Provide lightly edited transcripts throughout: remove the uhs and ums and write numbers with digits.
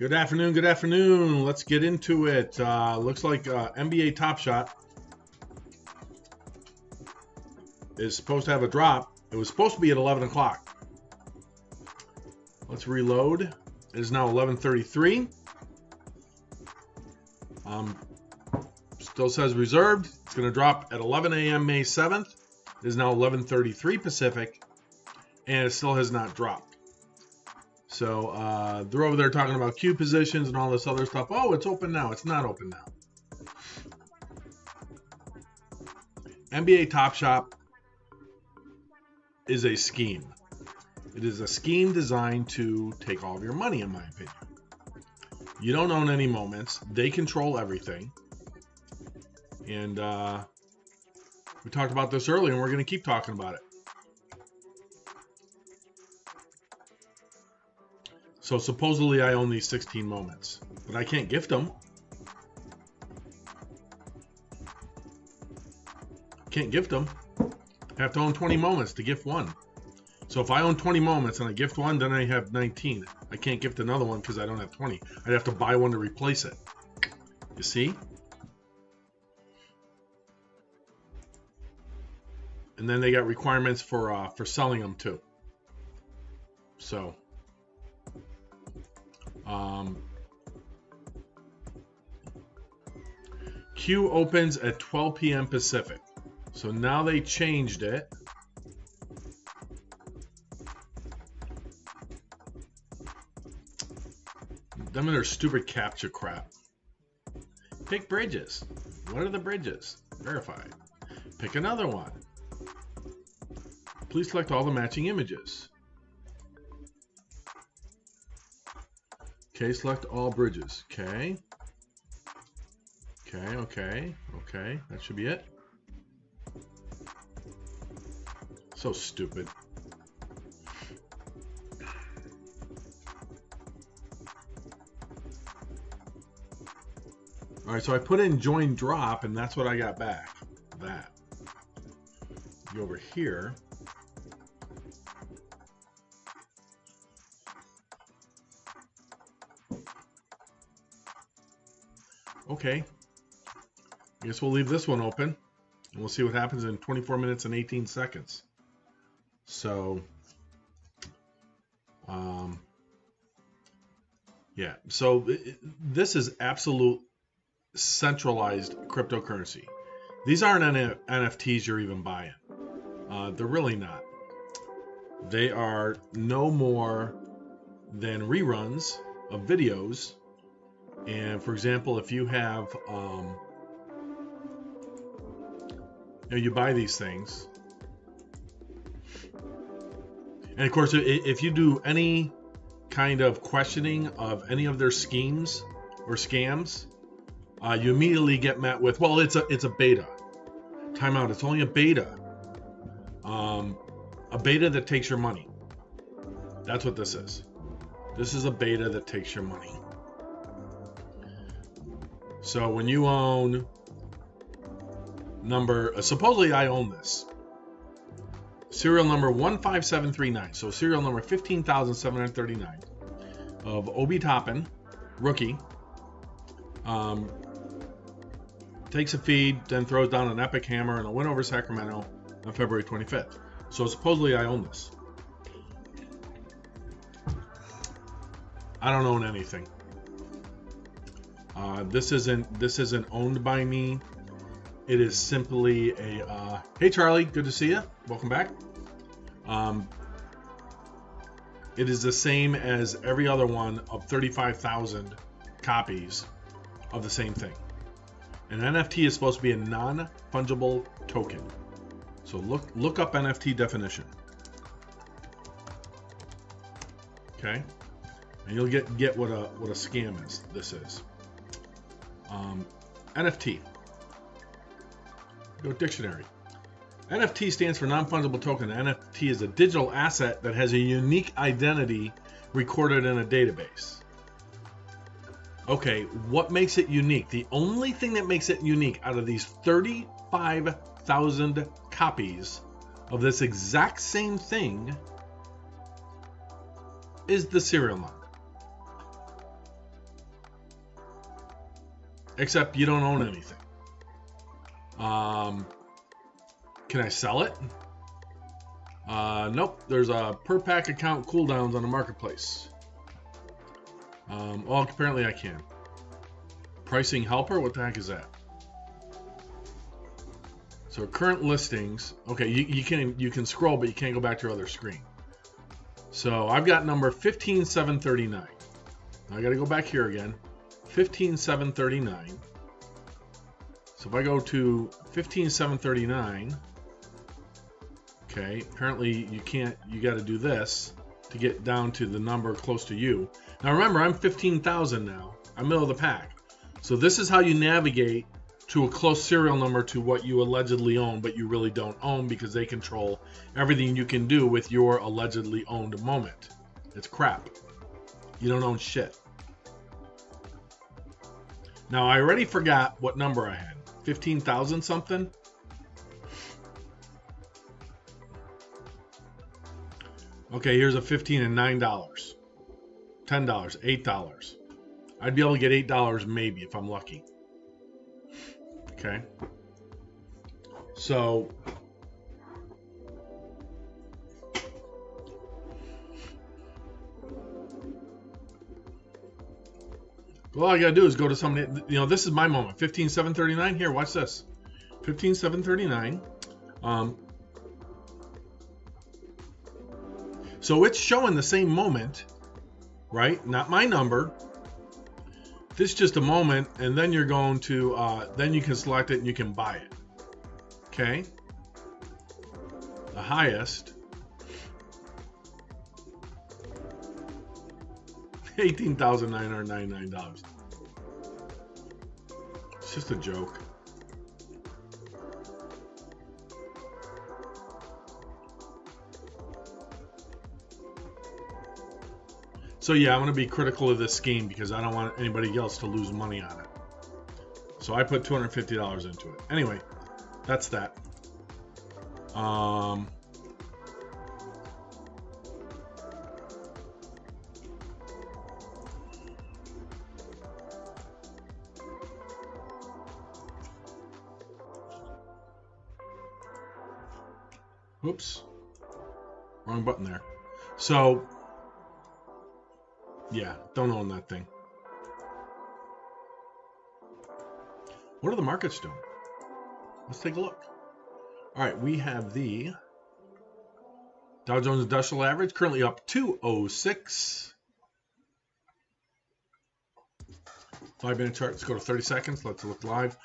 Good afternoon. Good afternoon. Let's get into it. Looks like NBA Top Shot is supposed to have a drop. It was supposed to be at 11 o'clock. Let's reload. It is now 11:33. Still says reserved. It's going to drop at 11 a.m. May 7th. It is now 11:33 Pacific, and it still has not dropped. So they're over there talking about queue positions and all this other stuff. Oh, it's open now. It's not open now. NBA Top Shot is a scheme. It is a scheme designed to take all of your money, in my opinion. You don't own any moments. They control everything. And we talked about this earlier, and we're going to keep talking about it. So supposedly I own these 16 moments, but I can't gift them. Can't gift them. I have to own 20 moments to gift one. So if I own 20 moments and I gift one, then I have 19. I can't gift another one because I don't have 20. I'd have to buy one to replace it. You see? And then they got requirements for selling them too. So queue opens at 12 p.m. Pacific. So now they changed it. Them and their stupid captcha crap. Pick bridges. What are the bridges? Verified. Pick another one. Please select all the matching images. Okay, select all bridges. Okay. Okay. That should be it. So stupid. All right, so I put in join drop, and that's what I got back. That. Go over here. Okay. I guess we'll leave this one open, and we'll see what happens in 24 minutes and 18 seconds. So, yeah. So this is absolute centralized cryptocurrency. These aren't NFTs you're even buying. They're really not. They are no more than reruns of videos. And for example, if you have, you buy these things, and of course, if you do any kind of questioning of any of their schemes or scams, you immediately get met with, well, it's a beta. Time out. It's only a beta. A beta that takes your money. That's what this is. This is a beta that takes your money. So when you own supposedly I own this. Serial number 15739. So serial number 15,739 of Obi Toppin, rookie. Takes a feed, then throws down an epic hammer and a win over Sacramento on February 25th. So supposedly I own this. I don't own anything. This isn't owned by me. It is simply a hey Charlie, good to see you. Welcome back. It is the same as every other one of 35,000 copies of the same thing. An NFT is supposed to be a non-fungible token. So look up NFT definition. Okay, and you'll get what a scam is. This is. NFT. Go dictionary. NFT stands for non-fungible token. NFT is a digital asset that has a unique identity recorded in a database. Okay, what makes it unique? The only thing that makes it unique out of these 35,000 copies of this exact same thing is the serial number. except you don't own anything. Can I sell it? Nope. There's a per pack account cooldowns on the marketplace. Well, apparently I can. Pricing helper? What the heck is that? So current listings. Okay, you can scroll, but you can't go back to your other screen. So I've got number 15739. I got to go back here again. 15739. So if I go to 15739, okay, apparently you can't, you got to do this to get down to the number close to you. Now remember, I'm 15,000 now. I'm middle of the pack. So this is how you navigate to a close serial number to what you allegedly own, but you really don't own, because they control everything you can do with your allegedly owned moment. It's crap. You don't own shit. Now I already forgot what number I had. 15,000 something. Okay, here's a 15 and $9, $10, $8. I'd be able to get $8 maybe if I'm lucky. Okay. So all I gotta do is go to somebody. You know, this is my moment. 15739. Here, watch this. 15739. So it's showing the same moment, right? Not my number. This is just a moment, and then you're going to, then you can select it and you can buy it. Okay. The highest. $18,999. It's just a joke. So yeah, I'm going to be critical of this scheme because I don't want anybody else to lose money on it. So I put $250 into it. Anyway, that's that. Oops, wrong button there. So yeah, don't own that thing. What are the markets doing? Let's take a look. All right, we have the Dow Jones Industrial Average currently up 206. 5-minute chart. Let's go to 30 seconds. Let's look live.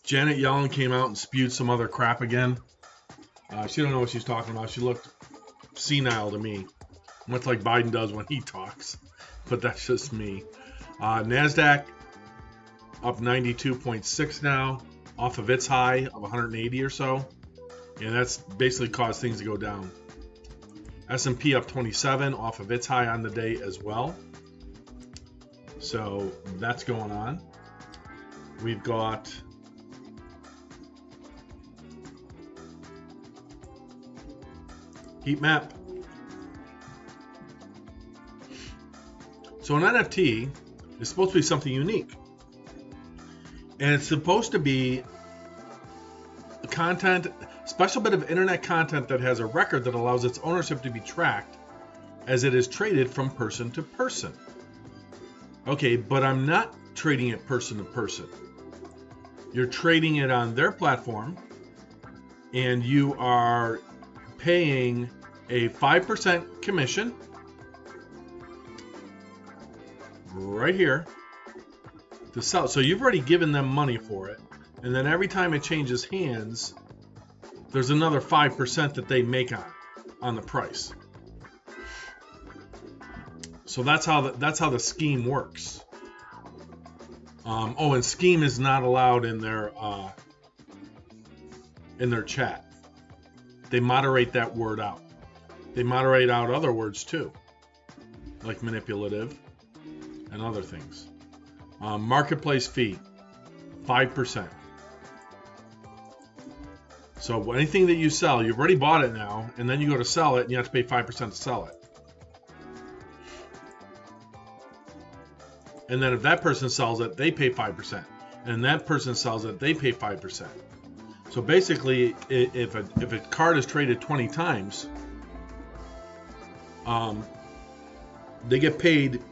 Janet Yellen came out and spewed some other crap again. She don't know what she's talking about. She looked senile to me, much like Biden does when he talks. But that's just me. NASDAQ up 92.6 now, off of its high of 180 or so. And that's basically caused things to go down. S&P up 27 off of its high on the day as well. So that's going on. We've got heat map. So an NFT is supposed to be something unique. And it's supposed to be content, special bit of internet content that has a record that allows its ownership to be tracked as it is traded from person to person. Okay, but I'm not trading it person to person. You're trading it on their platform, and you are paying a 5% commission right here to sell. So you've already given them money for it, and then every time it changes hands, there's another 5% that they make on the price. So that's how the scheme works. Oh, and scheme is not allowed in their chat. They moderate that word out. They moderate out other words too, like manipulative and other things. Marketplace fee, 5%. So anything that you sell, you've already bought it now, and then you go to sell it, and you have to pay 5% to sell it. And then if that person sells it, they pay 5%. And that person sells it, they pay 5%. So basically, if a card is traded 20 times, they get paid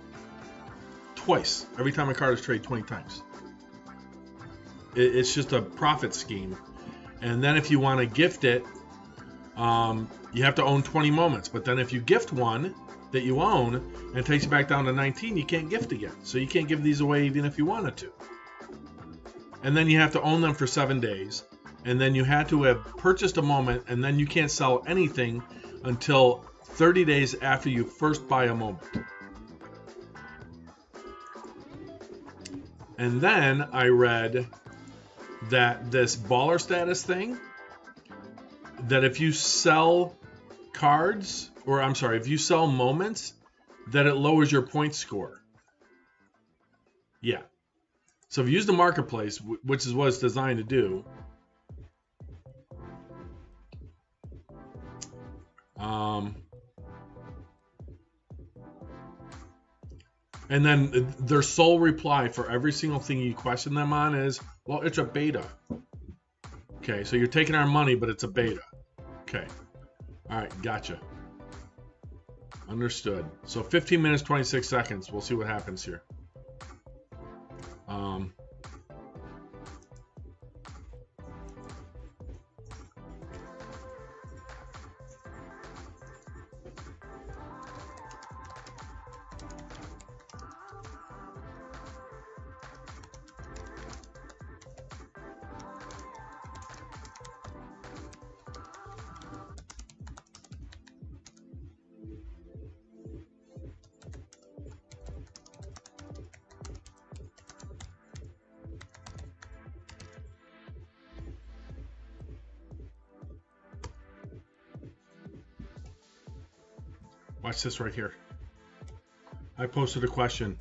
twice every time a card is traded 20 times. It's just a profit scheme. And then if you want to gift it, you have to own 20 moments. But then if you gift one that you own and it takes you back down to 19, you can't gift again. So you can't give these away even if you wanted to. And then you have to own them for 7 days. And then you had to have purchased a moment, and then you can't sell anything until 30 days after you first buy a moment. And then I read that this baller status thing, that if you sell cards, or I'm sorry, if you sell moments, that it lowers your point score. Yeah. So if you use the marketplace, which is what it's designed to do, and then their sole reply for every single thing you question them on is, well, it's a beta. Okay, so you're taking our money, but it's a beta. Okay. All right, gotcha. Understood. So 15 minutes, 26 seconds. We'll see what happens here. Watch this right here. I posted a question.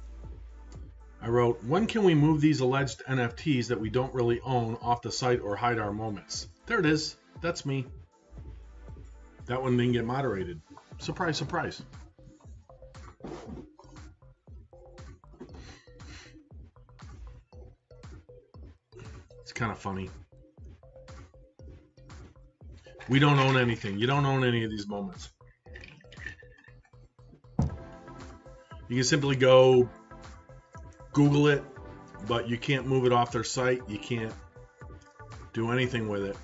I wrote, when can we move these alleged NFTs that we don't really own off the site or hide our moments? There it is. That's me. That one didn't get moderated. Surprise, surprise. It's kind of funny. We don't own anything. You don't own any of these moments. You can simply go Google it, but you can't move it off their site. You can't do anything with it.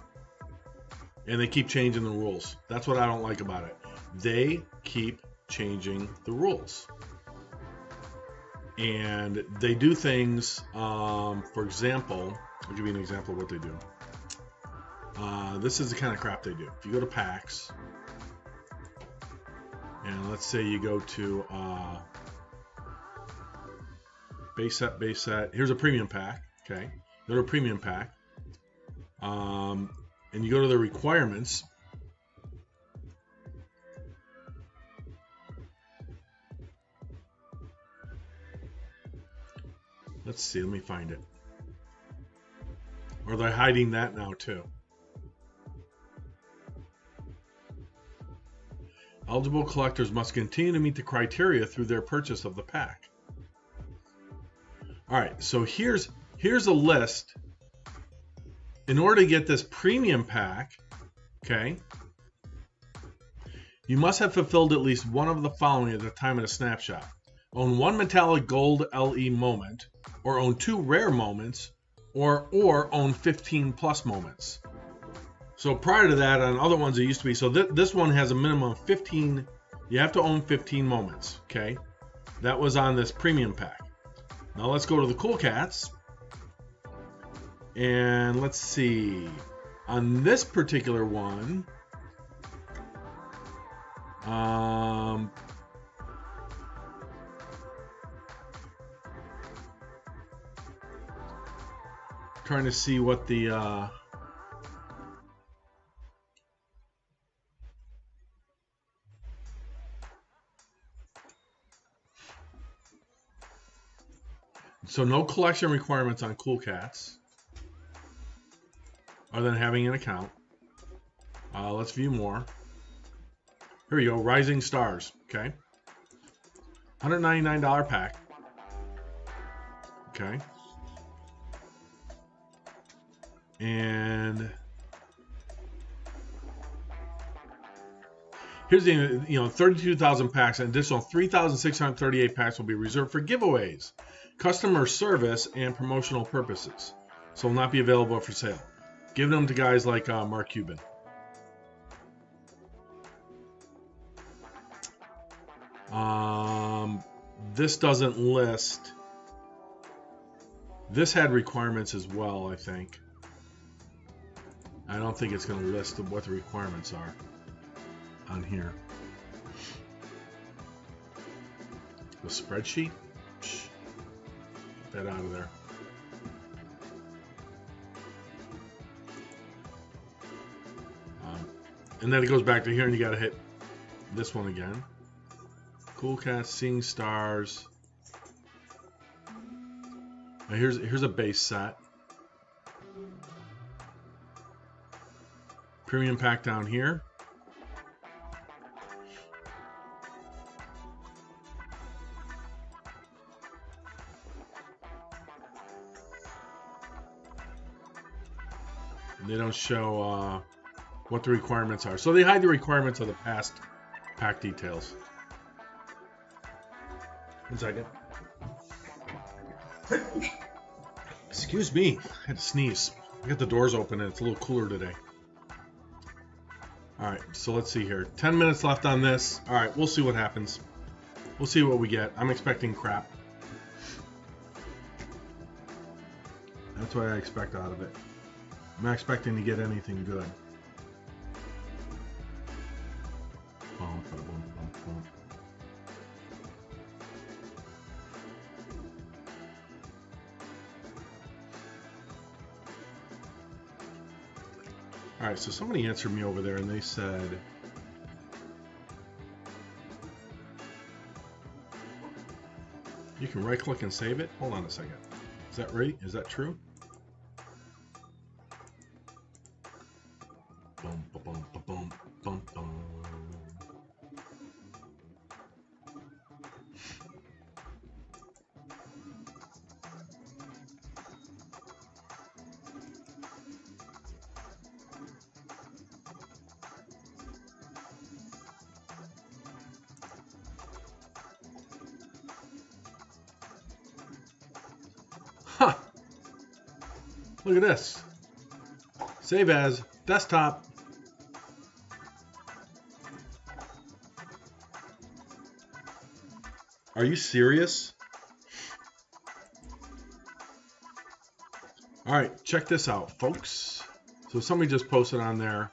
And they keep changing the rules. That's what I don't like about it. They keep changing the rules. And they do things, for example, I'll give you an example of what they do. This is the kind of crap they do. If you go to packs, and let's say you go to base set. Here's a premium pack. Okay, go to a premium pack, and you go to the requirements. Let's see. Let me find it. Or they're hiding that now too. Eligible collectors must continue to meet the criteria through their purchase of the pack. All right, so here's a list. In order to get this premium pack, okay, you must have fulfilled at least one of the following at the time of the snapshot. Own one metallic gold LE moment, or own 2 rare moments, or own 15 plus moments. So prior to that, on other ones it used to be, so this one has a minimum of 15, you have to own 15 moments, okay? That was on this premium pack. Now let's go to the Cool Cats, and let's see, on this particular one, trying to see what the, so no collection requirements on Cool Cats, other than having an account. Let's view more. Here we go, Rising Stars, okay. $199 pack. Okay. And here's the, 32,000 packs. An additional 3,638 packs will be reserved for giveaways, customer service, and promotional purposes. So will not be available for sale. Give them to guys like Mark Cuban. This doesn't list. This had requirements as well, I think. I don't think it's going to list what the requirements are on here. The spreadsheet? Get that out of there. And then it goes back to here, and you got to hit this one again. Cool Cats, Seeing Stars. Now here's a base set. Premium pack down here. And they don't show what the requirements are. So they hide the requirements of the past pack details. 1 second. Excuse me, I had to sneeze. I got the doors open and it's a little cooler today. Alright, so let's see here. 10 minutes left on this. Alright, we'll see what happens. We'll see what we get. I'm expecting crap. That's what I expect out of it. I'm not expecting to get anything good. Alright, so somebody answered me over there and they said you can right click and save it. Hold on a second. Is that right? Is that true? Boom, boom, boom, boom, boom, boom. Huh. Look at this. Save as desktop. Are you serious? All right, check this out, folks. So somebody just posted on there.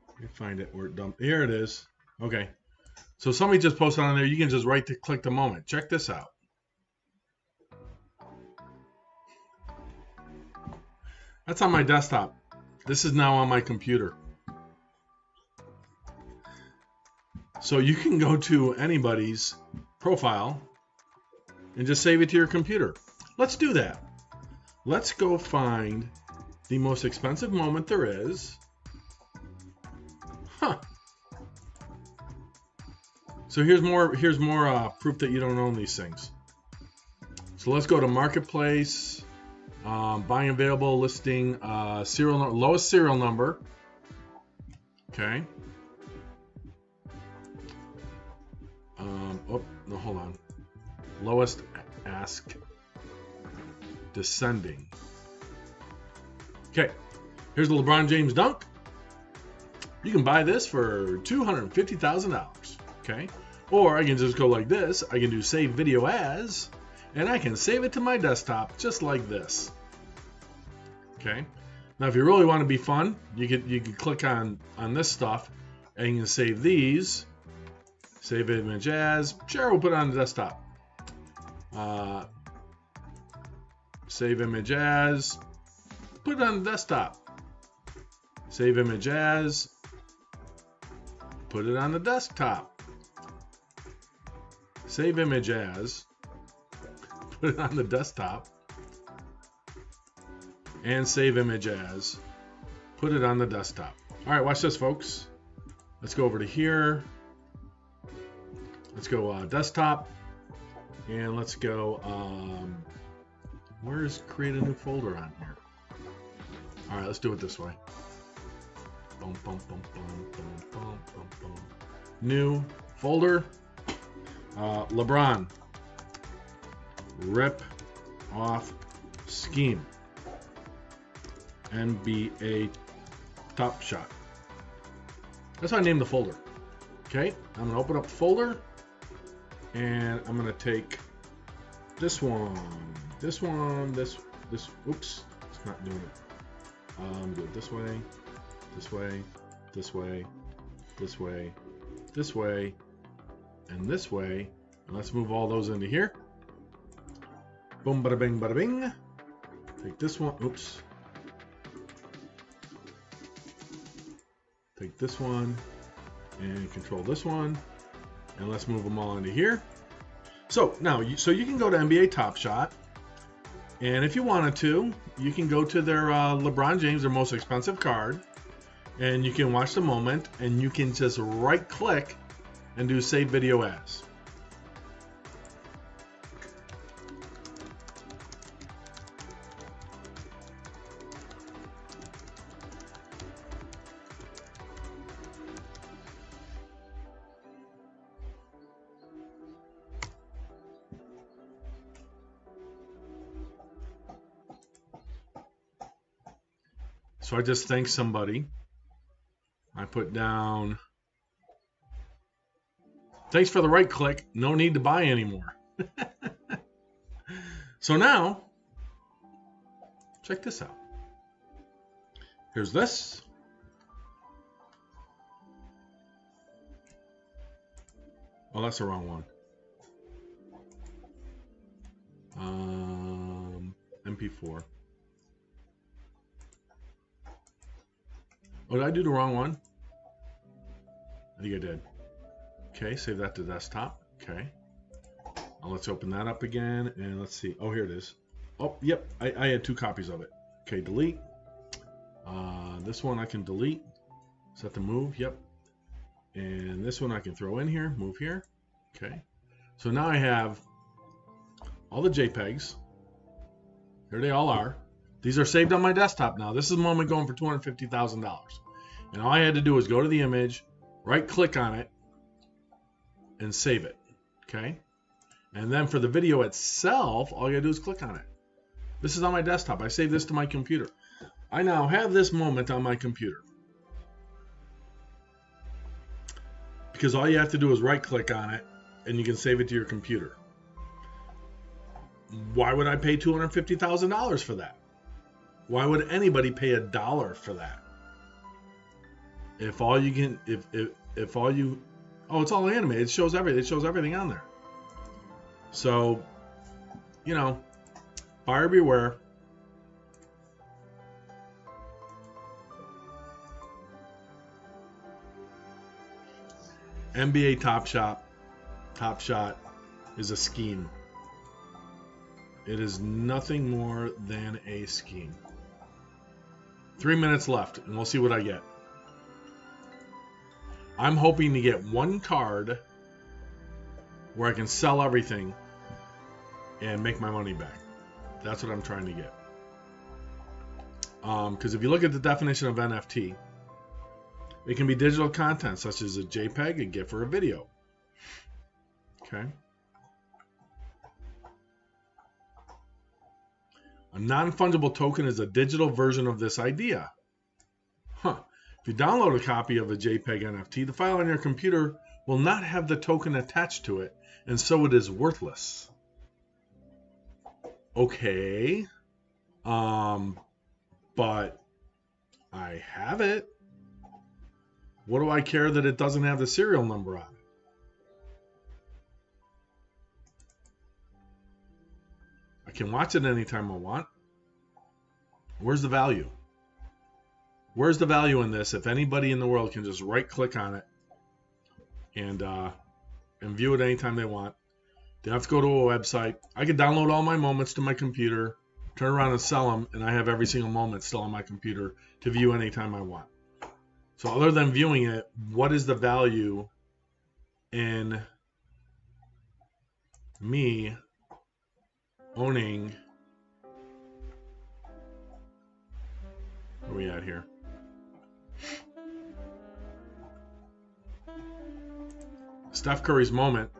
Let me find it where it dumped. Here it is. Okay. So somebody just posted on there. You can just click the moment. Check this out. That's on my desktop. This is now on my computer. So you can go to anybody's profile and just save it to your computer. Let's do that. Let's go find the most expensive moment there is. Huh. So here's more proof that you don't own these things. So let's go to Marketplace, buying available, listing, lowest serial number. Okay. Oh, no, hold on. Lowest ask descending. Okay. Here's the LeBron James dunk. You can buy this for $250,000. Okay. Or I can just go like this. I can do save video as, and I can save it to my desktop just like this. Okay. Now, if you really want to be fun, you can click on this stuff, and you can save these. Save image as. Sure, we'll put it on the desktop. Save image as. Put it on the desktop. Save image as. Put it on the desktop. Save image as. Put it on the desktop. And save image as. Put it on the desktop. All right, watch this, folks. Let's go over to here. Let's go desktop, and let's go. Where's create a new folder on here? All right, let's do it this way. Boom, boom, boom, boom, boom, boom, boom, boom. New folder. LeBron. Rip off scheme. NBA Top Shot. That's how I named the folder. Okay, I'm gonna open up the folder, and I'm gonna take this one, this. Oops, it's not doing it. Do it this way, this way, this way, this way, this way, and this way. And let's move all those into here. Boom, bada bing, bada bing. Take this one. Oops. Take this one and control this one, and let's move them all into here. So now, you can go to NBA Top Shot, and if you wanted to, you can go to their LeBron James, their most expensive card, and you can watch the moment, and you can just right-click and do Save Video As. So I just thanked somebody. I put down, thanks for the right click. No need to buy anymore. So now, check this out. Here's this. Oh, that's the wrong one. MP4. Oh, did I do the wrong one? I think I did. Okay, save that to desktop. Okay. Now let's open that up again, and let's see. Oh, here it is. Oh, yep, I had 2 copies of it. Okay, delete. This one I can delete. Set to move, yep. And this one I can throw in here, move here. Okay. So now I have all the JPEGs. Here they all are. These are saved on my desktop now. This is the moment going for $250,000. And all I had to do was go to the image, right-click on it, and save it. Okay? And then for the video itself, all you gotta do is click on it. This is on my desktop. I saved this to my computer. I now have this moment on my computer. Because all you have to do is right-click on it, and you can save it to your computer. Why would I pay $250,000 for that? Why would anybody pay $1 for that? If all you can, if all you, oh, it's all animated. It shows everything. It shows everything on there. So, you know, buyer beware. NBA Top Shot is a scheme. It is nothing more than a scheme. 3 minutes left, and we'll see what I get. I'm hoping to get one card where I can sell everything and make my money back. That's what I'm trying to get. Because if you look at the definition of NFT, it can be digital content such as a JPEG, a GIF, or a video. Okay. A non-fungible token is a digital version of this idea. Huh. If you download a copy of a JPEG NFT, the file on your computer will not have the token attached to it, and so it is worthless. Okay. But I have it. What do I care that it doesn't have the serial number on it? I can watch it anytime I want. Where's the value? Where's the value in this if anybody in the world can just right-click on it and view it anytime they want? They don't have to go to a website. I can download all my moments to my computer, turn around and sell them, and I have every single moment still on my computer to view anytime I want. So other than viewing it, what is the value in me owning, where are we at here? Steph Curry's moment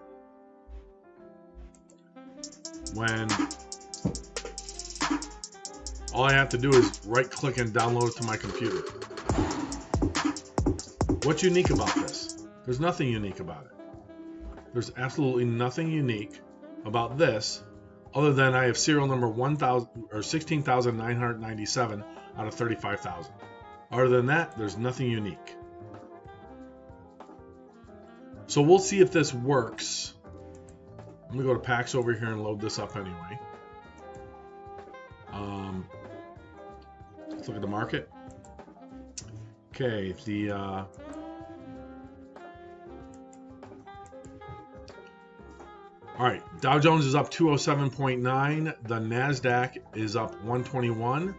when all I have to do is right click and download it to my computer. What's unique about this? There's nothing unique about it. There's absolutely nothing unique about this other than I have serial number 1,000 or 16,997 out of 35,000. Other than that, there's nothing unique. So we'll see if this works. Let me go to packs over here and load this up anyway. Let's look at the market. Okay, all right, Dow Jones is up 207.9, the NASDAQ is up 121,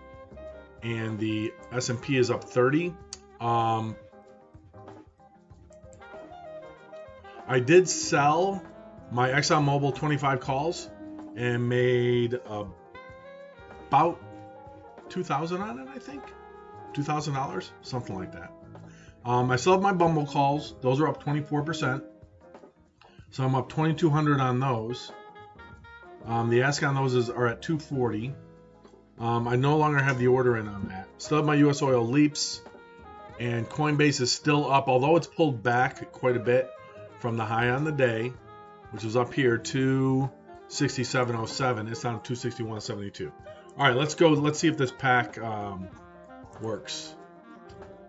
and the S&P is up 30. I did sell my ExxonMobil 25 calls and made about $2,000 on it, I think. $2,000, something like that. I still have my Bumble calls. Those are up 24%. So I'm up 2,200 on those. The ask on those are at 240. I no longer have the order in on that. Still have my US oil leaps, and Coinbase is still up, although it's pulled back quite a bit from the high on the day, which was up here 267.07. It's down to 261.72. All right, let's go. Let's see if this pack works.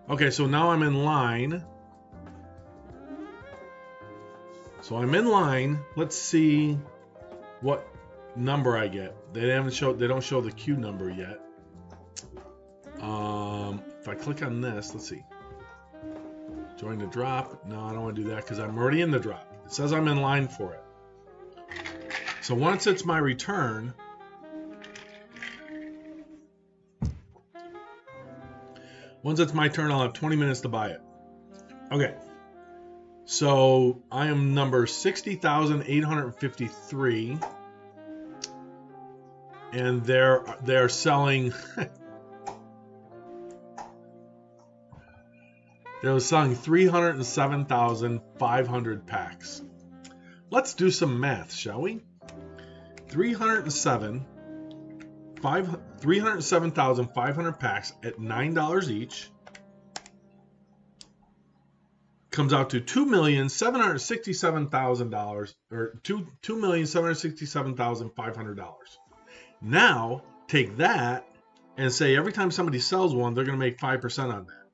Okay, so now I'm in line. So I'm in line. Let's see what number I get. They don't show the Q number yet. If I click on this, let's see. Join the drop. No, I don't want to do that because I'm already in the drop. It says I'm in line for it. So once it's my return, once it's my turn, I'll have 20 minutes to buy it. Okay. So I am number 60,853, and they're selling. They're selling 307,500 packs. Let's do some math, shall we? 307,500 packs at $9 each comes out to $2,767,000 or $2,767,500. Now take that and say every time somebody sells one, they're going to make 5% on that.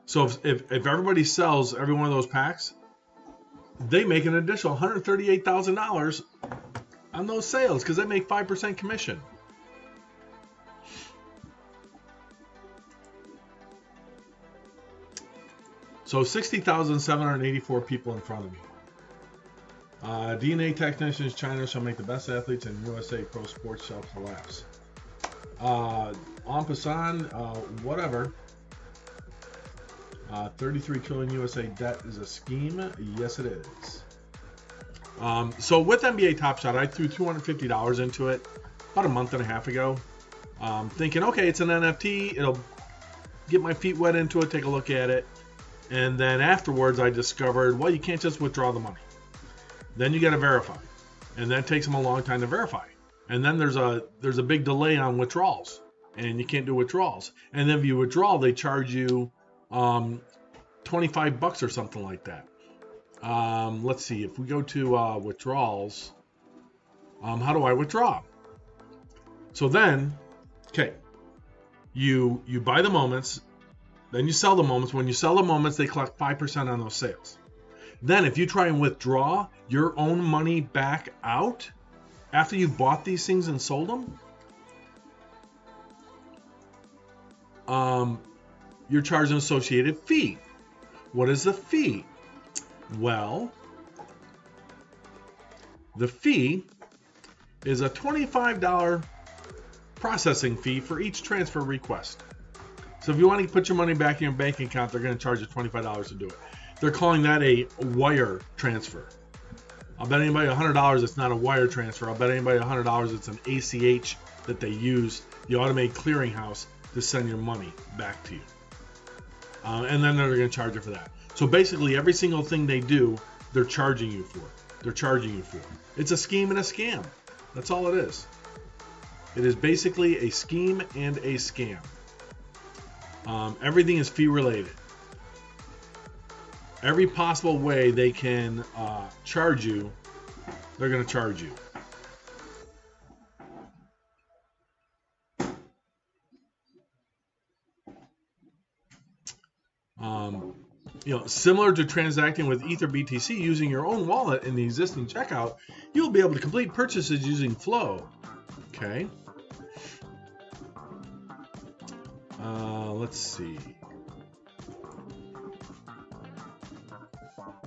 So if everybody sells every one of those packs, they make an additional $138,000 on those sales because they make 5% commission. So 60,784 people in front of me. DNA technicians, China shall make the best athletes, and USA pro sports shall collapse. En passant, whatever. 33 trillion USA debt is a scheme. Yes, it is. So with NBA Top Shot, I threw $250 into it about a month and a half ago, thinking, okay, it's an NFT. It'll get my feet wet into it, take a look at it. And then afterwards, I discovered, well, you can't just withdraw the money. Then you got to verify. And that takes them a long time to verify. And then there's a big delay on withdrawals. And you can't do withdrawals. And then if you withdraw, they charge you $25 or something like that. Let's see. If we go to withdrawals, how do I withdraw? So then, okay, you buy the moments, then you sell the moments. When you sell the moments, they collect 5% on those sales. Then if you try and withdraw your own money back out after you've bought these things and sold them, you're charged an associated fee. What is the fee? Well, the fee is a $25 processing fee for each transfer request. So if you want to put your money back in your bank account, they're going to charge you $25 to do it. They're calling that a wire transfer. I'll bet anybody $100 it's not a wire transfer. I'll bet anybody $100 it's an ACH that they use, the automated clearinghouse, to send your money back to you. And then they're going to charge you for that. So basically, every single thing they do, they're charging you for. They're charging you for. It's a scheme and a scam. That's all it is. It is basically a scheme and a scam. Everything is fee related. Every possible way they can charge you, they're going to charge you. Similar to transacting with Ether BTC using your own wallet in the existing checkout, you'll be able to complete purchases using Flow. Okay. Let's see.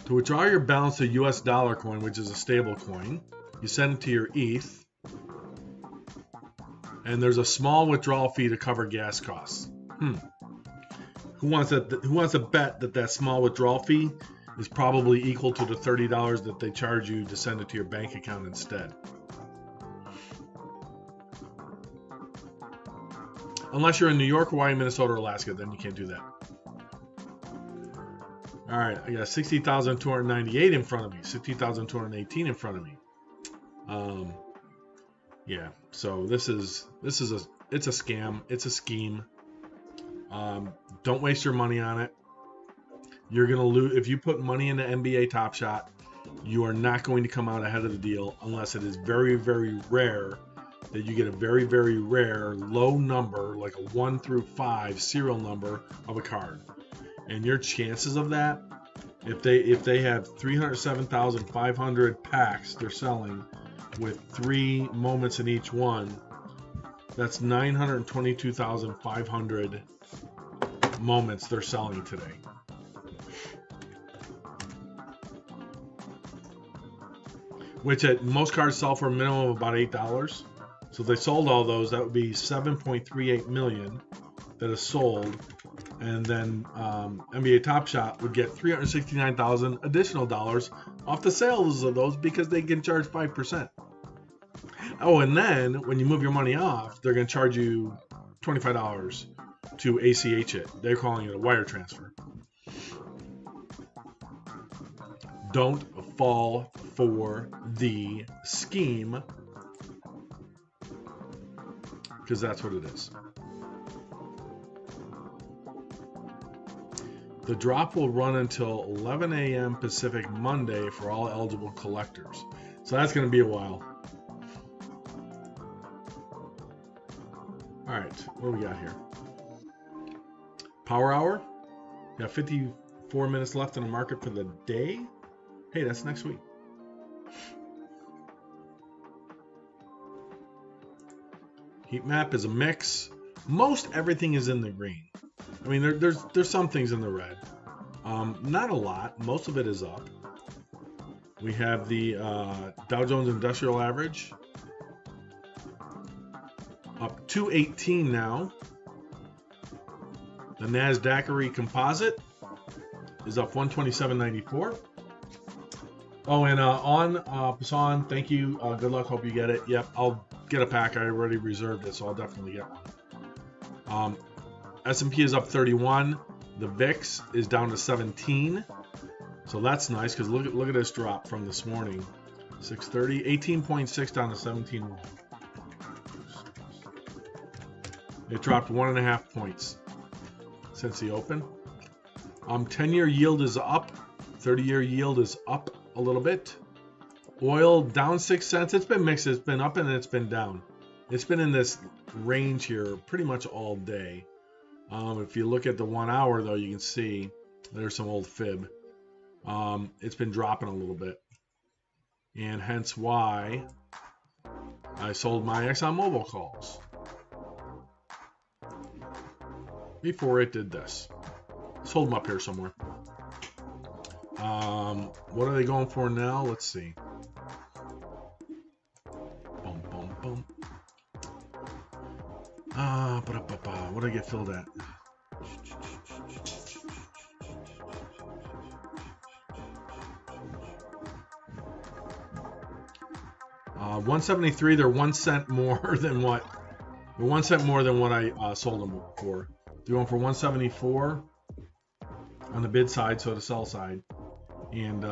To withdraw your balance to US dollar coin, which is a stable coin, you send it to your ETH, and there's a small withdrawal fee to cover gas costs. Who wants to bet that small withdrawal fee is probably equal to the $30 that they charge you to send it to your bank account instead? Unless you're in New York, Hawaii, Minnesota, or Alaska, then you can't do that. All right, I got 60,298 in front of me, 60,218 in front of me. Yeah, so it's a scam, it's a scheme. Don't waste your money on it. You're gonna lose if you put money into NBA Top Shot. You are not going to come out ahead of the deal unless it is very, very rare that you get a very, very rare low number, like a 1 through 5 serial number of a card. And your chances of that, if they have 307,500 packs they're selling with 3 moments in each one, that's 922,500 moments they're selling today. Which at most cards sell for a minimum of about $8. So if they sold all those, that would be 7.38 million that is sold. And then NBA Top Shot would get 369,000 additional dollars off the sales of those because they can charge 5%. Oh, and then when you move your money off, they're going to charge you $25 to ACH it. They're calling it a wire transfer. Don't fall for the scheme, because that's what it is. The drop will run until 11 a.m. Pacific Monday for all eligible collectors. So that's going to be a while. All right, what do we got here? Power hour. We got 54 minutes left in the market for the day. Hey, that's next week. Heat map is a mix. Most everything is in the green. I mean, there's some things in the red. Not a lot. Most of it is up. We have the Dow Jones Industrial Average up 218 now. The Nasdaq Composite is up 127.94. Oh, and Pasan, thank you. Good luck. Hope you get it. Yep, I'll get a pack. I already reserved it, so I'll definitely get one. S&P is up 31. The VIX is down to 17. So that's nice because look at this drop from this morning. 630, 18.6 down to 17.1. It dropped 1.5 points since the open. 10-year yield is up. 30-year yield is up a little bit. Oil down 6 cents. It's been mixed. It's been up and it's been down. It's been in this range here pretty much all day. If you look at the 1 hour, though, you can see there's some old fib. It's been dropping a little bit. And hence why I sold my ExxonMobil calls before it did this. Let's hold them up here somewhere. What are they going for now? Let's see. Boom, boom, boom. What did I get filled at? 173. They're 1 cent more than what. They're 1 cent more than what I sold them for. They're going for 174 on the bid side, so the sell side, and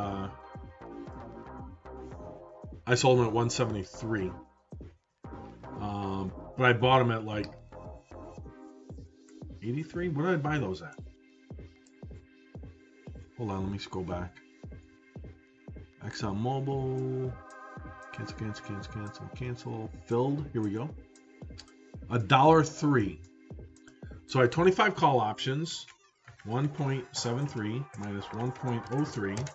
I sold them at 173. But I bought them at like 83. What did I buy those at? Hold on, let me scroll back. ExxonMobil. Cancel. Filled. Here we go. $1.03. So I had 25 call options. 1.73 minus 1.03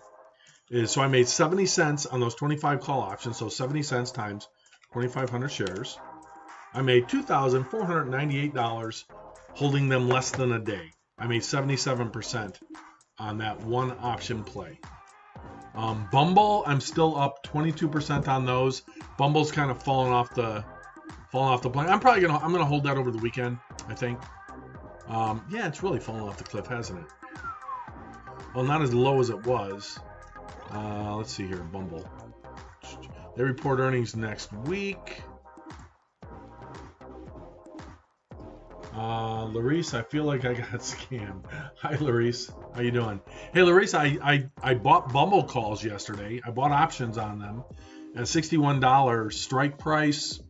is, so I made 70 cents on those 25 call options. So 70 cents times 2,500 shares. I made $2,498 holding them less than a day. I made 77% on that one option play. Bumble, I'm still up 22% on those. Bumble's kind of falling off the plane. I'm gonna hold that over the weekend, I think. Yeah, it's really fallen off the cliff, hasn't it? Well, not as low as it was. Let's see here, Bumble. They report earnings next week. Larice, I feel like I got scammed. Hi, Larice. How you doing? Hey, Larice, I bought Bumble calls yesterday. I bought options on them at $61 strike price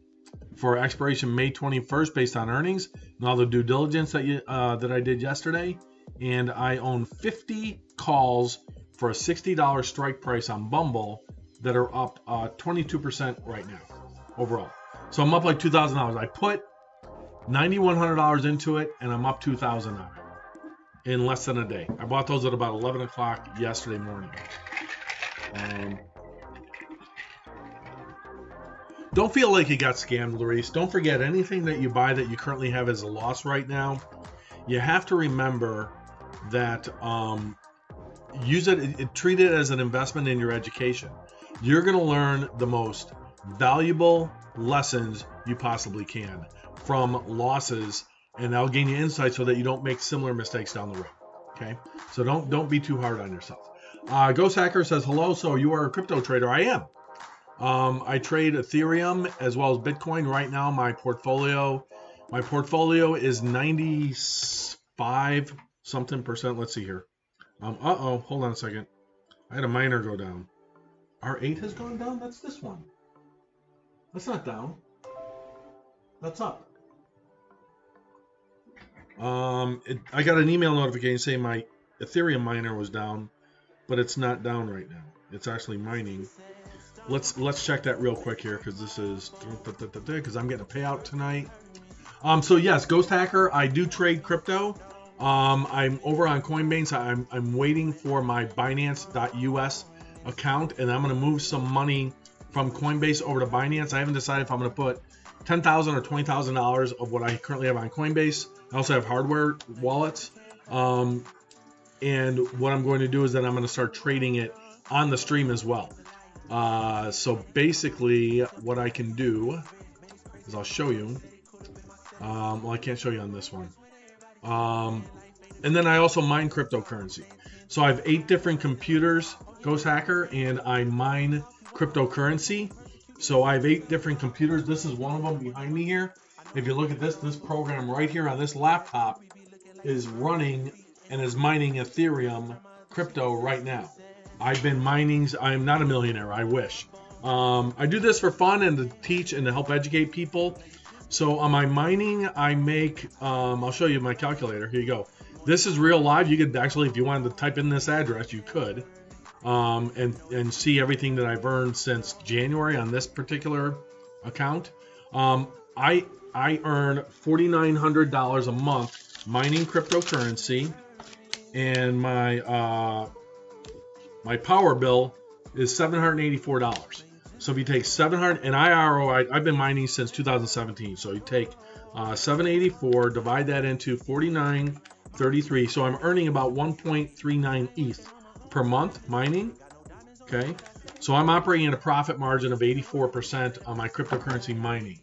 for expiration May 21st based on earnings and all the due diligence that I did yesterday. And I own 50 calls for a $60 strike price on Bumble that are up 22% right now overall. So I'm up like $2,000. I put $9,100 into it, and I'm up $2,000 on it in less than a day. I bought those at about 11 o'clock yesterday morning. Don't feel like you got scammed, Larice. Don't forget, anything that you buy that you currently have as a loss right now, you have to remember that treat it as an investment in your education. You're going to learn the most valuable lessons you possibly can from losses, and that'll gain you insight so that you don't make similar mistakes down the road. Okay, so don't be too hard on yourself. Ghost Hacker says hello. So you are a crypto trader? I am. I trade Ethereum as well as Bitcoin right now. My portfolio is 95 something percent. Let's see here. Hold on a second. I had a miner go down. R8 has gone down. That's this one. That's not down. That's up. I got an email notification saying my Ethereum miner was down, but it's not down right now. It's actually mining. Let's check that real quick here, because this is because I'm getting a payout tonight. So yes, Ghost Hacker, I do trade crypto. I'm over on Coinbase. I'm waiting for my Binance.us account, and I'm going to move some money from Coinbase over to Binance. I haven't decided if I'm going to put $10,000 or $20,000 of what I currently have on Coinbase. I also have hardware wallets. And what I'm going to do is that I'm going to start trading it on the stream as well. So basically what I can do is I'll show you. Well, I can't show you on this one. And then I also mine cryptocurrency. So I have 8 different computers, Ghost Hacker, and I mine cryptocurrency. So I have 8 different computers. This is one of them behind me here. If you look at this program right here on this laptop is running and is mining Ethereum crypto right now. I've been mining. I'm not a millionaire. I wish. I do this for fun and to teach and to help educate people. So on my mining, I make, I'll show you my calculator. Here you go. This is real live. You could actually, if you wanted to type in this address, you could. And see everything that I've earned since January on this particular account. I earn $4,900 a month mining cryptocurrency, and my power bill is $784. So if you take 700, and I've been mining since 2017. So you take 784, divide that into 49.33. So I'm earning about 1.39 ETH per month mining. Okay, so I'm operating at a profit margin of 84% on my cryptocurrency mining.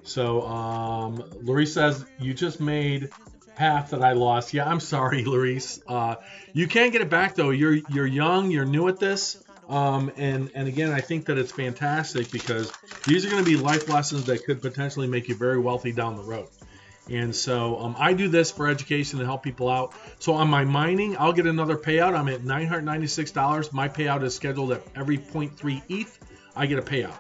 So Larice says you just made half that I lost. Yeah, I'm sorry, Larice. You can get it back though. You're young, you're new at this. And again, I think that it's fantastic because these are going to be life lessons that could potentially make you very wealthy down the road. And so I do this for education to help people out. So on my mining, I'll get another payout. I'm at $996. My payout is scheduled at every 0.3 ETH. I get a payout.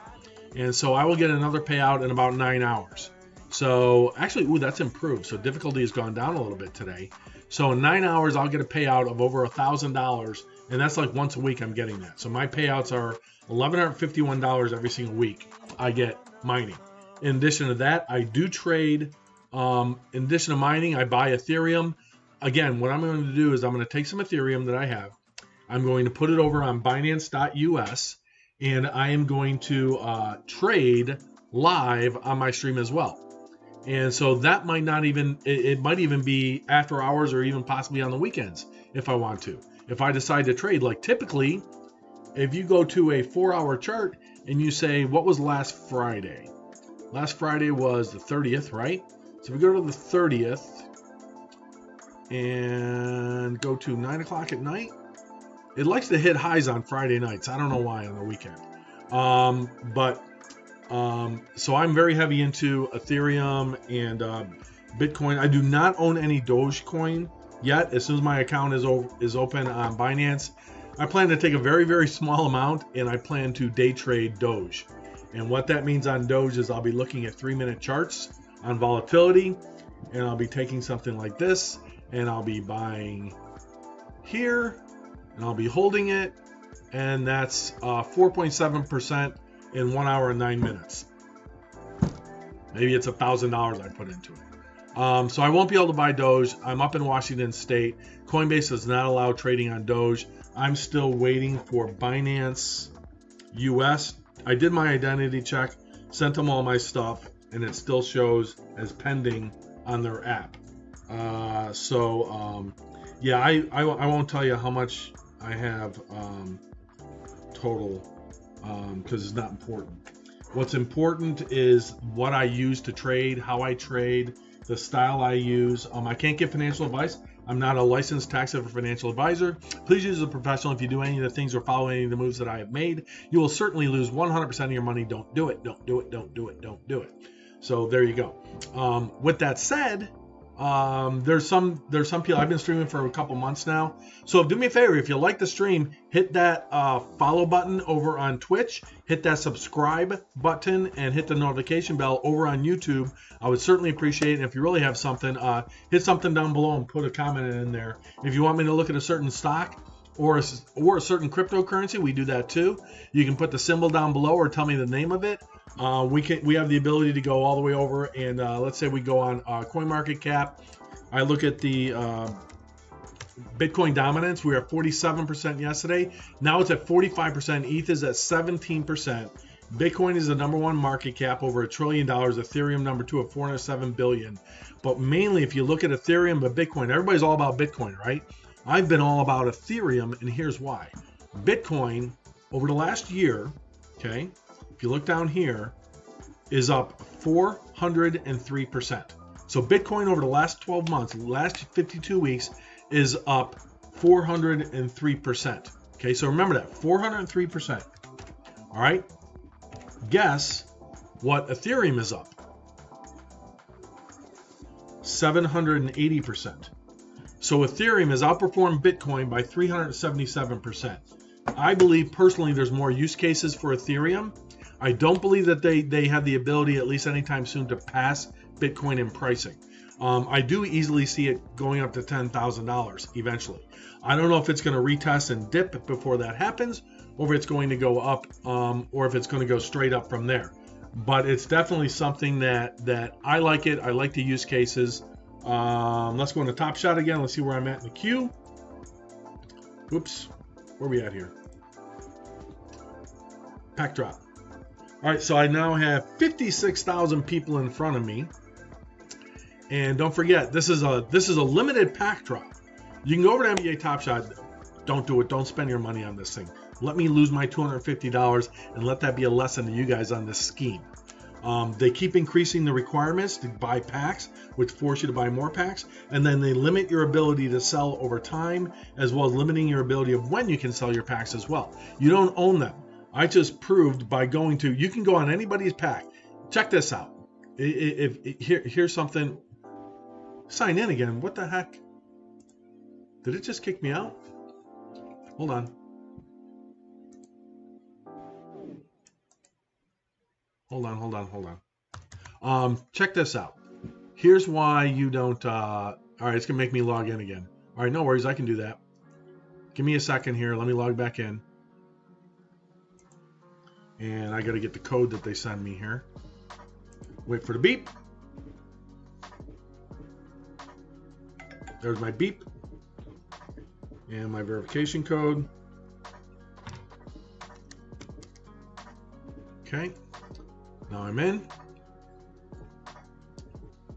And so I will get another payout in about 9 hours. So actually, ooh, that's improved. So difficulty has gone down a little bit today. So in 9 hours, I'll get a payout of over $1,000. And that's like once a week I'm getting that. So my payouts are $1,151 every single week I get mining. In addition to that, I do trade. In addition to mining, I buy Ethereum. Again, what I'm going to do is I'm going to take some Ethereum that I have. I'm going to put it over on Binance.us, and I am going to trade live on my stream as well. And so that might not even, it might even be after hours or even possibly on the weekends if I want to. If I decide to trade, like typically, if you go to a 4-hour chart and you say, what was last Friday? Last Friday was the 30th, right? So if we go to the 30th and go to 9 o'clock at night, it likes to hit highs on Friday nights. I don't know why on the weekend. So I'm very heavy into Ethereum and Bitcoin. I do not own any Dogecoin yet. As soon as my account is open on Binance, I plan to take a very, very small amount and I plan to day trade Doge. And what that means on Doge is I'll be looking at 3-minute charts on volatility, and I'll be taking something like this and I'll be buying here and I'll be holding it, and that's 4.7% in 1 hour and 9 minutes. Maybe it's $1,000 I put into it. So I won't be able to buy Doge. I'm up in Washington State. Coinbase does not allow trading on Doge. I'm still waiting for Binance US. I did my identity check, sent them all my stuff, and it still shows as pending on their app. Yeah, I won't tell you how much I have total because it's not important. What's important is what I use to trade, how I trade, the style I use. I can't give financial advice. I'm not a licensed tax or financial advisor. Please use a professional. If you do any of the things or follow any of the moves that I have made, you will certainly lose 100% of your money. Don't do it. Don't do it. Don't do it. Don't do it. So there you go. With that said, there's some people. I've been streaming for a couple months now. So do me a favor, if you like the stream, hit that follow button over on Twitch, hit that subscribe button, and hit the notification bell over on YouTube. I would certainly appreciate it. And if you really have something, hit something down below and put a comment in there. If you want me to look at a certain stock or a certain cryptocurrency, we do that too. You can put the symbol down below or tell me the name of it. We have the ability to go all the way over, and let's say we go on CoinMarketCap. I look at the Bitcoin dominance. We were at 47% yesterday. Now it's at 45%. ETH is at 17%. Bitcoin is the number one market cap, over $1 trillion. Ethereum number 2 at 407 billion. But mainly, if you look at Ethereum but Bitcoin, everybody's all about Bitcoin, right? I've been all about Ethereum, and here's why. Bitcoin over the last year, okay, if you look down here, is up 403%. So Bitcoin over the last 12 months, last 52 weeks, is up 403%. Okay, so remember that, 403%. All right, guess what Ethereum is up? 780%. So Ethereum has outperformed Bitcoin by 377%. I believe personally there's more use cases for Ethereum. I don't believe that they have the ability, at least anytime soon, to pass Bitcoin in pricing. I do easily see it going up to $10,000 eventually. I don't know if it's going to retest and dip before that happens, or if it's going to go up, or if it's going to go straight up from there. But it's definitely something that I like it. I like the use cases. Let's go into Top Shot again. Let's see where I'm at in the queue. Oops, where are we at here? Pack drop. All right, so I now have 56,000 people in front of me, and don't forget, this is a limited pack drop. You can go over to NBA Top Shot. Don't do it. Don't spend your money on this thing. Let me lose my $250 and let that be a lesson to you guys on this scheme. They keep increasing the requirements to buy packs, which force you to buy more packs, and then they limit your ability to sell over time, as well as limiting your ability of when you can sell your packs as well. You don't own them. I just proved by going to, you can go on anybody's pack. Check this out. Here's something. Sign in again. What the heck? Did it just kick me out? Hold on. Hold on. Check this out. Here's why you don't, all right, it's gonna make me log in again. All right, no worries, I can do that. Give me a second here, let me log back in. And I gotta get the code that they send me here. Wait for the beep. There's my beep. And my verification code. Okay. Now I'm in.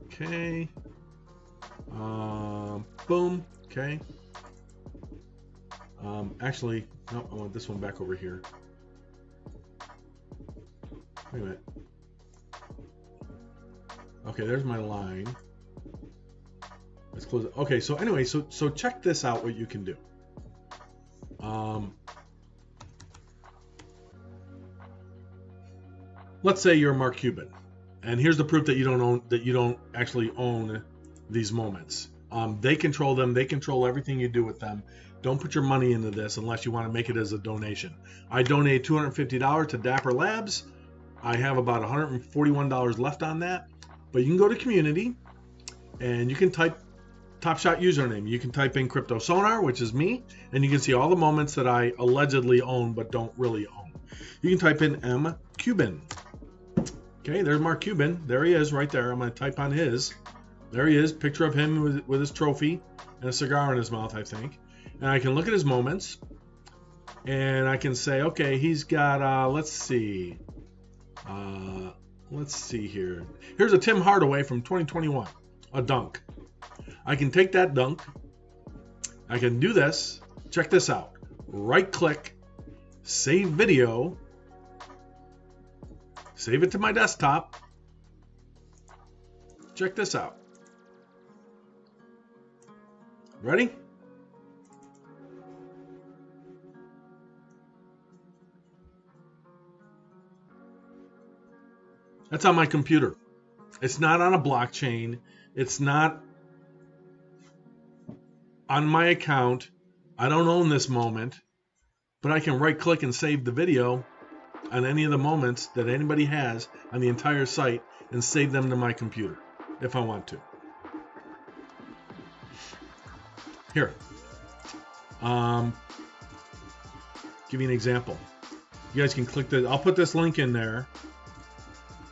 Okay. Boom. Okay. Actually, no, I want this one back over here. Wait a minute. Okay, there's my line. Let's close it. Okay, so anyway, so check this out, what you can do. Let's say you're Mark Cuban, and here's the proof that you don't actually own these moments. They control them. They control everything you do with them. Don't put your money into this unless you want to make it as a donation. I donate $250 to Dapper Labs. I have about $141 left on that. But you can go to community, and you can type Top Shot username. You can type in Crypto Sonar, which is me, and you can see all the moments that I allegedly own but don't really own. You can type in M Cuban. Okay, there's Mark Cuban. There he is right there. I'm going to type on his. There he is, picture of him with his trophy and a cigar in his mouth, I think. And I can look at his moments, and I can say, okay, he's got, let's see here. Here's a Tim Hardaway from 2021, a dunk. I can take that dunk. I can do this. Check this out. Right click, save video, save it to my desktop. Check this out. Ready? That's on my computer. It's not on a blockchain. It's not on my account. I don't own this moment, but I can right click and save the video on any of the moments that anybody has on the entire site and save them to my computer if I want to. Here. Give you an example. You guys can click the, I'll put this link in there.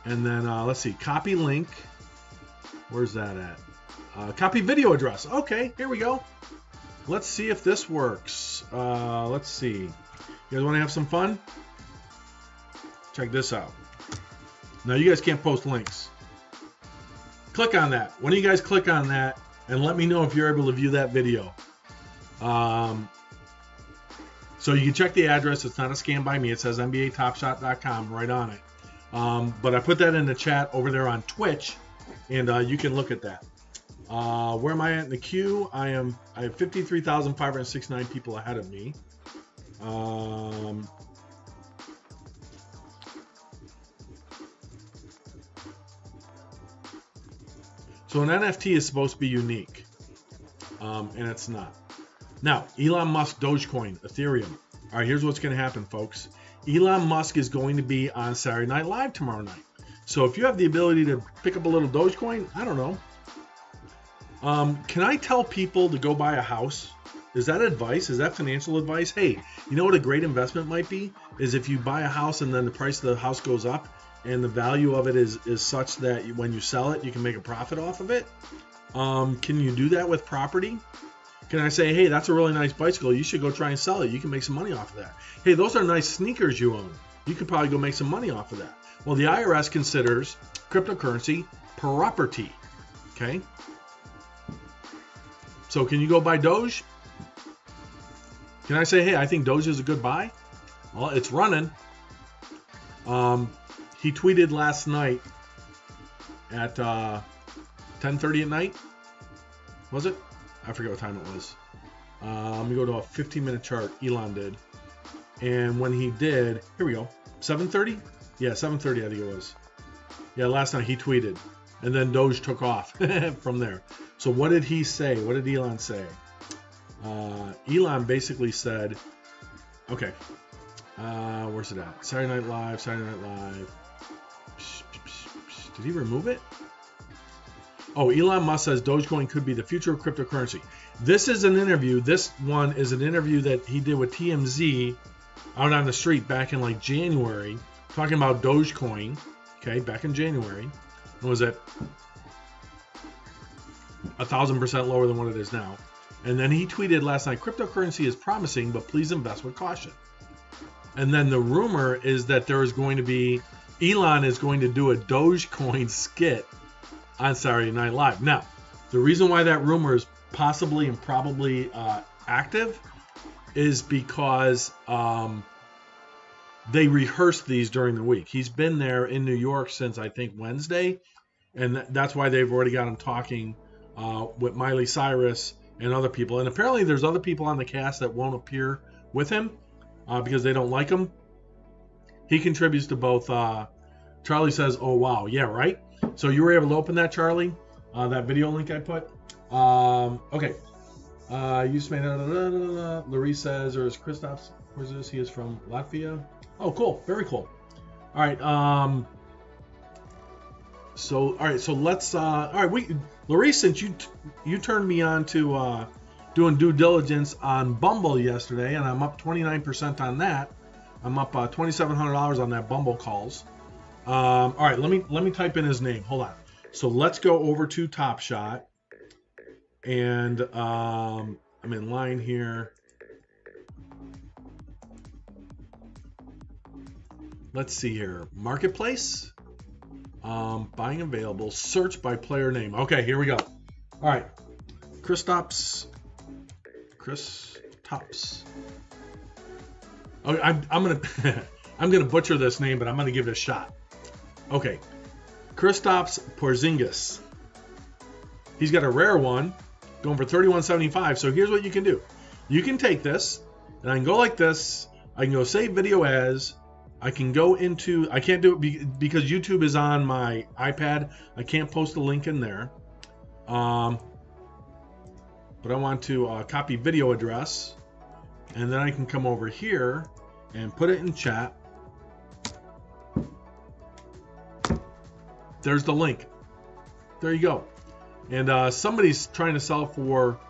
And then let's see, copy link. Where's that at? Copy video address. Okay, here we go. Let's see if this works. Let's see. You guys want to have some fun? Check this out. Now you guys can't post links. Click on that. When do you guys click on that and let me know if you're able to view that video. So you can check the address. It's not a scam by me. It says NBATopShot.com right on it. But I put that in the chat over there on Twitch, and you can look at that. Where am I at in the queue? I have 53,569 people ahead of me. So an NFT is supposed to be unique, and it's not. Now, Elon Musk, Dogecoin, Ethereum. All right, here's what's going to happen, folks. Elon Musk is going to be on Saturday Night Live tomorrow night. So if you have the ability to pick up a little Dogecoin, I don't know. Can I tell people to go buy a house? Is that advice? Is that financial advice? Hey, you know what a great investment might be? Is if you buy a house and then the price of the house goes up and the value of it is such that when you sell it, you can make a profit off of it. Can you do that with property? Can I say, hey, that's a really nice bicycle. You should go try and sell it. You can make some money off of that. Hey, those are nice sneakers you own. You could probably go make some money off of that. Well, the IRS considers cryptocurrency property. Okay? So can you go buy Doge? Can I say, hey, I think Doge is a good buy? Well, it's running. he tweeted last night at 10:30 at night. Was it? I forget what time it was. Let me go to a 15-minute chart. Elon did. And when he did, here we go. 7:30? Yeah, 7:30 I think it was. Yeah, last night he tweeted. And then Doge took off from there. So what did he say? What did Elon say? Elon basically said, okay, where's it at? Saturday Night Live. Did he remove it? Oh, Elon Musk says Dogecoin could be the future of cryptocurrency. This is an interview. This one is an interview that he did with TMZ out on the street back in like January, talking about Dogecoin. Okay, back in January. What was it? 1,000% lower than what it is now. And then he tweeted last night, cryptocurrency is promising, but please invest with caution. And then the rumor is that there is going to be, Elon is going to do a Dogecoin skit on Saturday Night Live. Now, the reason why that rumor is possibly and probably active is because they rehearsed these during the week. He's been there in New York since, I think, Wednesday. And that's why they've already got him talking with Miley Cyrus and other people. And apparently there's other people on the cast that won't appear with him because they don't like him. He contributes to both. Charlie says, oh, wow. Yeah, right? So you were able to open that, Charlie? That video link I put? Okay. You just made Larry says, or is Christoph's, where's this? He is from Latvia. Oh, cool. Very cool. All right. So let's, all right, Larry, since you turned me on to doing due diligence on Bumble yesterday, and I'm up 29% on that. I'm up $2,700 on that Bumble calls. All right, let me type in his name. Hold on. So let's go over to Top Shot, and I'm in line here. Let's see here. Marketplace. Buying available. Search by player name. Okay, here we go. All right. Kristaps. Okay, I'm gonna I'm gonna butcher this name, but I'm gonna give it a shot. Okay. Kristaps Porzingis. He's got a rare one, going for $31.75. So here's what you can do. You can take this, and I can go like this. I can go save video as. I can go into, I can't do it because YouTube is on my iPad. I can't post a link in there. But I want to copy video address. And then I can come over here and put it in chat. There's the link. There you go. And somebody's trying to sell for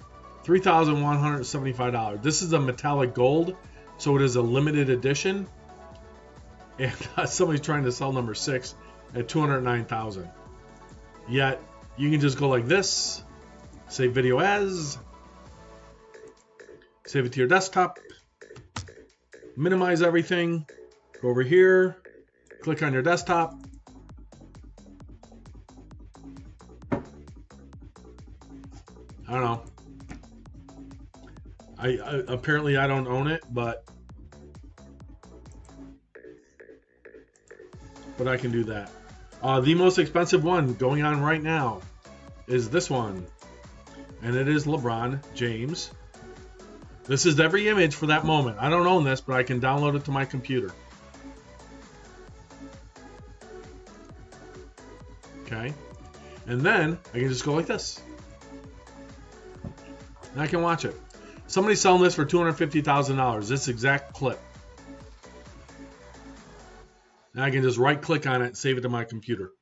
$3,175. This is a metallic gold, so it is a limited edition. And somebody's trying to sell number 6 at $209,000. Yet you can just go like this, save video as, save it to your desktop, minimize everything, go over here, click on your desktop. I don't know. I apparently I don't own it, but I can do that. The most expensive one going on right now is this one, and it is LeBron James. This is every image for that moment. I don't own this, but I can download it to my computer. Okay, and then I can just go like this, and I can watch it. Somebody's selling this for $250,000. This exact clip. Now I can just right click on it and save it to my computer.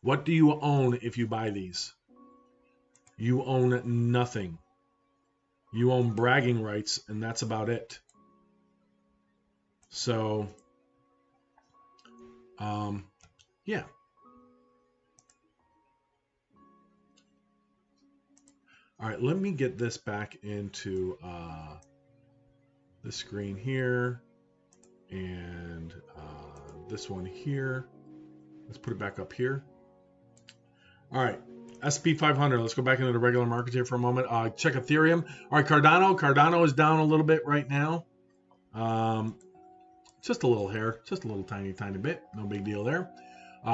What do you own if you buy these? You own nothing. You own bragging rights, and that's about it. So, yeah. All right, let me get this back into the screen here. And this one here. Let's put it back up here. All right, SP 500. Let's go back into the regular market here for a moment. Check Ethereum. All right, Cardano. Cardano is down a little bit right now. Just a little hair, just a little tiny bit. No big deal there.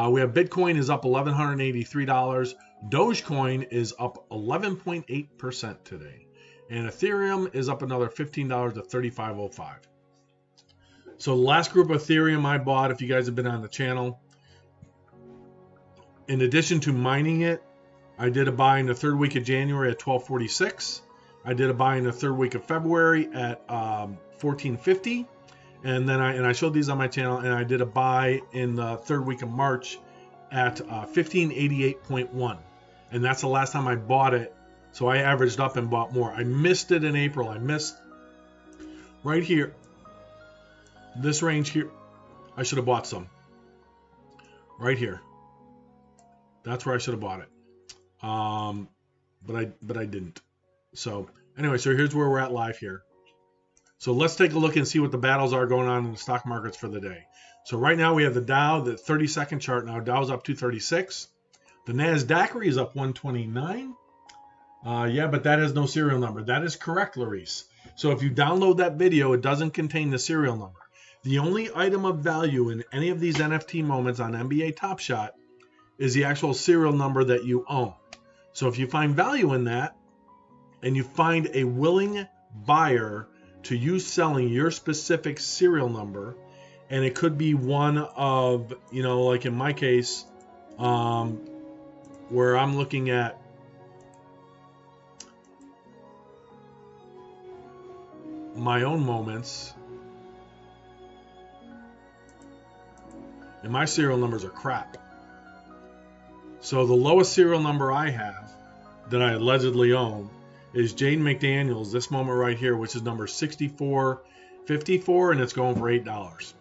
We have Bitcoin is up $1,183. Dogecoin is up 11.8% today. And Ethereum is up another $15 to $35.05. So the last group of Ethereum I bought, if you guys have been on the channel, in addition to mining it, I did a buy in the third week of January at $12.46. I did a buy in the third week of February at $14.50. And then I showed these on my channel, and I did a buy in the third week of March at 1588.1. And that's the last time I bought it. So I averaged up and bought more. I missed it in April. I missed right here. This range here. I should have bought some. Right here. That's where I should have bought it. But I didn't. So anyway, so here's where we're at live here. So let's take a look and see what the battles are going on in the stock markets for the day. So right now we have the Dow, the 30-second chart now. Dow's up 236. The NASDAQ is up 129. Yeah, but that has no serial number. That is correct, Larice. So if you download that video, it doesn't contain the serial number. The only item of value in any of these NFT moments on NBA Top Shot is the actual serial number that you own. So if you find value in that and you find a willing buyer to you selling your specific serial number, and it could be one of, you know, like in my case, where I'm looking at my own moments, and my serial numbers are crap. So the lowest serial number I have that I allegedly own is Jane McDaniels, this moment right here, which is number 6454, and it's going for $8.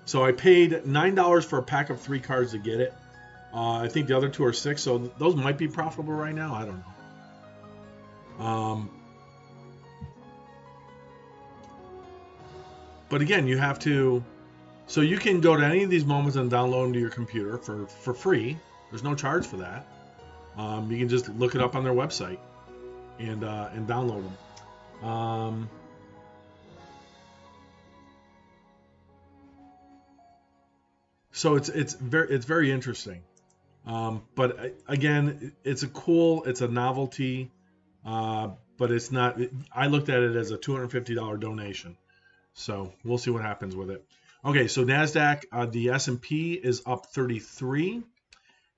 So I paid $9 for a pack of 3 cards to get it. I think the other 2 are 6, so those might be profitable right now. I don't know. But again, you have to, so you can go to any of these moments and download them to your computer for free. There's no charge for that. You can just look it up on their website and download them. So it's very interesting. But again, it's a novelty, but it's not. I looked at it as a $250 donation. So we'll see what happens with it. Okay, so NASDAQ, the S&P is up 33.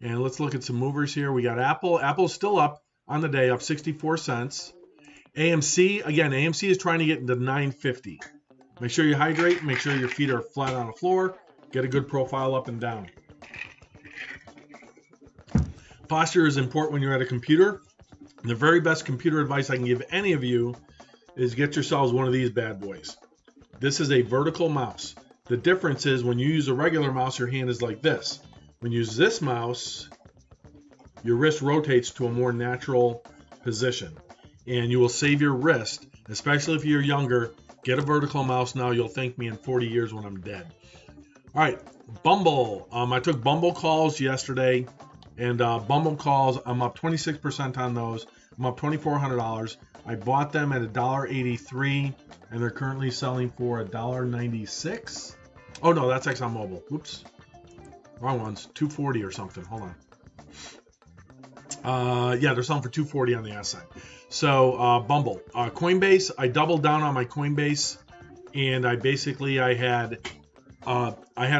And let's look at some movers here. We got Apple. Apple's still up on the day, up 64 cents. AMC, again, AMC is trying to get into 950. Make sure you hydrate. Make sure your feet are flat on the floor. Get a good profile up and down. Posture is important when you're at a computer. The very best computer advice I can give any of you is get yourselves one of these bad boys. This is a vertical mouse. The difference is when you use a regular mouse, your hand is like this. When you use this mouse, your wrist rotates to a more natural position, and you will save your wrist, especially if you're younger. Get a vertical mouse now. You'll thank me in 40 years when I'm dead. All right, Bumble. I took Bumble calls yesterday, and Bumble calls, I'm up 26% on those. I'm up $2,400. I bought them at $1.83, and they're currently selling for $1.96. Oh, no, that's ExxonMobil. Oops. Wrong ones, 240 or something. Hold on. Yeah, they're selling for 240 on the S side. So Bumble, Coinbase. I doubled down on my Coinbase, and I had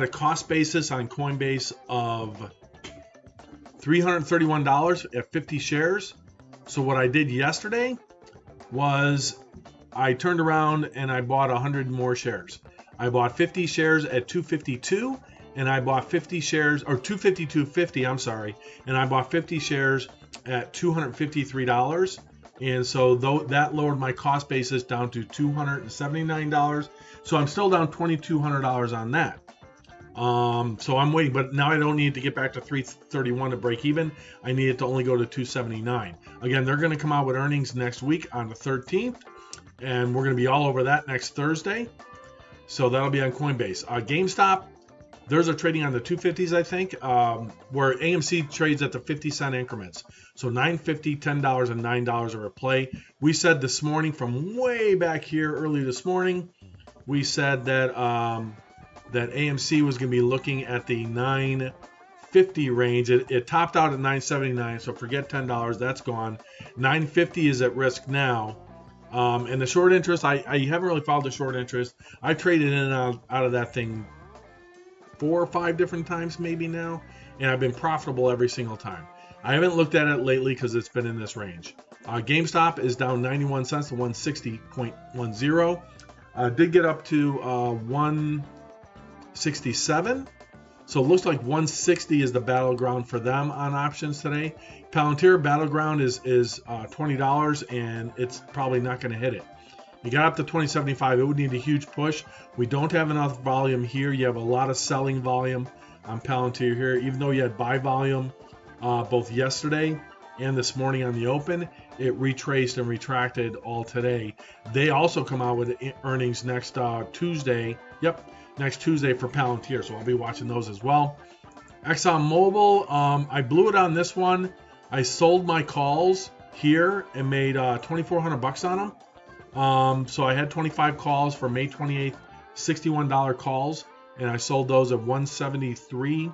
a cost basis on Coinbase of $331 at 50 shares. So what I did yesterday was I turned around and I bought 100 more shares. I bought 50 shares at 252. And I bought 50 shares, or 252.50, I'm sorry, and I bought 50 shares at $253. And so that lowered my cost basis down to $279. So I'm still down $2,200 on that. So I'm waiting, but now I don't need to get back to 331 to break even. I need it to only go to 279. Again, they're going to come out with earnings next week on the 13th, and we're going to be all over that next Thursday. So that'll be on Coinbase. GameStop. Theirs are trading on the 250s, I think, where AMC trades at the 50-cent increments. So $9.50, $10, and $9 are a play. We said this morning from way back here early this morning we said that that AMC was going to be looking at the 950 range. It topped out at 979, so forget $10. That's gone. 950 is at risk now. And the short interest, I haven't really followed the short interest. I've traded in and out of that thing 4 or 5 different times maybe now, and I've been profitable every single time. I haven't looked at it lately because it's been in this range. GameStop is down 91 cents to 160.10. Did get up to 167. So it looks like 160 is the battleground for them on options today. Palantir battleground is $20, and it's probably not going to hit it. You got up to 2075. It would need a huge push. We don't have enough volume here. You have a lot of selling volume on Palantir here, even though you had buy volume both yesterday and this morning on the open. It retraced and retracted all today. They also come out with earnings next Tuesday. Yep, next Tuesday for Palantir, so I'll be watching those as well. ExxonMobil, I blew it on this one. I sold my calls here and made $2,400 on them. So I had 25 calls for May 28th, $61 calls, and I sold those at 173.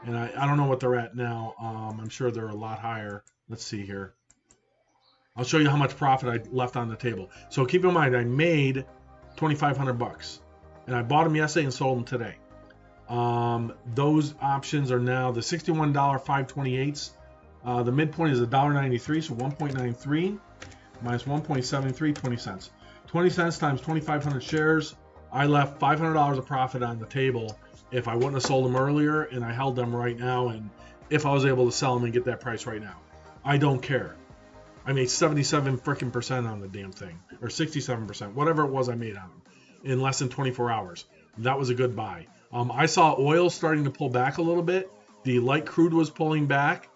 And I don't know what they're at now. I'm sure they're a lot higher. Let's see here. I'll show you how much profit I left on the table. So keep in mind, I made $2,500, and I bought them yesterday and sold them today. Those options are now the $61 528s. The midpoint is $1.93, so 1.93 minus 1.73, 20 cents. 20 cents times 2,500 shares. I left $500 of profit on the table if I wouldn't have sold them earlier, and I held them right now, and if I was able to sell them and get that price right now. I don't care. I made 77% on the damn thing, or 67%, whatever it was I made on them, in less than 24 hours. That was a good buy. I saw oil starting to pull back a little bit. The light crude was pulling back,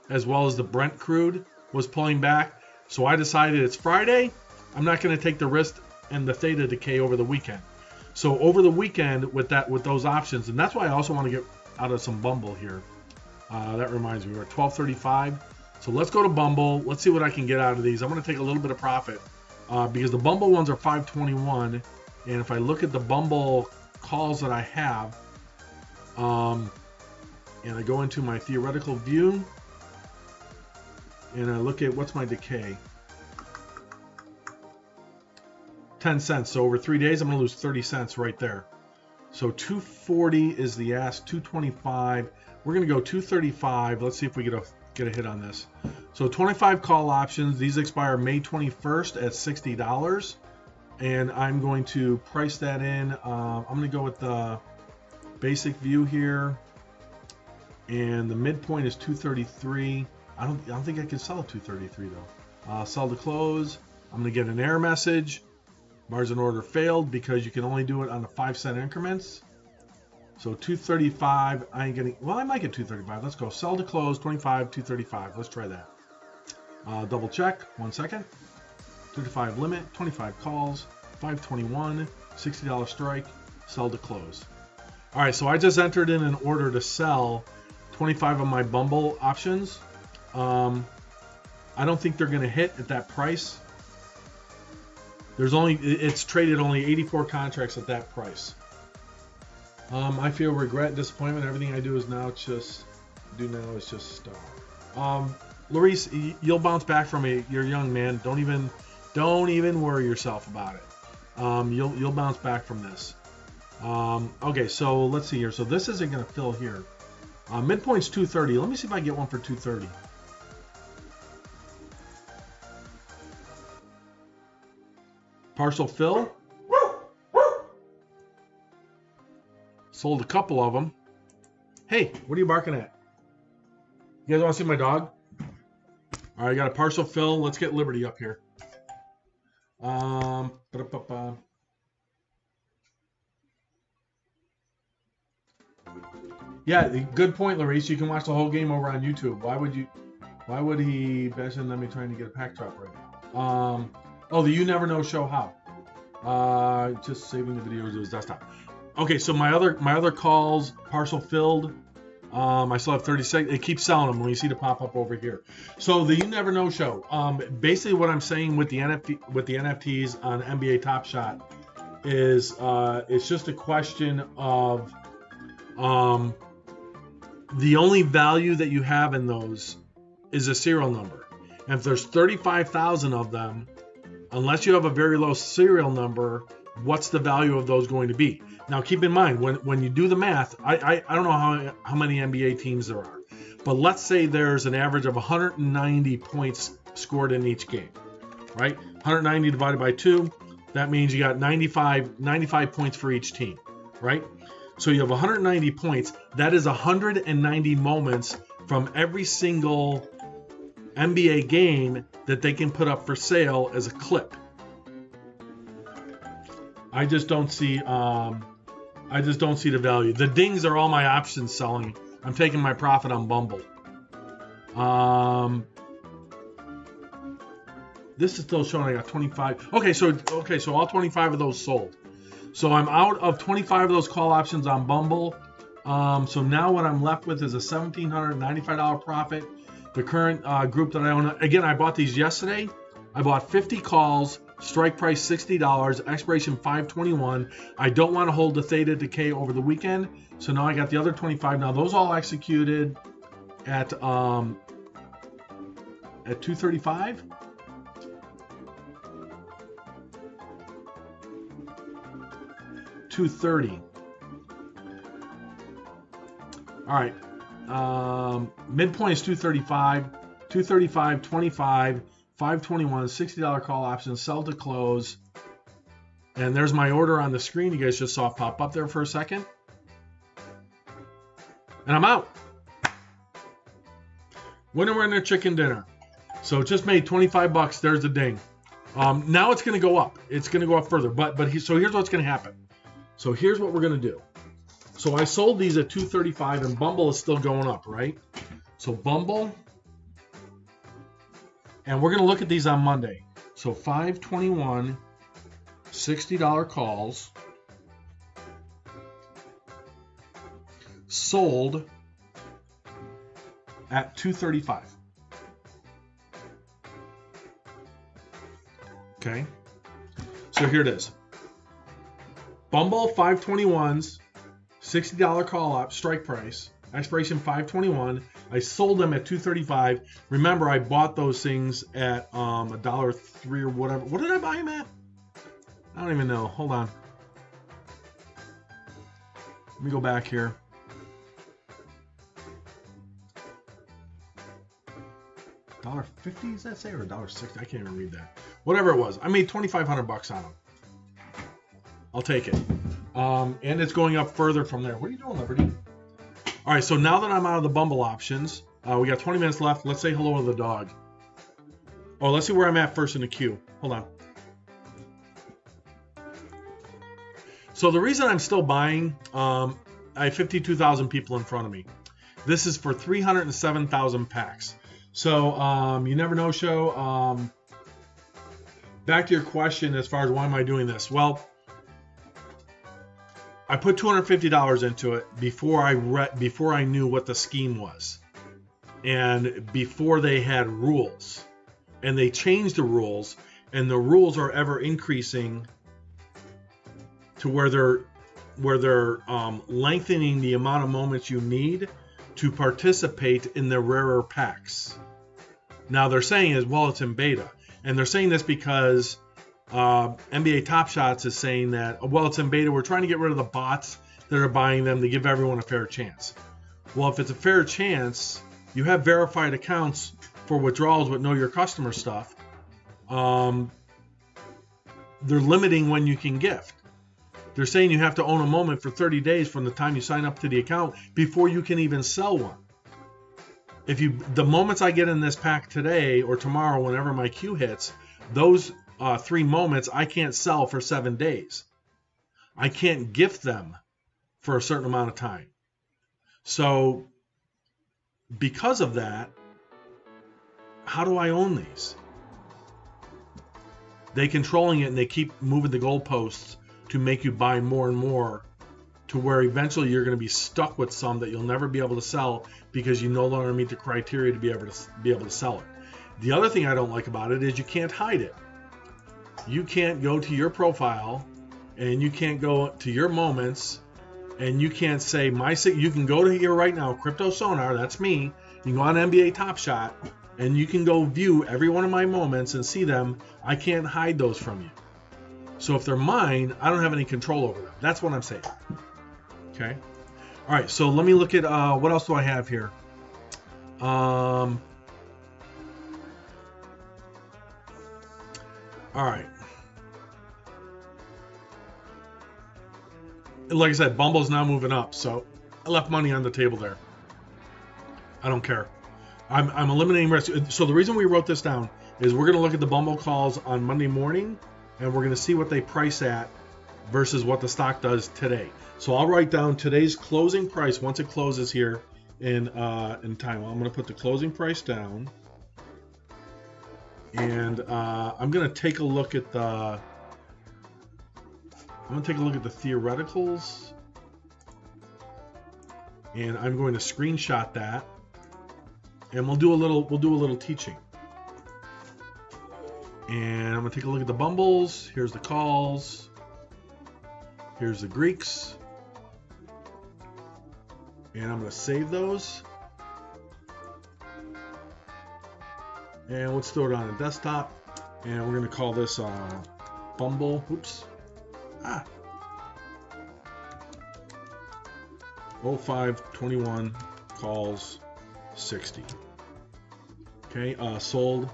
as well as the Brent crude was pulling back. So I decided it's Friday. I'm not going to take the risk and the theta decay over the weekend. So over the weekend with those options, and that's why I also want to get out of some Bumble here. That reminds me, we're at 12:35. So let's go to Bumble. Let's see what I can get out of these. I'm going to take a little bit of profit because the Bumble ones are 521. And if I look at the Bumble calls that I have, and I go into my theoretical view, and I look at what's my decay. 10 cents. So over 3 days, I'm going to lose 30 cents right there. So 240 is the ask, 225. We're going to go 235. Let's see if we get a hit on this. So 25 call options. These expire May 21st at $60. And I'm going to price that in. I'm going to go with the basic view here. And the midpoint is 233. I don't think I can sell at 233 though. Sell to close. I'm going to get an error message. Margin order failed because you can only do it on the 5-cent increments. So 235, I ain't getting, well, I might get 235. Let's go. Sell to close, 25, 235. Let's try that. Double check. 1 second. 235 limit, 25 calls, 521, $60 strike, sell to close. All right, so I just entered in an order to sell 25 of my Bumble options. I don't think they're going to hit at that price. It's traded only 84 contracts at that price. I feel regret, disappointment. Everything I do is now just star. Larice, you'll bounce back from it. You're young, man. Don't even worry yourself about it. You'll bounce back from this. Okay, so let's see here. So this isn't going to fill here. Midpoint's 230. Let me see if I can get one for 230. Partial fill. Sold a couple of them. Hey, what are you barking at? You guys want to see my dog? All right, I got a partial fill. Let's get Liberty up here. Yeah, good point, Larice. You can watch the whole game over on YouTube. Why would he mention me trying to get a pack drop right now? Oh, the You Never Know show how? Just saving the video to his desktop. Okay, so my other calls partial filled. I still have 30 seconds. It keeps selling them when you see the pop up over here. So the You Never Know show. Basically, what I'm saying with the NFTs on NBA Top Shot is it's just a question of the only value that you have in those is a serial number. And if there's 35,000 of them, unless you have a very low serial number, what's the value of those going to be? Now, keep in mind, when you do the math, I don't know how many NBA teams there are, but let's say there's an average of 190 points scored in each game, right? 190 divided by 2, that means you got 95 points for each team, right? So you have 190 points. That is 190 moments from every single NBA game that they can put up for sale as a clip. I just don't see the value. The dings are all my options selling. I'm taking my profit on Bumble. This is still showing I got 25. Okay, so all 25 of those sold. So I'm out of 25 of those call options on Bumble. So now what I'm left with is a $1,795 profit. The current group that I own, again, I bought these yesterday. I bought 50 calls, strike price $60, expiration 5/21. I don't want to hold the theta decay over the weekend, so now I got the other 25. Now those all executed at 235. $230. All right. Midpoint is 235, 235, 25, 521, $60 call option, sell to close. And there's my order on the screen. You guys just saw it pop up there for a second. And I'm out. Winner, chicken dinner. So it just made 25 bucks. There's the ding. Now it's going to go up. It's going to go up further. So here's what's going to happen. So here's what we're going to do. So I sold these at 235 and Bumble is still going up, right? So Bumble, and we're going to look at these on Monday. So 521, $60 calls, sold at 235. Okay. So here it is. Bumble 521s, $60 call op, strike price, expiration 5/21. I sold them at 235. Remember, I bought those things at $1.03 or whatever. What did I buy them at? I don't even know. Hold on. Let me go back here. $1.50 does that say, or $1.60? I can't even read that. Whatever it was, I made 2,500 bucks on them. I'll take it. And it's going up further from there. What are you doing, Liberty? All right, so now that I'm out of the Bumble options, we got 20 minutes left. Let's say hello to the dog. Oh, let's see where I'm at first in the queue. Hold on. So the reason I'm still buying, I have 52,000 people in front of me. This is for 307,000 packs. So you never know, show. Back to your question as far as why am I doing this? Well, I put $250 into it before I knew what the scheme was, and before they had rules, and they changed the rules, and the rules are ever increasing to where they're lengthening the amount of moments you need to participate in the rarer packs. Now they're saying is, well, it's in beta, and they're saying this because NBA Top Shots is saying that, well, it's in beta. We're trying to get rid of the bots that are buying them to give everyone a fair chance. Well, if it's a fair chance, you have verified accounts for withdrawals with know your customer stuff. They're limiting when you can gift. They're saying you have to own a moment for 30 days from the time you sign up to the account before you can even sell one. The moments I get in this pack today or tomorrow, whenever my queue hits, those 3 moments I can't sell for 7 days. I can't gift them for a certain amount of time. So because of that, how do I own these? They controlling it, and they keep moving the goalposts to make you buy more and more, to where eventually you're going to be stuck with some that you'll never be able to sell because you no longer meet the criteria to be able to sell it. The other thing I don't like about it is you can't hide it. You can't go to your profile and you can't go to your moments, and you can't say you can go to here right now, Crypto Sonar, that's me. You can go on NBA Top Shot, and you can go view every one of my moments and see them. I can't hide those from you. So if they're mine, I don't have any control over them. That's what I'm saying. Okay. All right. So let me look at what else do I have here. All right. Like I said, Bumble's now moving up, so I left money on the table there. I don't care. I'm eliminating risk. So the reason we wrote this down is we're going to look at the Bumble calls on Monday morning, and we're going to see what they price at versus what the stock does today. So I'll write down today's closing price once it closes here in time. I'm going to put the closing price down, and I'm going to take a look at the theoreticals, and I'm going to screenshot that, and we'll do a little teaching. And I'm going to take a look at the Bumbles. Here's the calls. Here's the Greeks. And I'm going to save those. And let's throw it on a desktop. And we're going to call this Bumble. Oops. 0521 calls 60. Okay, sold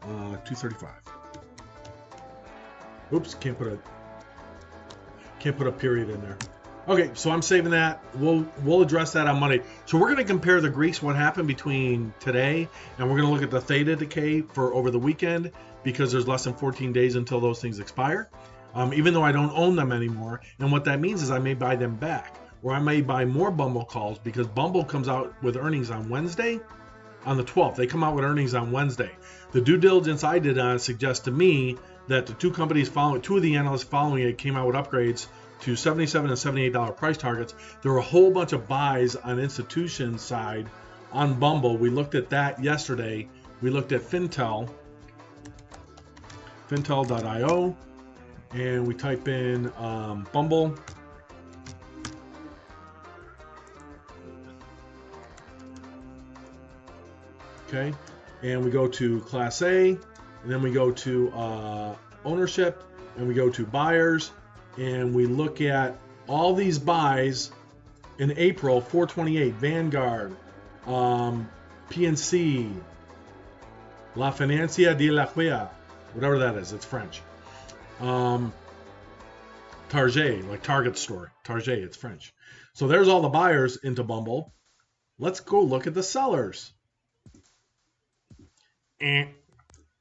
235. Oops, can't put a period in there. Okay, so I'm saving that. We'll address that on Monday. So we're going to compare the Greeks, what happened between today, and we're going to look at the theta decay for over the weekend, because there's less than 14 days until those things expire. Even though I don't own them anymore, and what that means is I may buy them back, or I may buy more Bumble calls, because Bumble comes out with earnings on Wednesday, on the 12th. They come out with earnings on Wednesday. The due diligence I did on it suggests to me that the two of the analysts following it came out with upgrades to $77 and $78 price targets. There were a whole bunch of buys on institution side on Bumble. We looked at that yesterday. We looked at Fintel.io, and we type in Bumble. Okay, and we go to Class A, and then we go to ownership, and we go to buyers, and we look at all these buys in April. 428, Vanguard, PNC, La Financia de la Huella, whatever that is, it's French. Target, like Target store, Target, it's French. So there's all the buyers into Bumble. Let's go look at the sellers.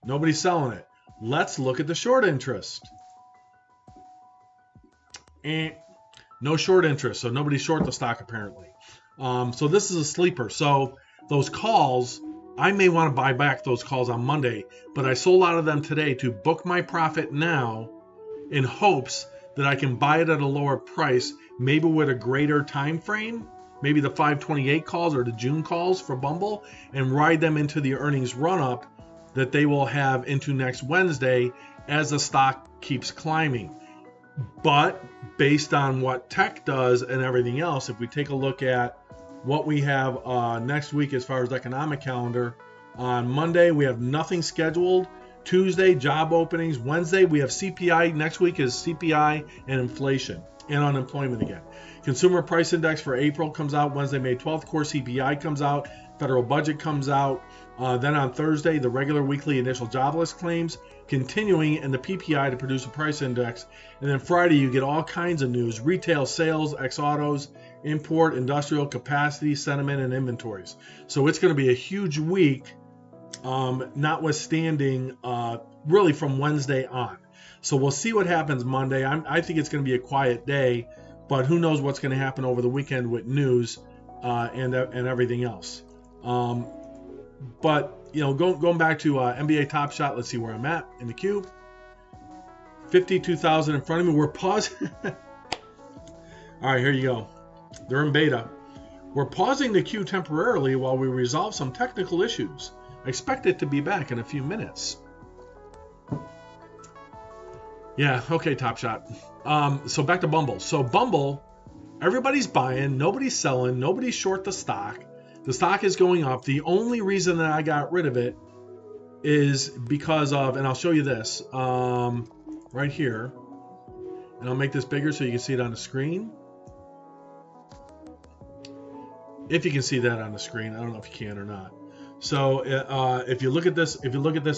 Nobody's selling it. Let's look at the short interest. No short interest, so nobody's short the stock apparently. So this is a sleeper. So those calls, I may want to buy back those calls on Monday, but I sold out of them today to book my profit now in hopes that I can buy it at a lower price, maybe with a greater time frame, maybe the 528 calls or the June calls for Bumble, and ride them into the earnings run-up that they will have into next Wednesday as the stock keeps climbing. But based on what tech does and everything else, if we take a look at what we have next week as far as economic calendar, on Monday we have nothing scheduled. Tuesday, job openings. Wednesday, we have CPI. Next week is CPI and inflation and unemployment again. Consumer Price Index for April comes out Wednesday, May 12th. Core CPI comes out. Federal budget comes out. Then on Thursday, the regular weekly initial jobless claims, continuing, and the PPI to produce a price index. And then Friday, you get all kinds of news: retail sales, ex-autos, import, industrial capacity, sentiment, and inventories. So it's going to be a huge week, notwithstanding really from Wednesday on. So we'll see what happens Monday. I think it's going to be a quiet day, but who knows what's going to happen over the weekend with news and everything else. But you know, going back to NBA Top Shot, let's see where I'm at in the queue. 52,000 in front of me. We're pausing. All right, here you go. They're in beta. We're pausing the queue temporarily while we resolve some technical issues. I expect it to be back in a few minutes. Yeah, okay, Top Shot. So back to Bumble. So Bumble, everybody's buying, nobody's selling, nobody's short the stock. The stock is going up. The only reason that I got rid of it is because of, and I'll show you this right here, and I'll make this bigger so you can see it on the screen. If you can see that on the screen, I don't know if you can or not. So if you look at this,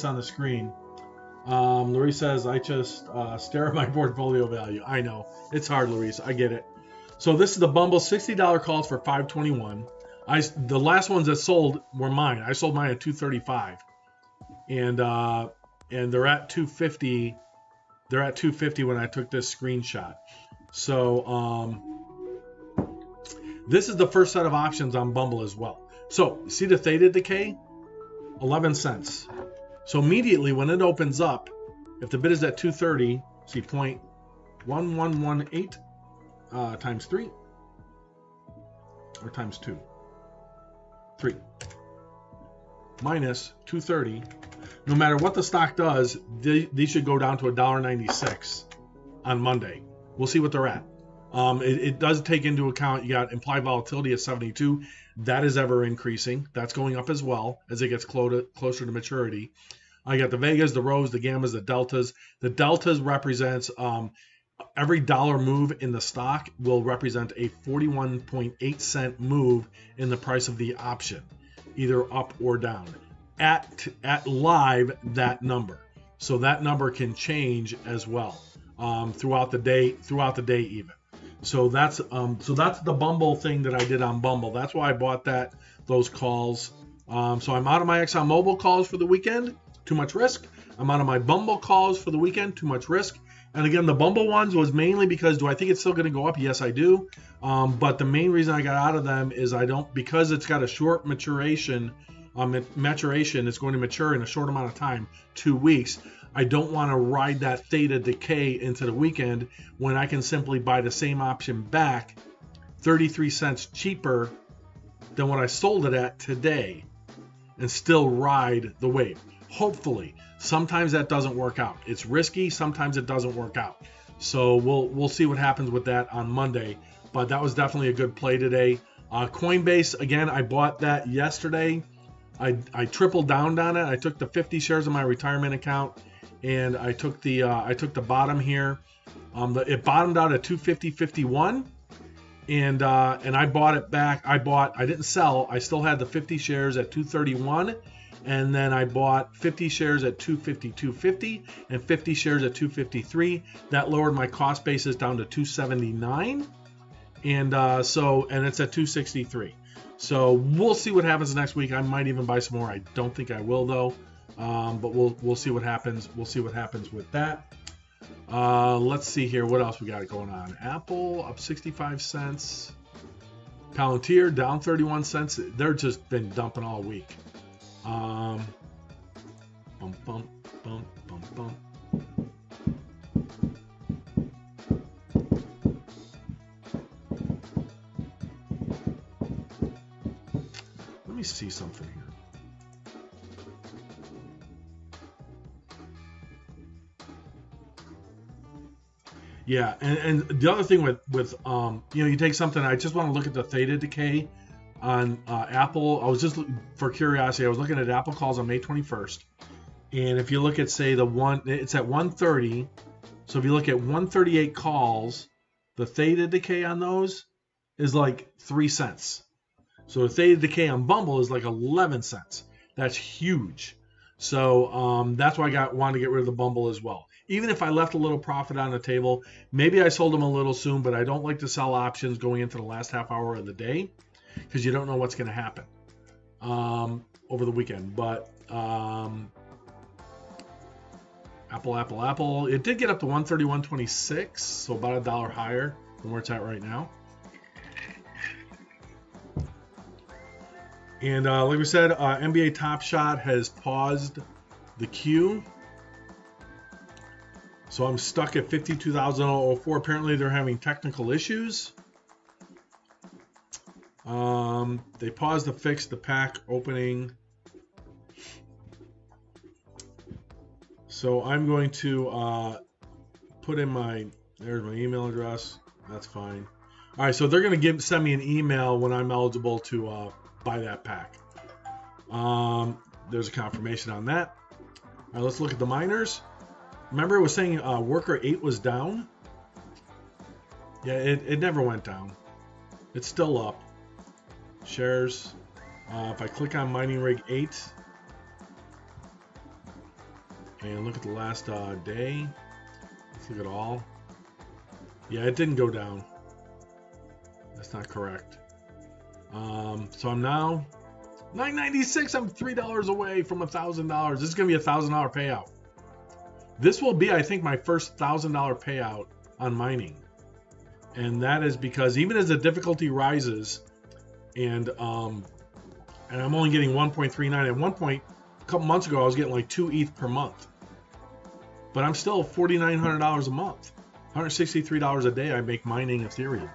on the screen, Luis says, I just stare at my portfolio value. I know. It's hard, Luis. I get it. So this is the Bumble $60 calls for $521. The last ones that sold were mine. I sold mine at $235. And they're at $250. They're at $250 when I took this screenshot. So this is the first set of options on Bumble as well. So see the theta decay? 11 cents. So immediately when it opens up, if the bid is at 230, see 0.1118 times 3 or times 2. 3 minus 230. No matter what the stock does, these should go down to $1.96 on Monday. We'll see what they're at. It does take into account, you got implied volatility at 72. That is ever increasing. That's going up as well as it gets closer to maturity. I got the Vegas, the Rose, the Gammas, the Deltas. The Deltas represents every dollar move in the stock will represent a 41.8 cent move in the price of the option, either up or down. At live, that number. So that number can change as well throughout the day even. So that's the Bumble thing that I did on Bumble. That's why I bought those calls. So I'm out of my ExxonMobil calls for the weekend. Too much risk. I'm out of my Bumble calls for the weekend. Too much risk. And again, the Bumble ones was mainly because, do I think it's still going to go up? Yes, I do. But the main reason I got out of them is because it's got a short maturation. It's going to mature in a short amount of time, 2 weeks. I don't want to ride that theta decay into the weekend when I can simply buy the same option back 33 cents cheaper than what I sold it at today and still ride the wave. Hopefully. Sometimes that doesn't work out. It's risky. Sometimes it doesn't work out. So we'll see what happens with that on Monday. But that was definitely a good play today. Coinbase, again, I bought that yesterday. I tripled down on it. I took the 50 shares of my retirement account, and I took the bottom here. It bottomed out at 250.51, and I bought it back. I didn't sell. I still had the 50 shares at 231, and then I bought 50 shares at 252.50 and 50 shares at 253. That lowered my cost basis down to 279, and it's at 263. So we'll see what happens next week. I might even buy some more. I don't think I will though, but we'll see what happens. We'll see what happens with that. Let's see here. What else we got going on? Apple up 65 cents. Palantir down 31 cents. They're just been dumping all week. Bum, bum, bum, bum, bum. Let me see something here. Yeah, and the other thing with you take something. I just want to look at the theta decay on Apple. I was just for curiosity. I was looking at Apple calls on May 21st, and if you look at it's at 130. So if you look at 138 calls, the theta decay on those is like 3 cents. So the theta decay on Bumble is like 11 cents. That's huge. So that's why I wanted to get rid of the Bumble as well. Even if I left a little profit on the table, maybe I sold them a little soon, but I don't like to sell options going into the last half hour of the day because you don't know what's going to happen over the weekend. But Apple, it did get up to 131.26, so about $1 higher than where it's at right now. And like we said, NBA Top Shot has paused the queue. So I'm stuck at 52,004. Apparently they're having technical issues. They paused to fix the pack opening. So I'm going to put in there's my email address. That's fine. All right, so they're going to send me an email when I'm eligible to buy that pack. There's a confirmation on that. All right, let's look at the miners. Remember it was saying worker 8 was down? Yeah, it never went down. It's still up. Shares. If I click on mining rig 8 and look at the last day, let's look at all. Yeah, it didn't go down. That's not correct. So I'm now $9.96. I'm $3 away from $1,000. This is gonna be a $1,000 payout. This will be, I think, my first $1,000 payout on mining, and that is because even as the difficulty rises, and I'm only getting 1.39. At one point, a couple months ago, I was getting like 2 ETH per month, but I'm still $4,900 a month, $163 a day. I make mining Ethereum.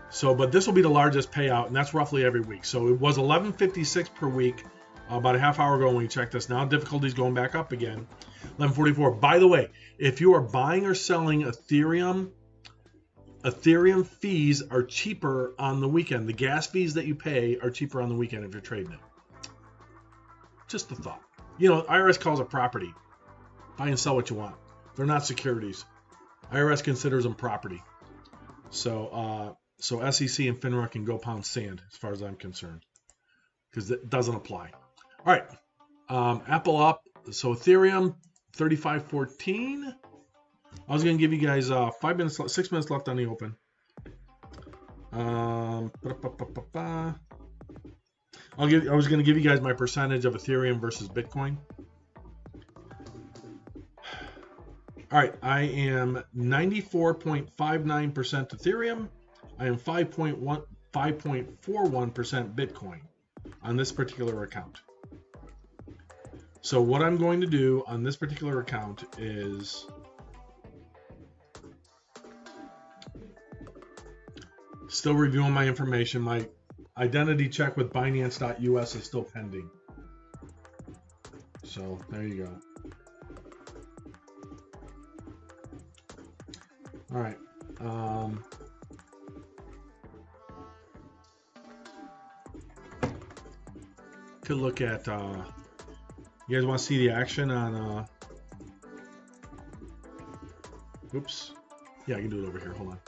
So, but this will be the largest payout, and that's roughly every week. So it was 11.56 per week about a half hour ago when we checked this. Now difficulty is going back up again, 11.44. By the way, if you are buying or selling Ethereum fees are cheaper on the weekend. The gas fees that you pay are cheaper on the weekend if you're trading it. Just a thought. You know, IRS calls it property. Buy and sell what you want. They're not securities. IRS considers them property. So SEC and FINRA can go pound sand as far as I'm concerned, because it doesn't apply. All right, Apple up. So Ethereum 35.14. I was going to give you guys 6 minutes left on the open. I was going to give you guys my percentage of Ethereum versus Bitcoin. All right, I am 94.59% Ethereum. I am 5.41% Bitcoin on this particular account. So what I'm going to do on this particular account is still reviewing my information. My identity check with Binance.us is still pending. So there you go. All right. Could look at, you guys want to see the action on, oops. Yeah, I can do it over here. Hold on.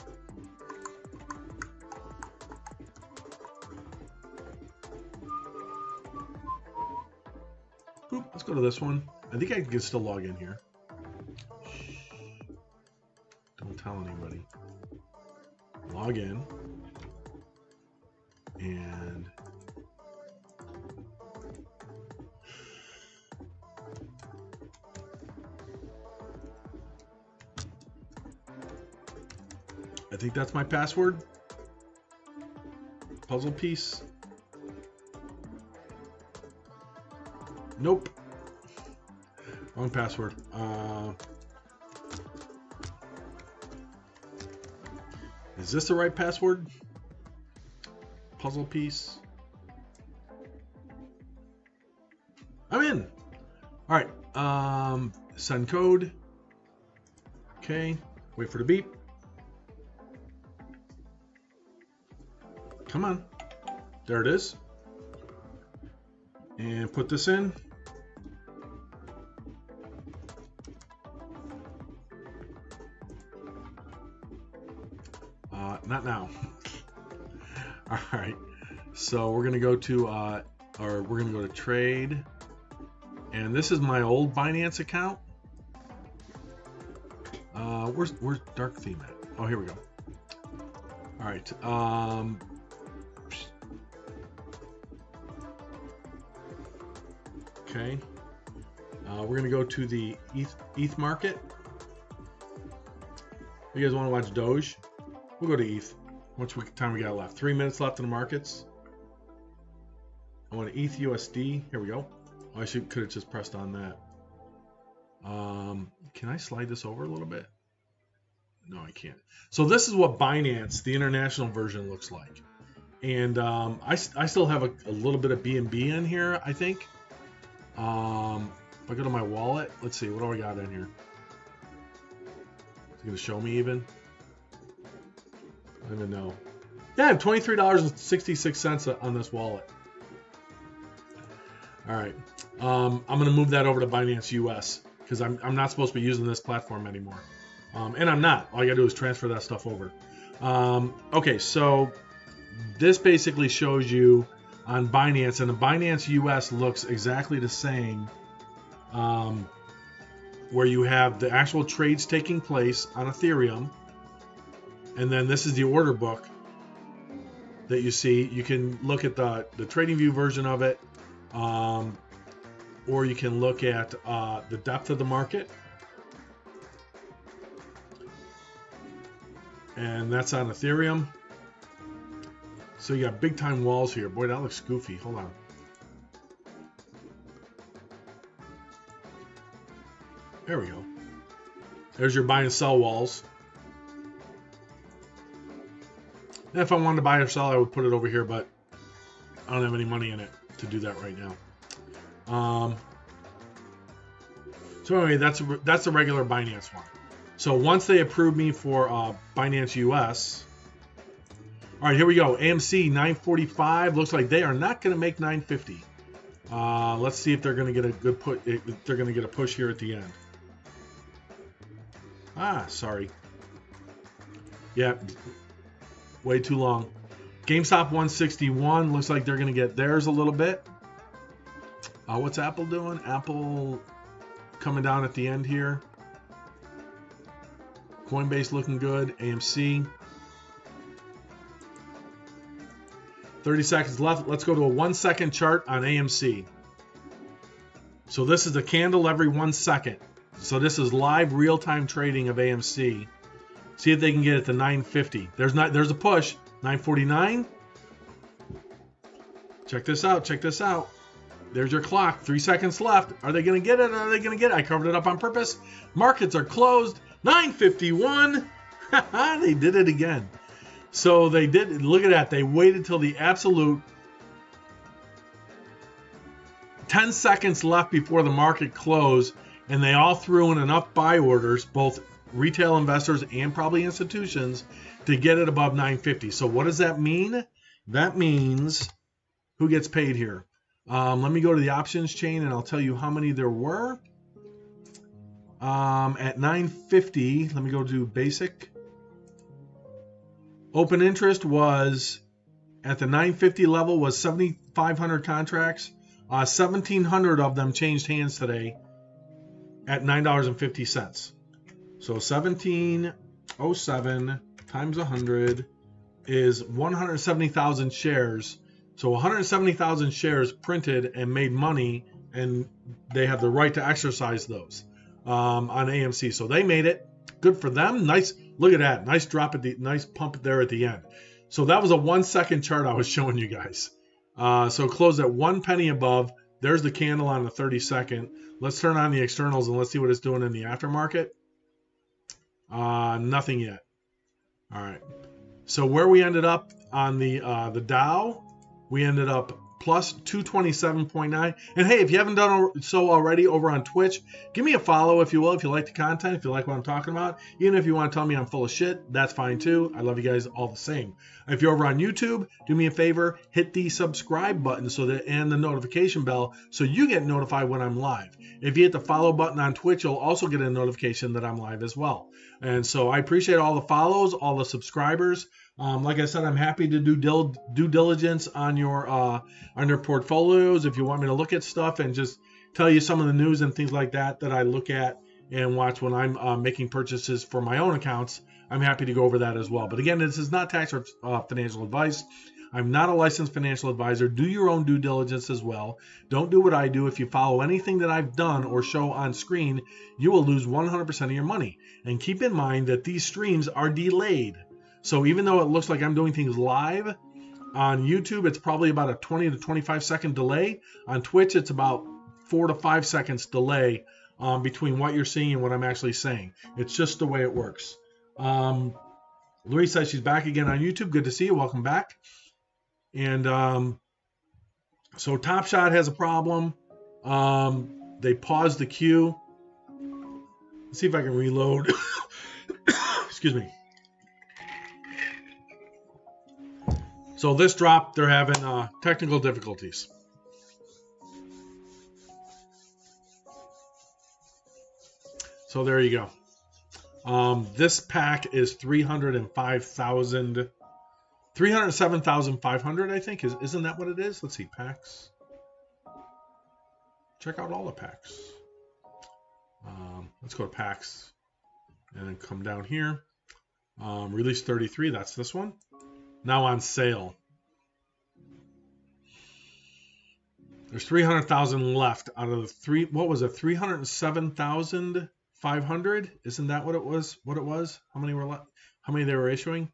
Boop, let's go to this one. I think I can still log in here. Don't tell anybody. Log in. And I think that's my password. Puzzle piece. Nope. Wrong password. Is this the right password? Puzzle piece. I'm in. All right. Send code. Okay. Wait for the beep. Come on. There it is. And put this in. Not now. All right. So we're gonna go to trade, and this is my old Binance account. Where's dark theme at? Oh, here we go. All right. Okay. We're gonna go to the ETH market. You guys want to watch Doge? We'll go to ETH. How much time we got left? 3 minutes left in the markets. I want ETH USD. Here we go. Oh, I could have just pressed on that. Can I slide this over a little bit? No, I can't. So this is what Binance, the international version, looks like. And I still have a little bit of BNB in here, I think. If I go to my wallet, let's see, what do I got in here? going to show me even? I don't even know. Yeah, I have $23.66 on this wallet. All right. I'm going to move that over to Binance US because I'm not supposed to be using this platform anymore. And I'm not. All you got to do is transfer that stuff over. Okay, so this basically shows you on Binance, and the Binance US looks exactly the same, where you have the actual trades taking place on Ethereum, and then this is the order book that you see. You can look at the TradingView version of it, or you can look at the depth of the market, and that's on Ethereum. So you got big time walls here. Boy, that looks goofy. Hold on. There we go. There's your buy and sell walls. And if I wanted to buy or sell, I would put it over here, but I don't have any money in it to do that right now. So anyway, that's the regular Binance one. So once they approve me for Binance US, all right, here we go. AMC 945 looks like they are not going to make 950. Let's see if they're going to get a good put. If they're going to get a push here at the end. Sorry. Yeah, way too long. GameStop 161 looks like they're going to get theirs a little bit. What's Apple doing? Apple coming down at the end here. Coinbase looking good. AMC. 30 seconds left. Let's go to a 1 second chart on AMC. So this is a candle every 1 second. So this is live real-time trading of AMC. See if they can get it to 950. There's a push. 949. Check this out. Check this out. There's your clock. 3 seconds left. Are they going to get it? Are they going to get it? I covered it up on purpose. Markets are closed. 951. They did it again. So they did. Look at that. They waited till the absolute 10 seconds left before the market closed, and they all threw in enough buy orders, both retail investors and probably institutions, to get it above 950. So what does that mean? That means who gets paid here? Let me go to the options chain, and I'll tell you how many there were. At 950, let me go to basic. Open interest was at the 950 level was 7,500 contracts. 1,700 of them changed hands today at $9.50. So 1707 times 100 is 170,000 shares. So 170,000 shares printed and made money, and they have the right to exercise those on AMC. So they made it. Good for them. Nice. Look at that. Nice drop at the nice pump there at the end. So that was a 1 second chart I was showing you guys. So it closed at 1 penny above. There's the candle on the 30 second. Let's turn on the externals and let's see what it's doing in the aftermarket. Nothing yet. All right. So where we ended up on the Dow, we ended up plus 227.9. And hey, if you haven't done so already over on Twitch, give me a follow if you will, if you like the content, if you like what I'm talking about. Even if you want to tell me I'm full of shit, that's fine too. I love you guys all the same. If you're over on YouTube, do me a favor, hit the subscribe button and the notification bell so you get notified when I'm live. If you hit the follow button on Twitch, you'll also get a notification that I'm live as well. And so I appreciate all the follows, all the subscribers. Like I said, I'm happy to do due diligence on your portfolios. If you want me to look at stuff and just tell you some of the news and things like that I look at and watch when I'm making purchases for my own accounts, I'm happy to go over that as well. But again, this is not tax or financial advice. I'm not a licensed financial advisor. Do your own due diligence as well. Don't do what I do. If you follow anything that I've done or show on screen, you will lose 100% of your money. And keep in mind that these streams are delayed. So even though it looks like I'm doing things live, on YouTube, it's probably about a 20 to 25 second delay. On Twitch, it's about 4 to 5 seconds delay between what you're seeing and what I'm actually saying. It's just the way it works. Louise says she's back again on YouTube. Good to see you. Welcome back. And so Top Shot has a problem. They paused the queue. Let's see if I can reload. Excuse me. So this drop, they're having technical difficulties. So there you go. This pack is 307,500, I think. Isn't that what it is? Let's see, packs. Check out all the packs. Let's go to packs and then come down here. Release 33, that's this one. Now on sale. There's 300,000 left out of the what was it? 307,500? Isn't that what it was? How many were left? How many they were issuing?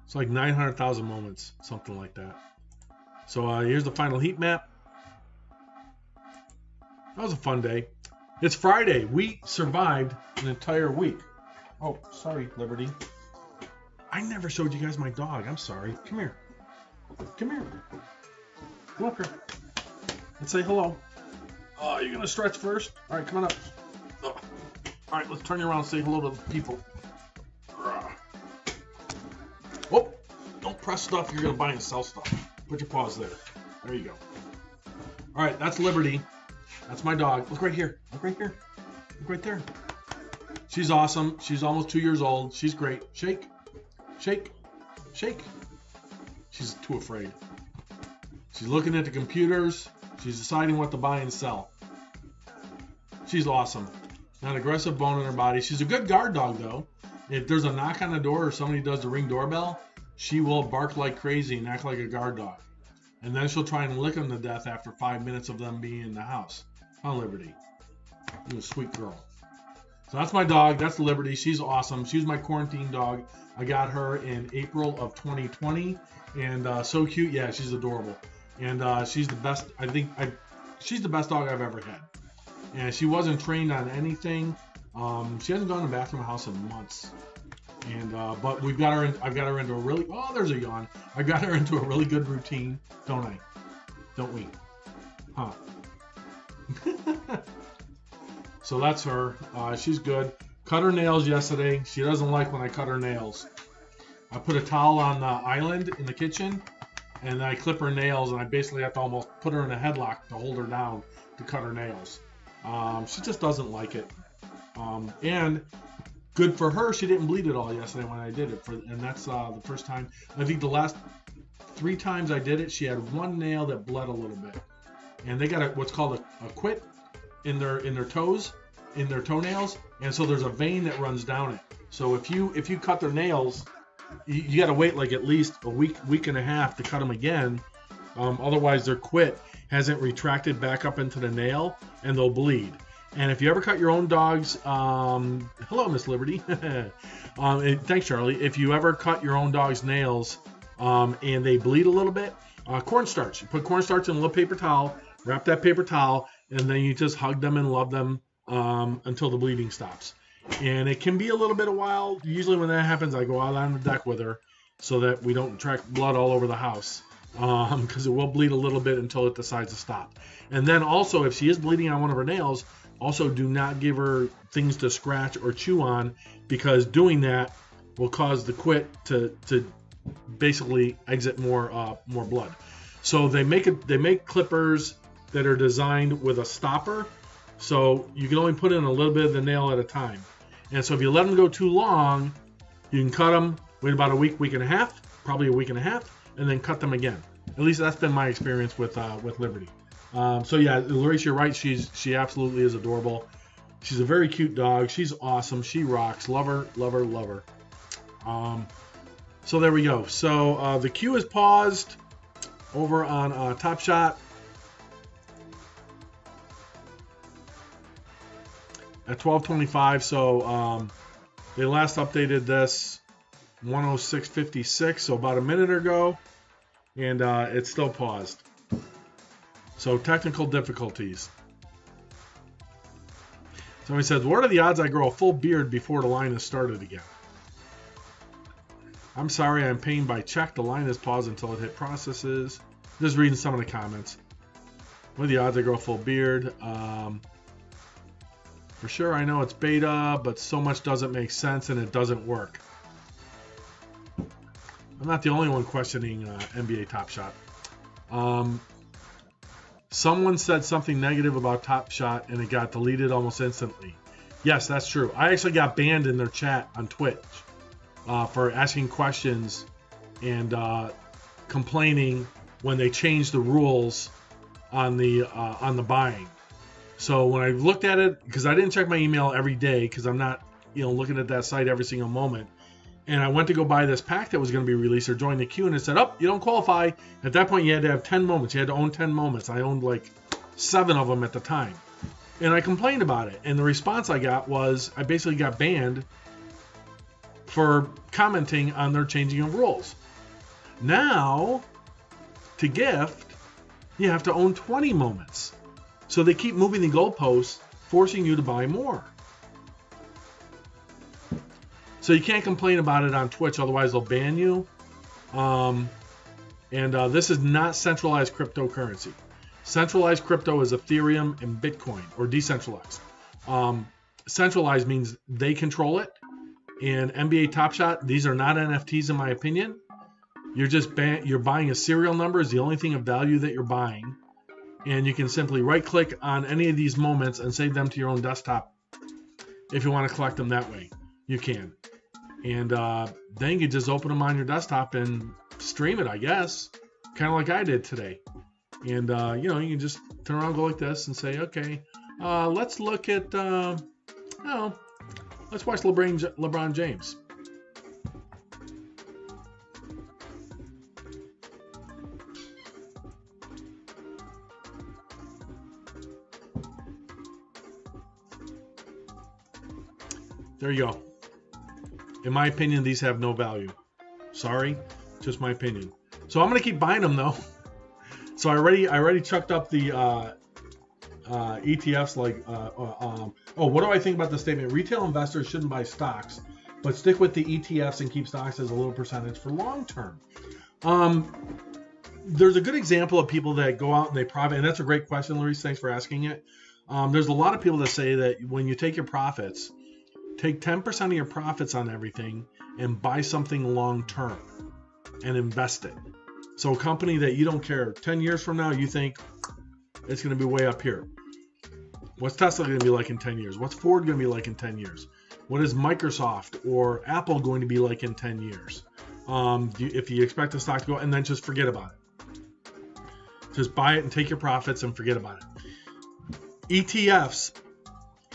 It's like 900,000 moments, something like that. So here's the final heat map. That was a fun day. It's Friday. We survived an entire week. Oh, sorry, Liberty. I never showed you guys my dog. I'm sorry. Come here. Come here. Come up here. Let's say hello. Oh, you're going to stretch first? All right, come on up. Oh. All right, let's turn you around and say hello to the people. Oh, don't press stuff. You're going to buy and sell stuff. Put your paws there. There you go. All right, that's Liberty. That's my dog. Look right here. Look right here. Look right there. She's awesome. She's almost 2 years old. She's great. Shake. Shake. Shake. She's too afraid. She's looking at the computers. She's deciding what to buy and sell. She's awesome. Not aggressive bone in her body. She's a good guard dog, though. If there's a knock on the door or somebody does the Ring doorbell, she will bark like crazy and act like a guard dog. And then she'll try and lick them to death after 5 minutes of them being in the house. Huh, Liberty? You're a sweet girl. So that's my dog. That's Liberty. She's awesome. She's my quarantine dog. I got her in April of 2020. And so cute. Yeah, she's adorable. And she's the best. She's the best dog I've ever had. And she wasn't trained on anything. She hasn't gone to the bathroom house in months. And but we've got her. I've got her into a really. Oh, there's a yawn. I got her into a really good routine, don't I? Don't we? Huh? So that's her. She's good. Cut her nails yesterday. She doesn't like when I cut her nails. I put a towel on the island in the kitchen, and I clip her nails, and I basically have to almost put her in a headlock to hold her down to cut her nails. She just doesn't like it. And good for her, she didn't bleed at all yesterday when I did it. And that's the first time. I think the last 3 times I did it, she had one nail that bled a little bit. And they got what's called a quit in their toes, in their toenails, and so there's a vein that runs down it. So if you cut their nails, you got to wait like at least a week and a half to cut them again. Otherwise, their quit hasn't retracted back up into the nail, and they'll bleed. And if you ever cut your own dog's, hello, Miss Liberty. Thanks, Charlie. If you ever cut your own dog's nails and they bleed a little bit, cornstarch. You put cornstarch in a little paper towel, wrap that paper towel, and then you just hug them and love them until the bleeding stops. And it can be a little bit a while. Usually when that happens, I go out on the deck with her so that we don't track blood all over the house. Because it will bleed a little bit until it decides to stop. And then also, if she is bleeding on one of her nails, also do not give her things to scratch or chew on, because doing that will cause the quit to basically exit more blood. So they make clippers that are designed with a stopper, so you can only put in a little bit of the nail at a time. And so if you let them go too long, you can cut them, wait about a week and a half, probably a week and a half, and then cut them again. At least that's been my experience with Liberty. So yeah, Larice, you're right. She absolutely is adorable. She's a very cute dog. She's awesome. She rocks. Love her, love her, love her. So there we go. So the queue is paused over on Top Shot at 12:25. So they last updated this 106.56, so about a minute ago, and it's still paused. So technical difficulties. Somebody says, what are the odds I grow a full beard before the line is started again? I'm sorry, I'm paying by check. The line is paused until it hit processes. Just reading some of the comments. What are the odds I grow a full beard? For sure, I know it's beta, but so much doesn't make sense and it doesn't work. I'm not the only one questioning NBA Top Shot. Someone said something negative about Top Shot and it got deleted almost instantly. Yes, that's true. I actually got banned in their chat on Twitch for asking questions and complaining when they changed the rules on the buying. So when I looked at it, because I didn't check my email every day, because I'm not looking at that site every single moment, and I went to go buy this pack that was going to be released or join the queue, and it said, "Oh, you don't qualify." At that point, you had to have 10 moments. You had to own 10 moments. I owned like 7 of them at the time, and I complained about it. And the response I got was I basically got banned for commenting on their changing of rules. Now, to gift, you have to own 20 moments. So they keep moving the goalposts, forcing you to buy more. So you can't complain about it on Twitch, otherwise they'll ban you. This is not centralized cryptocurrency. Centralized crypto is Ethereum and Bitcoin, or decentralized. Centralized means they control it. And NBA Top Shot, these are not NFTs in my opinion. You're buying a serial number is the only thing of value that you're buying. And you can simply right-click on any of these moments and save them to your own desktop. If you want to collect them that way, you can. And then you can just open them on your desktop and stream it, I guess. Kind of like I did today. And, you can just turn around, go like this, and say, okay, let's look at, let's watch LeBron James. There you go. In my opinion, these have no value. Sorry, just my opinion. So I'm gonna keep buying them though. So I already chucked up the ETFs. What do I think about the statement? Retail investors shouldn't buy stocks, but stick with the ETFs and keep stocks as a little percentage for long term. There's a good example of people that go out and they profit, and that's a great question, Luis. Thanks for asking it. There's a lot of people that say that when you take your profits, take 10% of your profits on everything and buy something long term and invest it. So a company that you don't care, 10 years from now, you think it's going to be way up here. What's Tesla going to be like in 10 years? What's Ford going to be like in 10 years? What is Microsoft or Apple going to be like in 10 years? If you expect the stock to go, and then just forget about it. Just buy it and take your profits and forget about it. ETFs.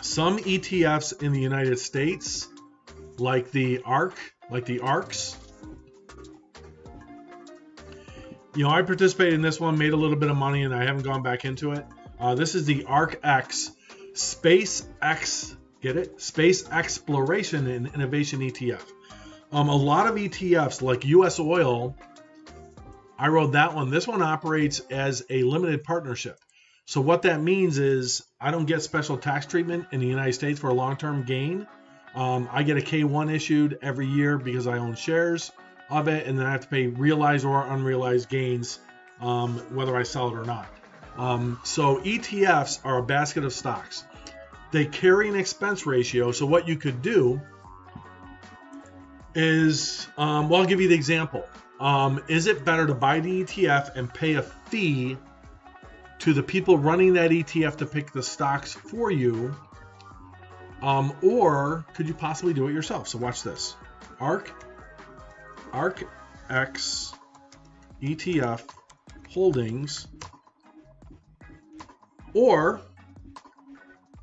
Some ETFs in the United States, like the ARKs. I participated in this one, made a little bit of money, and I haven't gone back into it. This is the ARKX SpaceX, get it? Space Exploration and Innovation ETF. A lot of ETFs, like US Oil, I rode that one. This one operates as a limited partnership. So what that means is I don't get special tax treatment in the United States for a long-term gain. I get a K1 issued every year because I own shares of it, and then I have to pay realized or unrealized gains whether I sell it or not. So ETFs are a basket of stocks. They carry an expense ratio. So what you could do is, I'll give you the example. Is it better to buy the ETF and pay a fee to the people running that ETF to pick the stocks for you, or could you possibly do it yourself? So watch this. ARKX ETF holdings, or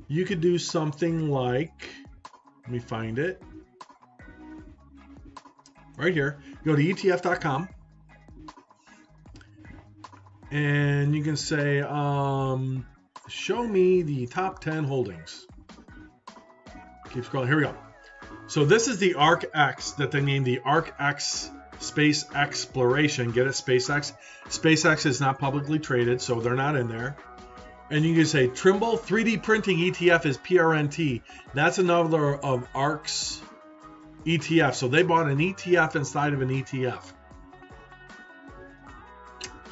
you could do something like, let me find it right here. Go to ETF.com. And you can say, show me the top 10 holdings. Keep scrolling. Here we go. So this is the ARKX that they named the ARKX Space Exploration. Get it? SpaceX. SpaceX is not publicly traded, so they're not in there. And you can say Trimble 3D Printing ETF is PRNT. That's another of ARK's ETF. So they bought an ETF inside of an ETF.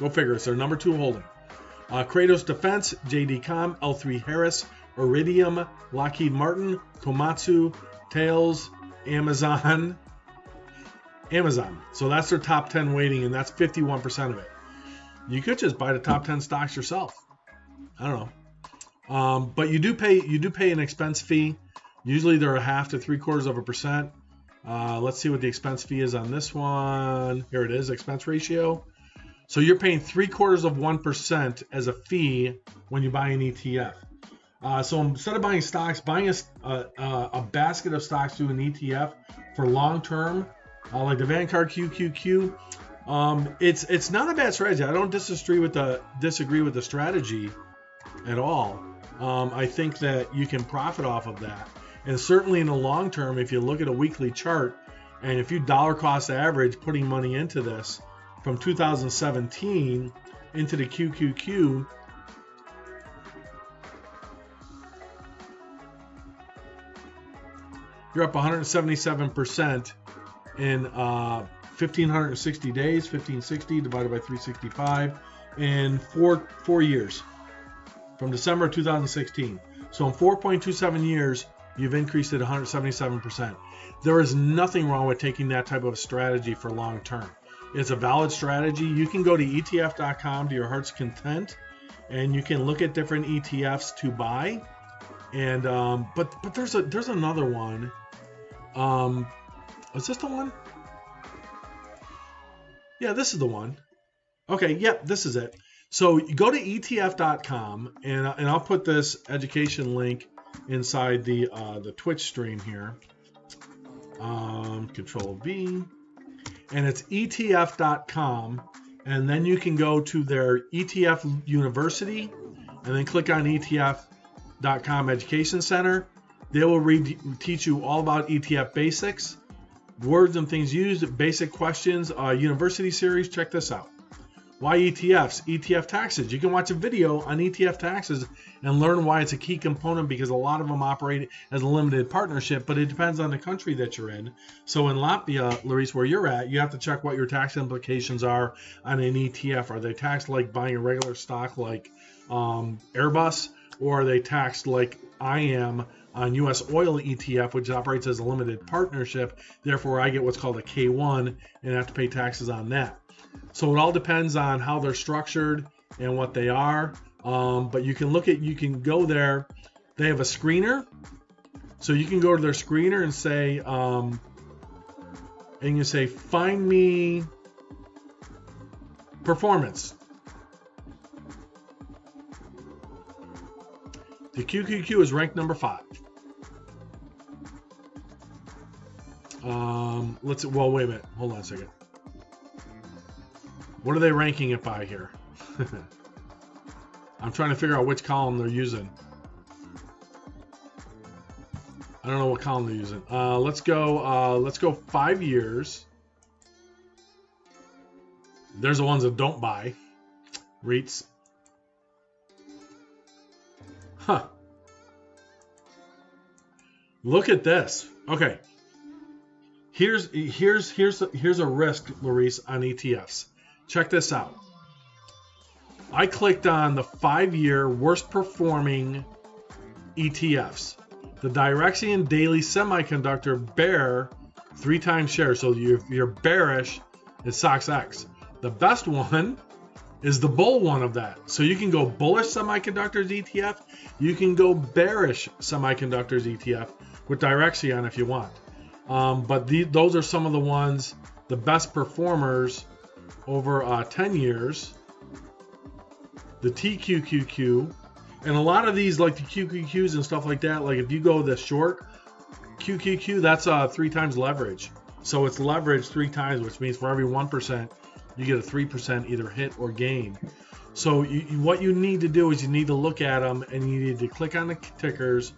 Go figure. It's their number 2 holding. Kratos Defense, JD Com, L3 Harris, Iridium, Lockheed Martin, Komatsu, Tails, Amazon. So that's their top 10 weighting, and that's 51% of it. You could just buy the top 10 stocks yourself. I don't know. But you do pay an expense fee. Usually they're 0.5 to 0.75%. Let's see what the expense fee is on this one. Here it is, expense ratio. So you're paying 0.75% as a fee when you buy an ETF. So instead of buying stocks, buying a basket of stocks through an ETF for long term, like the Vanguard QQQ, it's not a bad strategy. I don't disagree with the strategy at all. I think that you can profit off of that, and certainly in the long term, if you look at a weekly chart, and if you dollar cost average putting money into this from 2017 into the QQQ, you're up 177% in 1,560 days, 1,560 divided by 365, in four years, from December 2016. So in 4.27 years, you've increased it 177%. There is nothing wrong with taking that type of strategy for long term. It's a valid strategy. You can go to ETF.com to your heart's content, and you can look at different ETFs to buy. And but there's another one. Is this the one? Yeah, this is the one. Okay, yep, this is it. So you go to ETF.com, and I'll put this education link inside the Twitch stream here. Control V, and it's ETF.com, and then you can go to their ETF University, and then click on ETF.com Education Center. They will teach you all about ETF basics, words and things used, basic questions, university series. Check this out. Why ETFs? ETF taxes. You can watch a video on ETF taxes and learn why it's a key component, because a lot of them operate as a limited partnership, but it depends on the country that you're in. So in Latvia, Larice, where you're at, you have to check what your tax implications are on an ETF. Are they taxed like buying a regular stock like Airbus, or are they taxed like I am on U.S. oil ETF, which operates as a limited partnership? Therefore, I get what's called a K1 and have to pay taxes on that. So it all depends on how they're structured and what they are. But you can go there. They have a screener. So you can go to their screener and say, find me performance. The QQQ is ranked number 5. Well, wait a minute. Hold on a second. What are they ranking it by here? I'm trying to figure out which column they're using. I don't know what column they're using. Let's go 5 years. There's the ones that don't buy. REITs. Huh. Look at this. Okay. Here's a risk, Larice, on ETFs. Check this out. I clicked on the 5-year worst performing ETFs. The Direxion Daily Semiconductor Bear 3 times share. So you're bearish, it's SOX X. The best one is the bull one of that. So you can go bullish semiconductors ETF. You can go bearish semiconductors ETF with Direxion if you want. But those are some of the ones, the best performers over 10 years. The TQQQ, and a lot of these, like the QQQs and stuff like that, like if you go the short QQQ, that's 3 times leverage. So it's leveraged 3 times, which means for every 1%, you get a 3% either hit or gain. So what you need to do is you need to look at them, and you need to click on the tickers,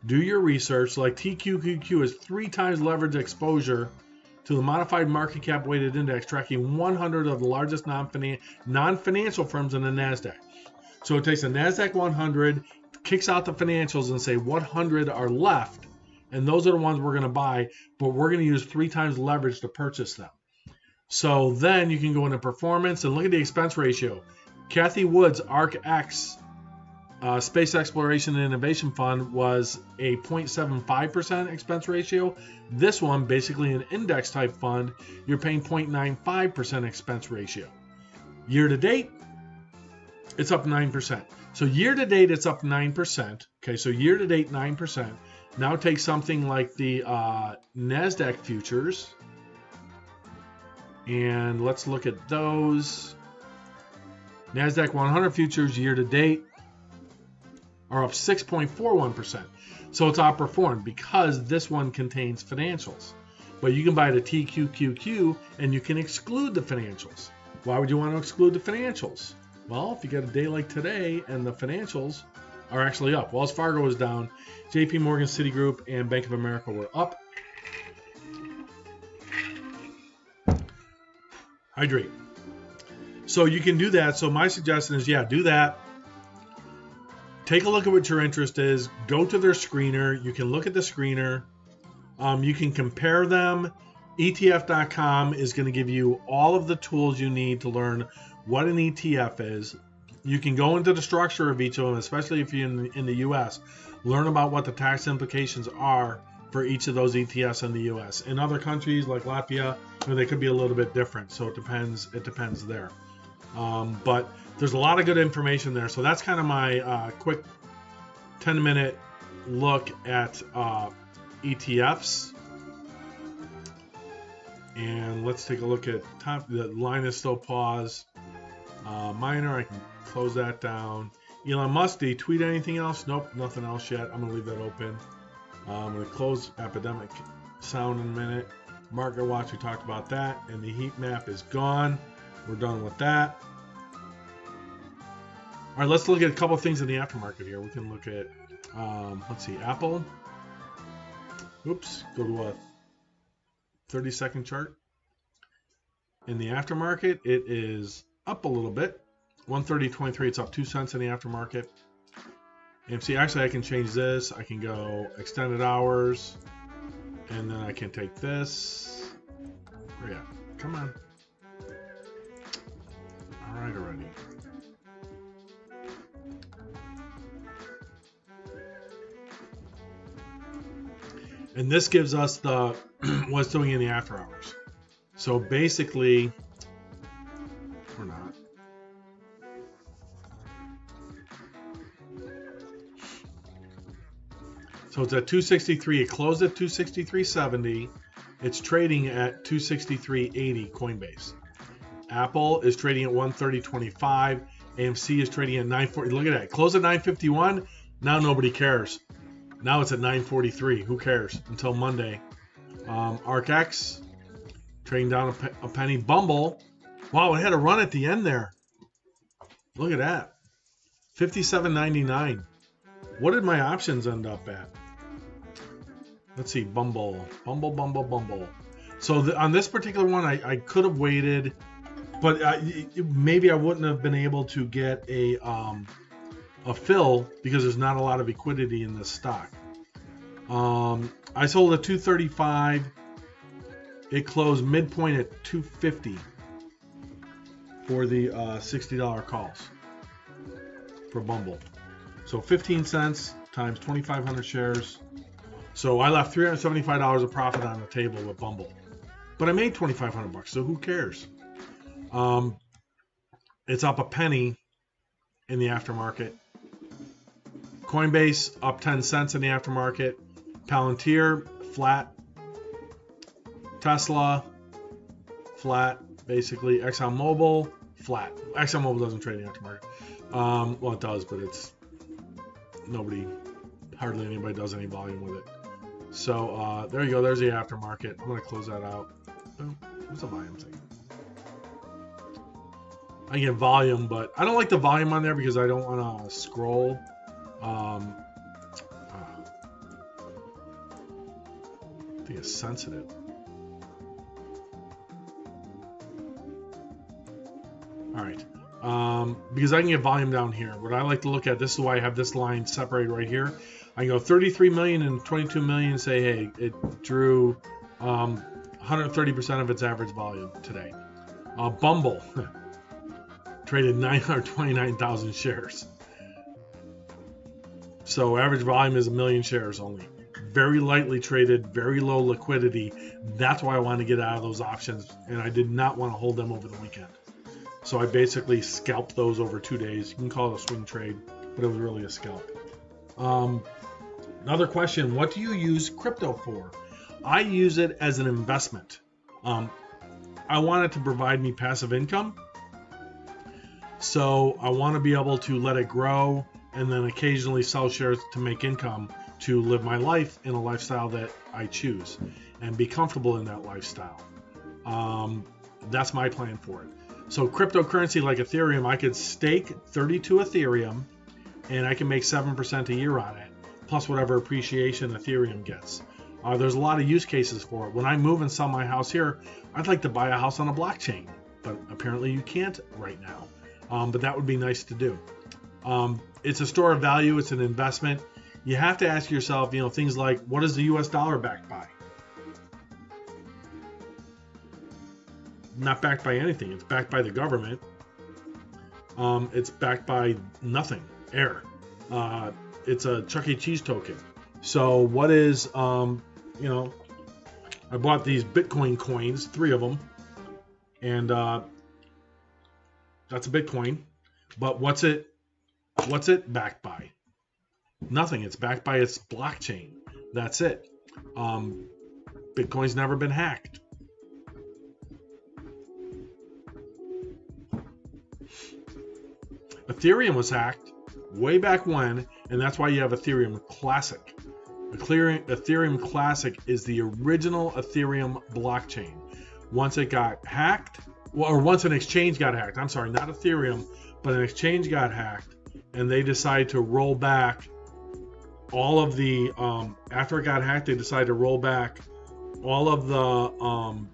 do your research. Like TQQQ is 3 times leverage exposure to the modified market cap weighted index, tracking 100 of the largest non-financial firms in the NASDAQ. So it takes the NASDAQ 100, kicks out the financials, and say what 100 are left, and those are the ones we're going to buy, but we're going to use 3 times leverage to purchase them. So then you can go into performance and look at the expense ratio. Kathy Wood's ARC X Space Exploration and Innovation Fund was a 0.75% expense ratio. This one, basically an index type fund, you're paying 0.95% expense ratio. Year to date, it's up 9%. So year to date, it's up 9%. Okay, so year to date, 9%. Now take something like the NASDAQ futures, and let's look at those. NASDAQ 100 futures year to date are up 6.41%. So it's outperformed because this one contains financials. But you can buy the TQQQ and you can exclude the financials. Why would you want to exclude the financials? Well, if you get a day like today and the financials are actually up. Wells Fargo was down. JP Morgan, Citigroup, and Bank of America were up. Hydrate. So you can do that. So my suggestion is, yeah, do that. Take a look at what your interest is. Go to their screener. You can look at the screener. You can compare them. ETF.com is going to give you all of the tools you need to learn what an ETF is. You can go into the structure of each of them, especially if you're in the U.S. Learn about what the tax implications are for each of those ETFs in the U.S. In other countries like Latvia, they could be a little bit different. So it depends there. But there's a lot of good information there. So that's kind of my quick 10-minute look at ETFs. And let's take a look at top. The line is still paused. Minor, I can close that down. Elon Musk, did he tweet anything else? Nope, nothing else yet. I'm going to leave that open. I'm going to close Epidemic Sound in a minute. Market Watch, we talked about that. And the heat map is gone. We're done with that. All right, let's look at a couple of things in the aftermarket here. We can look at, let's see, Apple. Oops, go to a 30-second chart. In the aftermarket, it is up a little bit. 130.23, it's up 2 cents in the aftermarket. AMC, actually I can change this. I can go extended hours, and then I can take this. Where ya? Come on. All right already. And this gives us the what's doing in the after hours. So basically, we're not. So it's at 263. It closed at 263.70. It's trading at 263.80 Coinbase. Apple is trading at 130.25. AMC is trading at 940. Look at that. Close at 951. Now nobody cares. Now it's at 943. Who cares? Until Monday. ARCX trading down a penny. Bumble. Wow, it had a run at the end there. Look at that. 57.99. What did my options end up at? Let's see. Bumble. So on this particular one, I could have waited, but maybe I wouldn't have been able to get a fill because there's not a lot of liquidity in this stock. I sold at 235. It closed midpoint at 250 for the $60 calls for Bumble. So 15 cents times 2,500 shares. So I left $375 of profit on the table with Bumble, but I made $2,500, so who cares? It's up a penny in the aftermarket. Coinbase up 10 cents in the aftermarket. Palantir flat. Tesla flat, basically. ExxonMobil flat. ExxonMobil doesn't trade in the aftermarket. Well, it does, but it's hardly anybody does any volume with it. So there you go. There's the aftermarket. I'm going to close that out. What's the volume thing? I get volume, but I don't like the volume on there because I don't want to scroll. I think it's sensitive. All right. Because I can get volume down here. What I like to look at, this is why I have this line separated right here. I can go 33 million and 22 million and say, hey, it drew 130% of its average volume today. Bumble traded 929,000 shares. So average volume is 1 million shares only. Very lightly traded, very low liquidity. That's why I wanted to get out of those options, and I did not want to hold them over the weekend. So I basically scalped those over 2 days. You can call it a swing trade, but it was really a scalp. Another question, what do you use crypto for? I use it as an investment. I want it to provide me passive income. So I want to be able to let it grow and then occasionally sell shares to make income to live my life in a lifestyle that I choose and be comfortable in that lifestyle. That's my plan for it. So cryptocurrency like Ethereum, I could stake 32 Ethereum and I can make 7% a year on it, plus whatever appreciation Ethereum gets. There's a lot of use cases for it. When I move and sell my house here, I'd like to buy a house on a blockchain, but apparently you can't right now. But that would be nice to do. It's a store of value. It's an investment. You have to ask yourself, things like, what is the US dollar backed by? Not backed by anything. It's backed by the government. It's backed by nothing, air. It's a Chuck E. Cheese token. So what is, I bought these Bitcoin coins, 3 of them, and that's a Bitcoin. But what's it backed by? Nothing. It's backed by its blockchain. That's it. Bitcoin's never been hacked. Ethereum was hacked way back when, and that's why you have Ethereum Classic. Ethereum Classic is the original Ethereum blockchain. Once it got hacked, or once an exchange got hacked, I'm sorry, not Ethereum, but an exchange got hacked, and they decided to roll back all of the, after it got hacked, they decided to roll back all of the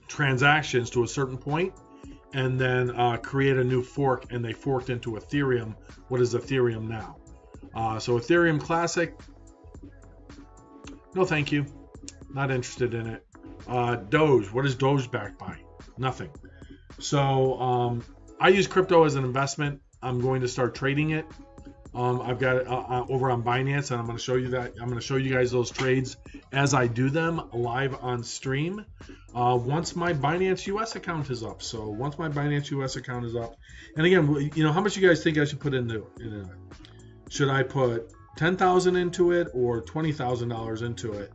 transactions to a certain point, and then create a new fork, and they forked into Ethereum. What is Ethereum now? So Ethereum Classic, no thank you, not interested in it. Doge, what is Doge backed by? Nothing. So I use crypto as an investment. I'm going to start trading it. I've got it over on Binance, and I'm going to show you that. I'm going to show you guys those trades as I do them live on stream once my Binance US account is up. So once my Binance US account is up, and again, how much you guys think I should put into it? Should I put $10,000 into it or $20,000 into it?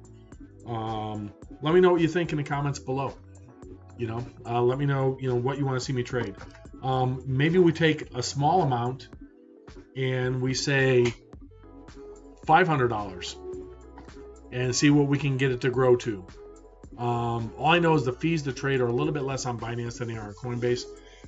Let me know what you think in the comments below. Let me know what you want to see me trade. Maybe we take a small amount and we say $500 and see what we can get it to grow to. All I know is the fees to trade are a little bit less on Binance than they are on Coinbase.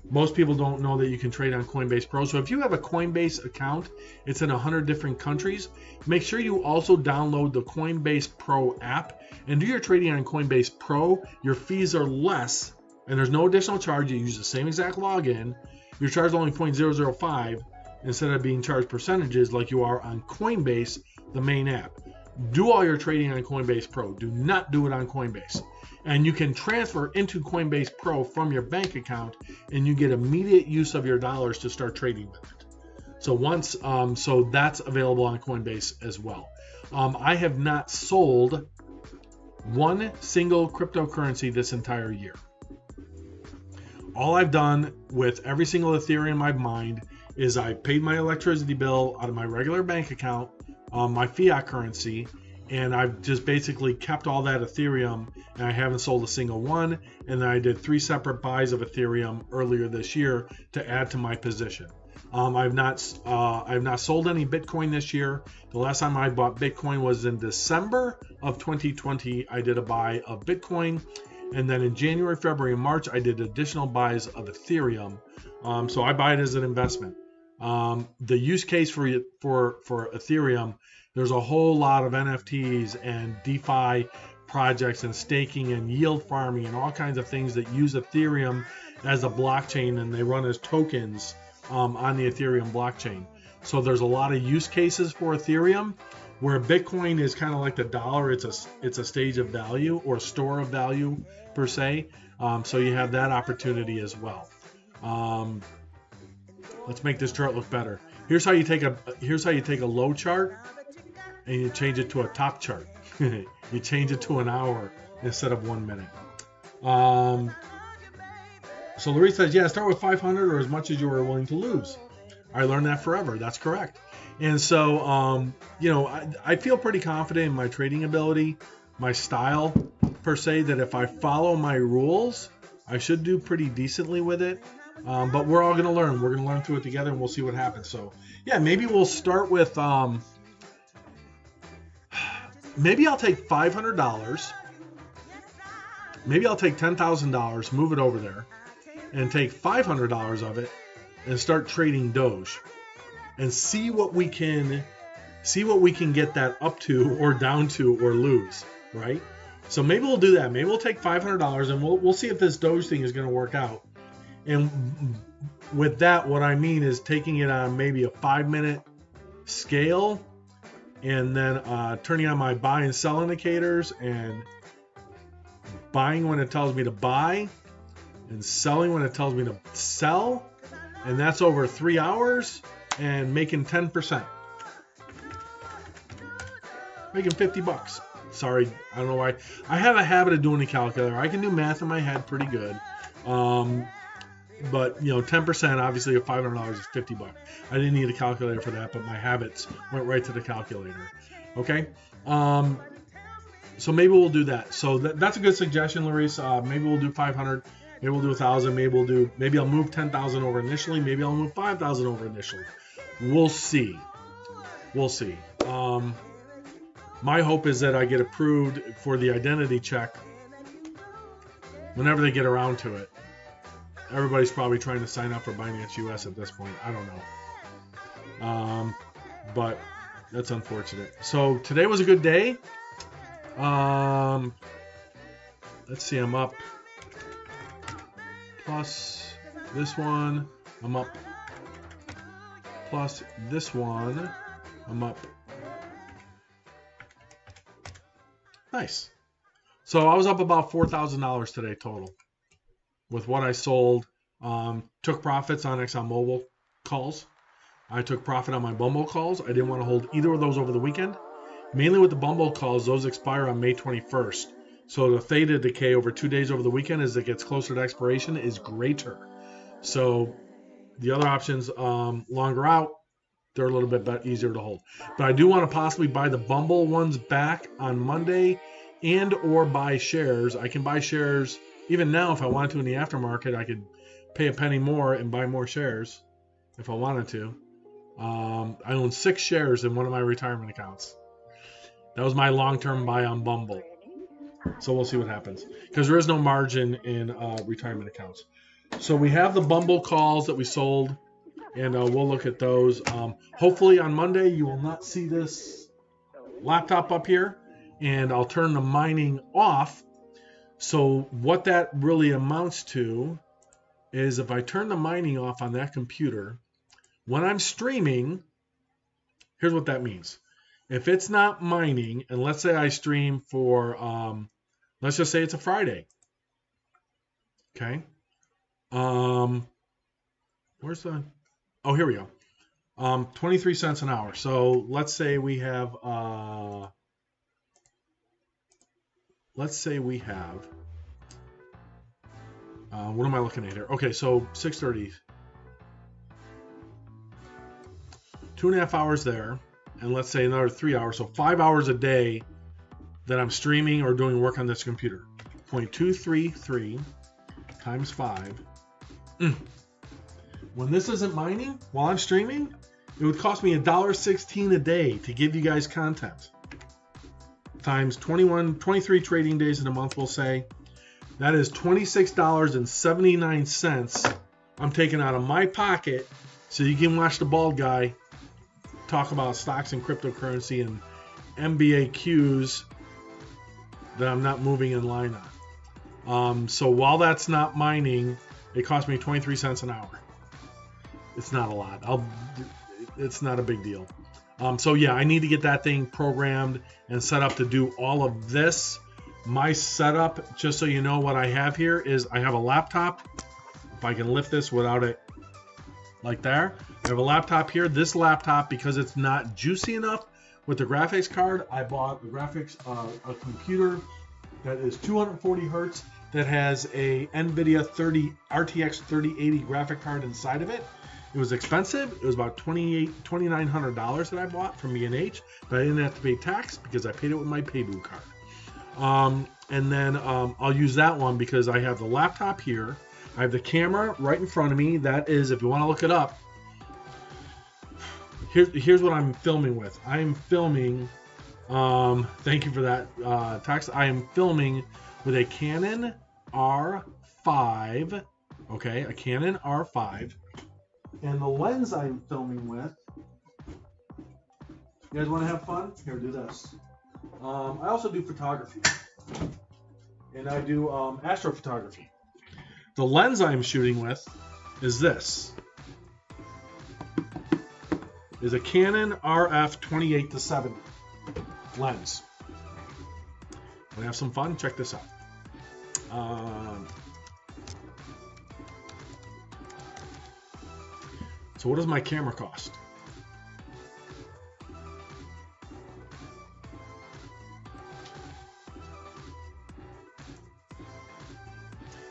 Most people don't know that you can trade on Coinbase Pro. So if you have a Coinbase account, it's in 100 different countries. Make sure you also download the Coinbase Pro app and do your trading on Coinbase Pro. Your fees are less and there's no additional charge. You use the same exact login. You're charged only 0.005 instead of being charged percentages like you are on Coinbase, the main app. Do all your trading on Coinbase Pro. Do not do it on Coinbase. And you can transfer into Coinbase Pro from your bank account, and you get immediate use of your dollars to start trading with it. So so that's available on Coinbase as well. I have not sold one single cryptocurrency this entire year. All I've done with every single Ethereum I've mined is I paid my electricity bill out of my regular bank account, my fiat currency, and I've just basically kept all that Ethereum, and I haven't sold a single one. And then I did 3 separate buys of Ethereum earlier this year to add to my position. I've not sold any Bitcoin this year. The last time I bought Bitcoin was in December of 2020. I did a buy of Bitcoin, and then in January, February, and March I did additional buys of Ethereum. So I buy it as an investment. The use case for Ethereum, there's a whole lot of NFTs and DeFi projects and staking and yield farming and all kinds of things that use Ethereum as a blockchain, and they run as tokens on the Ethereum blockchain. So there's a lot of use cases for Ethereum, where Bitcoin is kind of like the dollar. It's a stage of value or store of value per se. So you have that opportunity as well. Let's make this chart look better. Here's how you take a low chart and you change it to a top chart. You change it to an hour instead of 1 minute. So Larry says, yeah, start with 500 or as much as you are willing to lose. I learned that forever. That's correct. And so, you know, I feel pretty confident in my trading ability, my style per se, that if I follow my rules, I should do pretty decently with it. But we're all going to learn. We're going to learn through it together, and we'll see what happens. So, yeah, maybe we'll start with, maybe I'll take $500. Maybe I'll take $10,000, move it over there, and take $500 of it and start trading Doge and see what we can get that up to or down to or lose, right? So maybe we'll do that. Maybe we'll take $500 and we'll see if this Doge thing is going to work out. And with that, what I mean is taking it on maybe a 5-minute scale and then turning on my buy and sell indicators and buying when it tells me to buy and selling when it tells me to sell. And that's over 3 hours and making 10%. Making $50. Sorry, I don't know why. I have a habit of doing a calculator. I can do math in my head pretty good. But, you know, 10% obviously of $500 is $50. I didn't need a calculator for that, but my habits went right to the calculator. Okay? So maybe we'll do that. So that's a good suggestion, Larissa. Maybe we'll do 500. Maybe we'll do 1,000. Maybe I'll move 10,000 over initially. Maybe I'll move 5,000 over initially. We'll see. We'll see. My hope is that I get approved for the identity check whenever they get around to it. Everybody's probably trying to sign up for Binance US at this point. I don't know. But that's unfortunate. So today was a good day. Let's see, I'm up. Plus this one, I'm up. Plus this one, I'm up. Nice. So I was up about $4,000 today total with what I sold. Took profits on ExxonMobil calls. I took profit on my Bumble calls. I didn't want to hold either of those over the weekend. Mainly with the Bumble calls, those expire on May 21st. So the theta decay over 2 days over the weekend as it gets closer to expiration is greater. So the other options, longer out, they're a little bit easier to hold. But I do want to possibly buy the Bumble ones back on Monday and or buy shares. I can buy shares even now if I wanted to in the aftermarket. I could pay a penny more and buy more shares if I wanted to. I own 6 shares in one of my retirement accounts. That was my long-term buy on Bumble. So we'll see what happens. Because there is no margin in retirement accounts. So we have the Bumble calls that we sold. And we'll look at those. Hopefully on Monday you will not see this laptop up here. And I'll turn the mining off. So what that really amounts to is if I turn the mining off on that computer, when I'm streaming, here's what that means. If it's not mining, and let's say I stream for, let's just say it's a Friday. Okay. Where's the... Oh, here we go. 23 cents an hour. So let's say we have, what am I looking at here? Okay, so 6:30. 2.5 hours there. And let's say another 3 hours. So 5 hours a day that I'm streaming or doing work on this computer. 0.233 times 5. When this isn't mining, while I'm streaming, it would cost me $1.16 a day to give you guys content. Times 23 trading days in a month, we'll say. That is $26.79 I'm taking out of my pocket so you can watch the bald guy talk about stocks and cryptocurrency and MBAQs that I'm not moving in line on. So while that's not mining, it cost me 23 cents an hour. It's not a lot. It's not a big deal. So yeah, I need to get that thing programmed and set up to do all of this. My setup, just so you know what I have here, is I have a laptop. If I can lift this without it like there, I have a laptop here. This laptop, because it's not juicy enough with the graphics card, I bought the graphics a computer that is 240 hertz that has a NVIDIA RTX 3080 graphic card inside of it. It was expensive. It was about $2,900 that I bought from B&H, but I didn't have to pay tax because I paid it with my Paybu card. And then I'll use that one because I have the laptop here. I have the camera right in front of me. That is, if you want to look it up, here's what I'm filming with. I am filming, thank you for that text. I am filming with a Canon R5, okay, a Canon R5. And the lens I'm filming with, you guys want to have fun? Here, do this. I also do photography. And I do astrophotography. The lens I'm shooting with is this. Is a Canon RF 28-70 lens. Want to have some fun? Check this out. So what does my camera cost?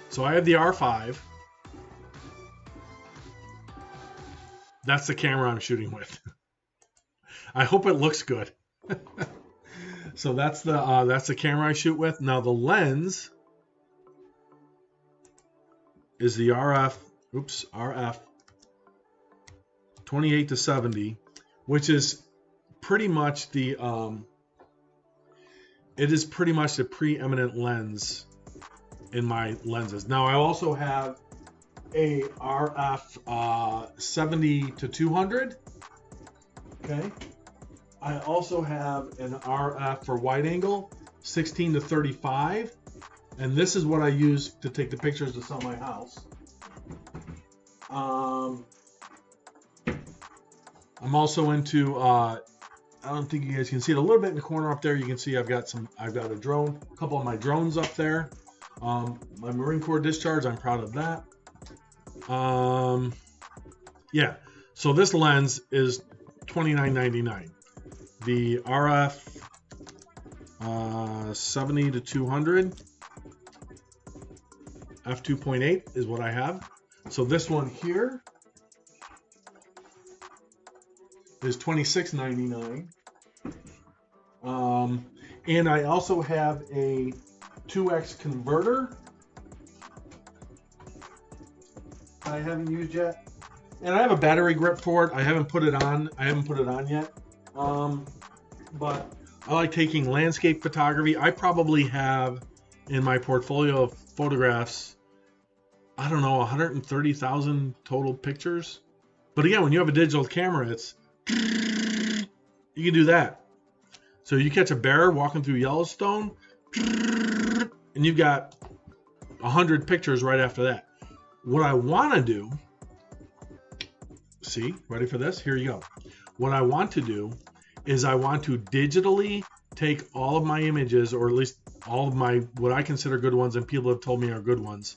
So I have the R5. That's the camera I'm shooting with. I hope it looks good. So that's the camera I shoot with. Now the lens is the RF 28-70, which is pretty much the it is pretty much the preeminent lens in my lenses. Now I also have a RF 70-200. Okay. I also have an RF for wide angle 16-35, and this is what I use to take the pictures to sell my house. I'm also into I don't think you guys can see it a little bit in the corner up there. You can see I've got a drone, a couple of my drones up there. My Marine Corps discharge, I'm proud of that. Yeah, so this lens is $29.99. The RF 70-200 f2.8 is what I have. So this one here is $26.99. And I also have a 2x converter I haven't used yet, and I have a battery grip for it. I haven't put it on yet. But I like taking landscape photography. I probably have in my portfolio of photographs, I don't know, 130,000 total pictures. But again, when you have a digital camera, you can do that. So you catch a bear walking through Yellowstone, and you've got 100 pictures right after that. What I want to do, see, ready for this? Here you go. What I want to do is I want to digitally take all of my images, or at least all of my, what I consider good ones and people have told me are good ones,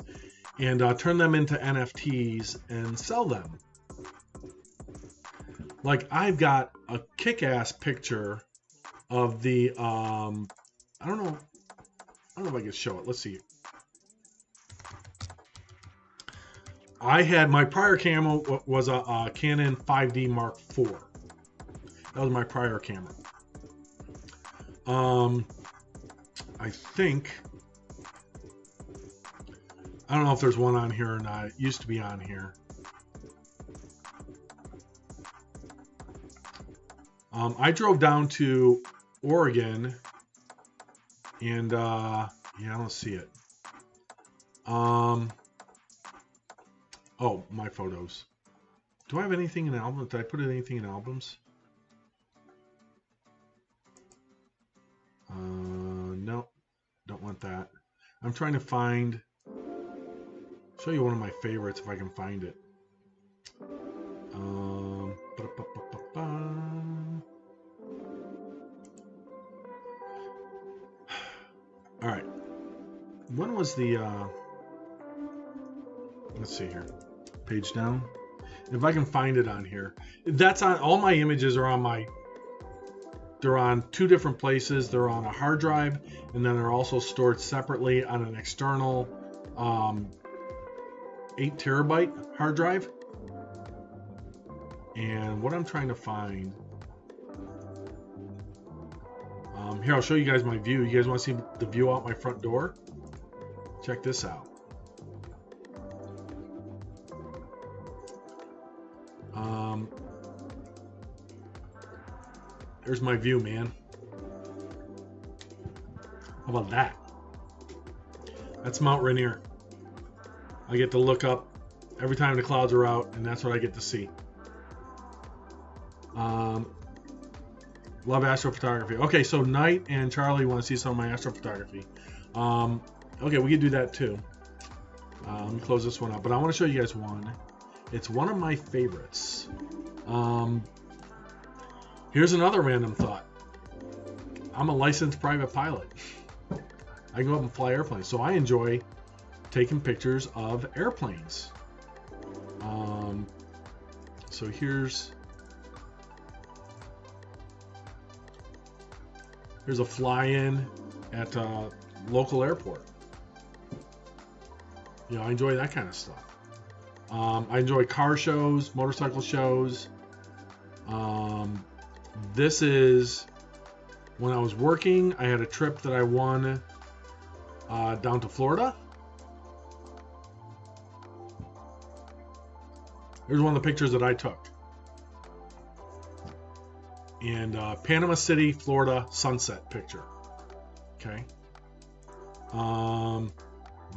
and turn them into NFTs and sell them. Like I've got a kick-ass picture of the, I don't know if I can show it. Let's see. I had, my prior camera was a Canon 5D Mark IV. That was my prior camera. I think, I don't know if there's one on here or not. It used to be on here. I drove down to Oregon, and yeah, I don't see it. Oh, my photos. Do I have anything in albums? Did I put anything in albums? No, don't want that. I'm trying to find, show you one of my favorites if I can find it. All right. When was the, let's see here. Page down. If I can find it on here. That's on, all my images are on my, they're on two different places. They're on a hard drive, and then they're also stored separately on an external 8 terabyte hard drive. And what I'm trying to find, here, I'll show you guys my view. You guys want to see the view out my front door? Check this out. There's my view, man. How about that? That's Mount Rainier. I get to look up every time the clouds are out, and that's what I get to see. Love astrophotography. Okay, so Knight and Charlie want to see some of my astrophotography. Okay, we can do that too. Let me close this one up, but I want to show you guys one. It's one of my favorites. Here's another random thought. I'm a licensed private pilot. I go up and fly airplanes, so I enjoy taking pictures of airplanes. So here's a fly-in at a local airport. You know, I enjoy that kind of stuff. I enjoy car shows, motorcycle shows. This is when I was working. I had a trip that I won down to Florida. Here's one of the pictures that I took. And Panama City, Florida sunset picture. Okay.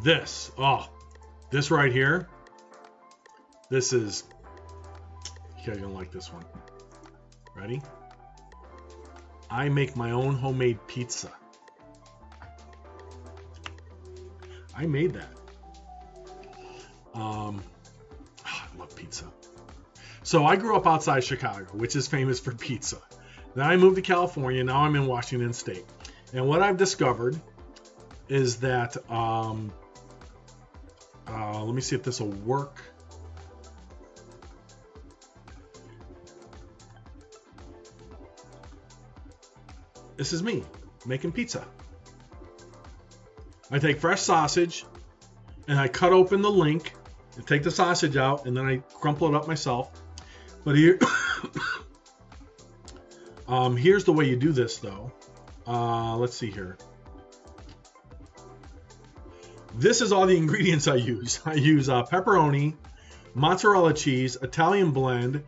This right here. This is, you guys are gonna like this one. Ready? I make my own homemade pizza. I made that. I love pizza. So I grew up outside Chicago, which is famous for pizza. Then I moved to California. Now I'm in Washington State. And what I've discovered is that, let me see if this will work. This is me making pizza. I take fresh sausage and I cut open the link and take the sausage out, and then I crumple it up myself. But here, here's the way you do this though. Let's see here. This is all the ingredients I use. I use pepperoni, mozzarella cheese, Italian blend,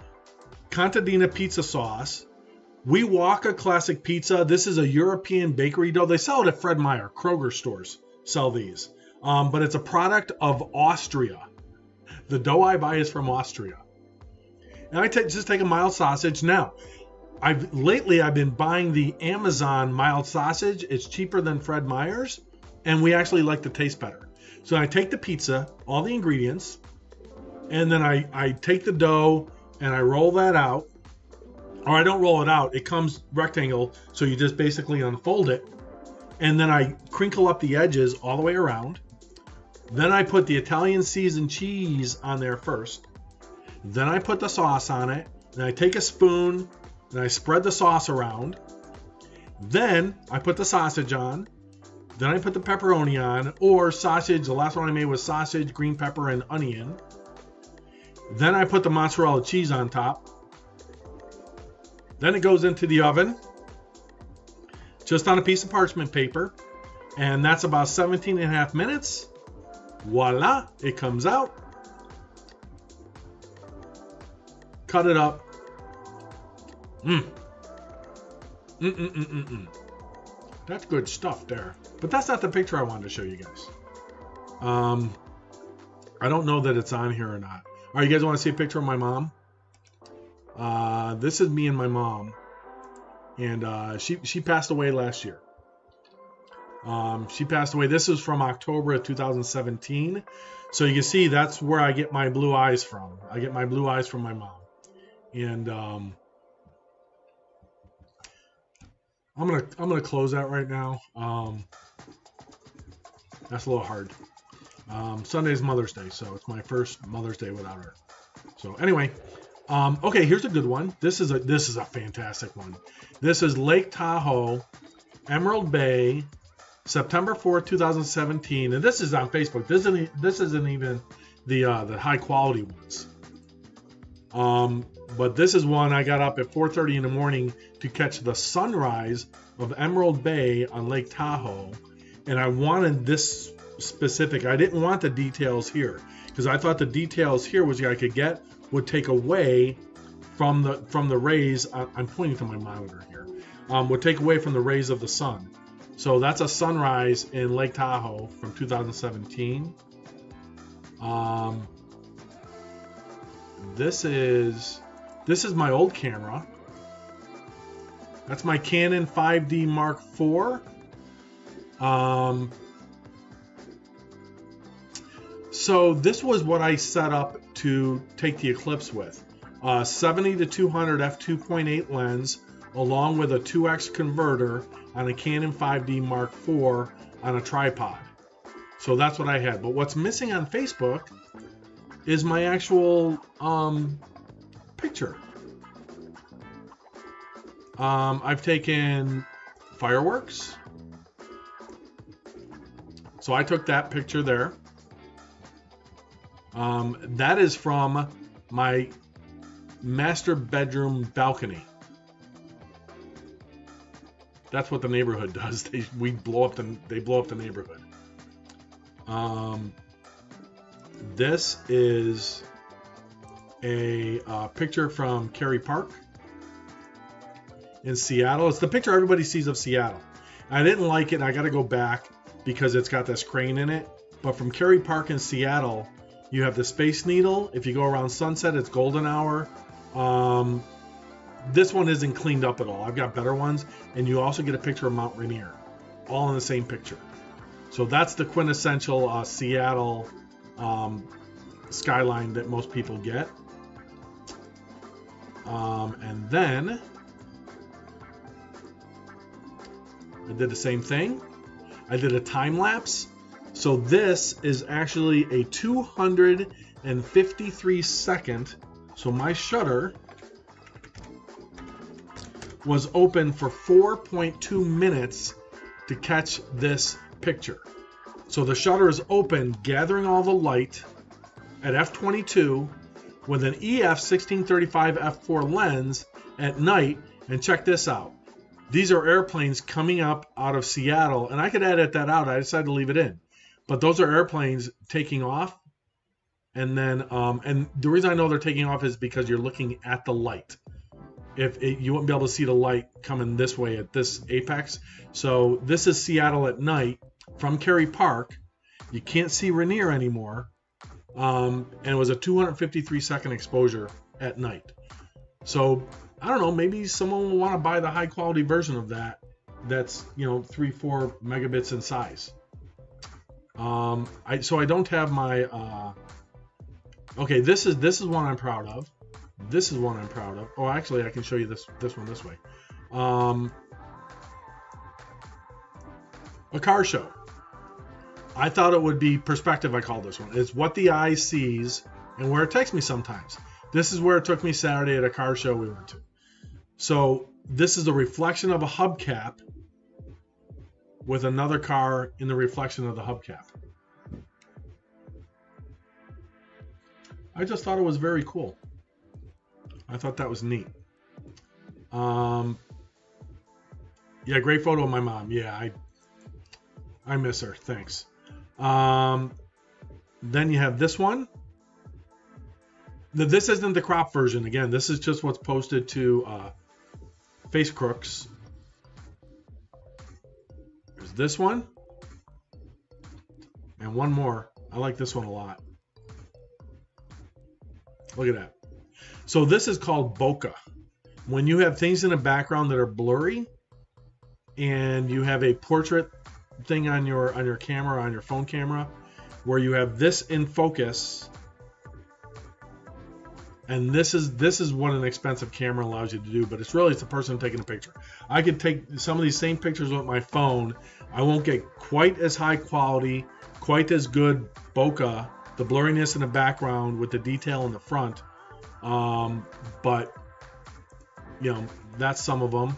contadina pizza sauce, We Walk a classic pizza. This is a European bakery dough. They sell it at Fred Meyer. Kroger stores sell these. But it's a product of Austria. The dough I buy is from Austria. And I just take a mild sausage. Now, lately I've been buying the Amazon mild sausage. It's cheaper than Fred Meyer's, and we actually like the taste better. So I take the pizza, all the ingredients, and then I take the dough and I roll that out. Or I don't roll it out. It comes rectangle, so you just basically unfold it. And then I crinkle up the edges all the way around. Then I put the Italian seasoned cheese on there first. Then I put the sauce on it. Then I take a spoon and I spread the sauce around. Then I put the sausage on. Then I put the pepperoni on, or sausage. The last one I made was sausage, green pepper, and onion. Then I put the mozzarella cheese on top. Then it goes into the oven, just on a piece of parchment paper, and that's about 17.5 minutes. Voila, it comes out. Cut it up. That's good stuff there. But that's not the picture I wanted to show you guys. I don't know that it's on here or not. All right, you guys want to see a picture of my mom? This is me and my mom, and she passed away last year. She passed away. This is from October of 2017. So you can see that's where I get my blue eyes from. I get my blue eyes from my mom. And I'm gonna close that right now. That's a little hard. Sunday's Mother's Day, so it's my first Mother's Day without her. So anyway, okay, here's a good one. This is a fantastic one. This is Lake Tahoe, Emerald Bay, September 4th, 2017, and this is on Facebook. This isn't even the high quality ones. But this is one I got up at 4:30 in the morning to catch the sunrise of Emerald Bay on Lake Tahoe, and I wanted this specific. I didn't want the details here because I thought the details here was I could get would take away from the rays. I'm pointing to my monitor here. Would take away from the rays of the sun. So that's a sunrise in Lake Tahoe from 2017. This is my old camera. That's my Canon 5D Mark IV. So this was what I set up to take the eclipse with. 70 to 200 f2.8 lens along with a 2x converter on a Canon 5D Mark IV on a tripod. So that's what I had. But what's missing on Facebook is my actual picture. I've taken fireworks. So I took that picture there. That is from my master bedroom balcony. That's what the neighborhood does. They blow up the neighborhood. This is a picture from Kerry Park in Seattle. It's the picture everybody sees of Seattle. I didn't like it. I got to go back because it's got this crane in it. But from Kerry Park in Seattle, you have the Space Needle. If you go around sunset, it's golden hour. This one isn't cleaned up at all. I've got better ones. And you also get a picture of Mount Rainier, all in the same picture. So that's the quintessential Seattle skyline that most people get. And then I did the same thing. I did a time lapse. So this is actually a 253 second. So my shutter was open for 4.2 minutes to catch this picture. So the shutter is open, gathering all the light at f/22 with an EF 1635 f4 lens at night. And check this out. These are airplanes coming up out of Seattle, and I could edit that out. I decided to leave it in. But those are airplanes taking off. And then, and the reason I know they're taking off is because you're looking at the light. You wouldn't be able to see the light coming this way at this apex. So this is Seattle at night from Kerry Park. You can't see Rainier anymore. And it was a 253 second exposure at night. So I don't know, maybe someone will want to buy the high quality version of that. That's 3-4 megabits in size. So I don't have my okay, this is one I'm proud of. This is one I'm proud of. Oh, actually I can show you this one this way. A car show. I thought it would be perspective. I call this one. It's what the eye sees and where it takes me sometimes. This is where it took me Saturday at a car show we went to. So this is the reflection of a hubcap with another car in the reflection of the hubcap. I just thought it was very cool. I thought that was neat. Yeah, great photo of my mom. Yeah, I miss her. Thanks. Then you have this one. This isn't the crop version. Again, this is just what's posted to Face Crooks. There's this one. And one more. I like this one a lot. Look at that. So this is called bokeh. When you have things in the background that are blurry and you have a portrait thing on your camera, on your phone camera, where you have this in focus, and this is what an expensive camera allows you to do, but it's the person taking a picture. I could take some of these same pictures with my phone. I won't get quite as high quality, quite as good bokeh, the blurriness in the background with the detail in the front, But you know, that's some of them.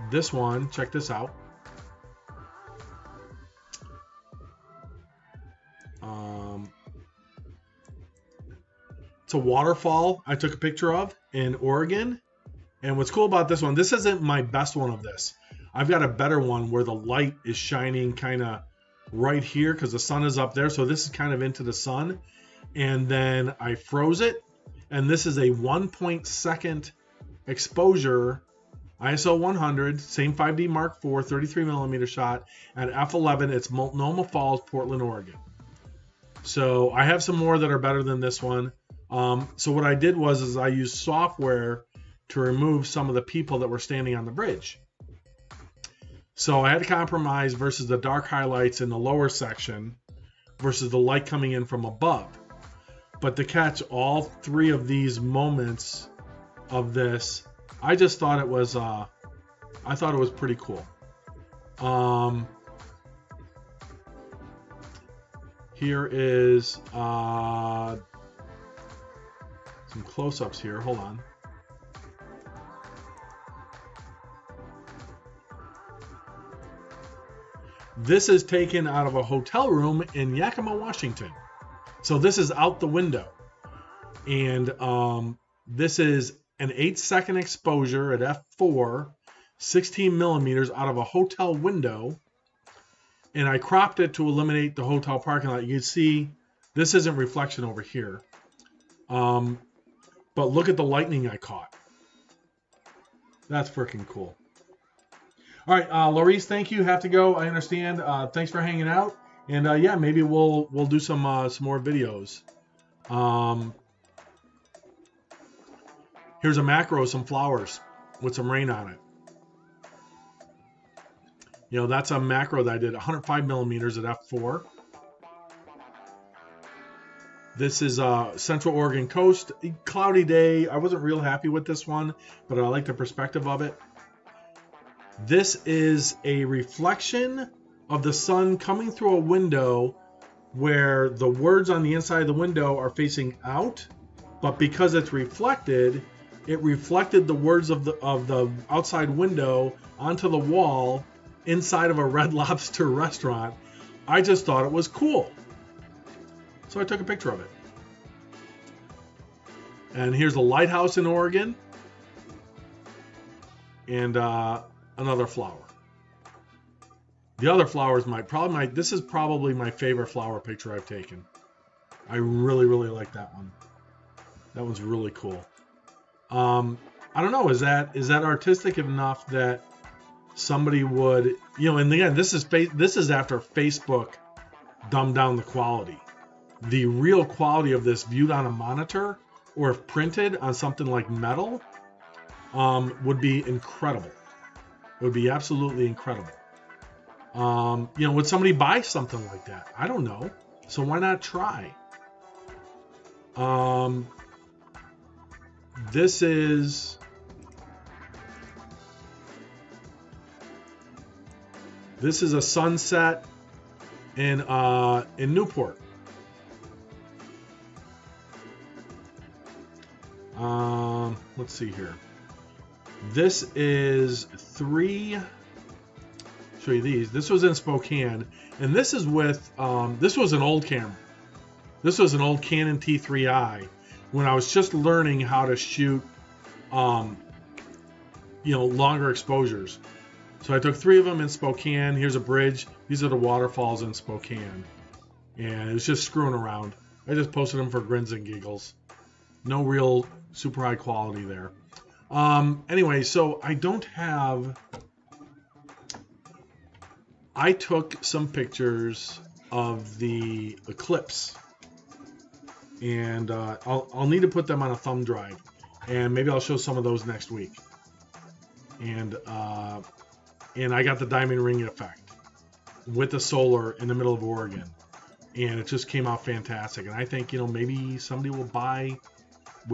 This one, check this out. It's a waterfall I took a picture of in Oregon. And what's cool about this one, this isn't my best one of this. I've got a better one where the light is shining kind of right here because the sun is up there. So this is kind of into the sun. And then I froze it. And this is a 1.2 exposure, ISO 100, same 5D Mark IV, 33 millimeter shot at f11. It's Multnomah Falls, Portland, Oregon. So I have some more that are better than this one. So what I did was I used software to remove some of the people that were standing on the bridge. So I had to compromise versus the dark highlights in the lower section versus the light coming in from above. But to catch all three of these moments of this, I just thought it was pretty cool. Here is some close-ups here. Hold on. This is taken out of a hotel room in Yakima, Washington. So this is out the window. And this is an 8-second exposure at f4, 16 millimeters out of a hotel window. And I cropped it to eliminate the hotel parking lot. You can see this isn't reflection over here. But look at the lightning I caught. That's freaking cool. All right, Laurice, thank you. Have to go. I understand. Thanks for hanging out. And yeah, maybe we'll do some more videos. Here's a macro, some flowers with some rain on it. You know, that's a macro that I did 105 millimeters at f4. This is Central Oregon coast, cloudy day. I wasn't real happy with this one, but I like the perspective of it. This is a reflection of the sun coming through a window where the words on the inside of the window are facing out, but because it's reflected, it reflected the words of the outside window onto the wall inside of a Red Lobster restaurant. I just thought it was cool. So I took a picture of it. And here's a lighthouse in Oregon. And another flower. The other flower is this is probably my favorite flower picture I've taken. I really, really like that one. That one's really cool. I don't know, is that artistic enough that somebody would, you know, and again, this is after Facebook dumbed down the quality. The real quality of this viewed on a monitor or if printed on something like metal would be incredible. It would be absolutely incredible. You know, would somebody buy something like that? I don't know. So why not try? This is a sunset in Newport. Let's see here. This is show you these. This was in Spokane, and this is with this was an old camera. This was an old Canon T3i when I was just learning how to shoot you know, longer exposures. So I took 3 of them in Spokane. Here's a bridge. These are the waterfalls in Spokane. And it was just screwing around. I just posted them for grins and giggles. No real super high quality there. Anyway, so I took some pictures of the eclipse. And I'll need to put them on a thumb drive. And maybe I'll show some of those next week. And I got the diamond ring effect with the solar in the middle of Oregon. And it just came out fantastic. And I think, you know, maybe somebody would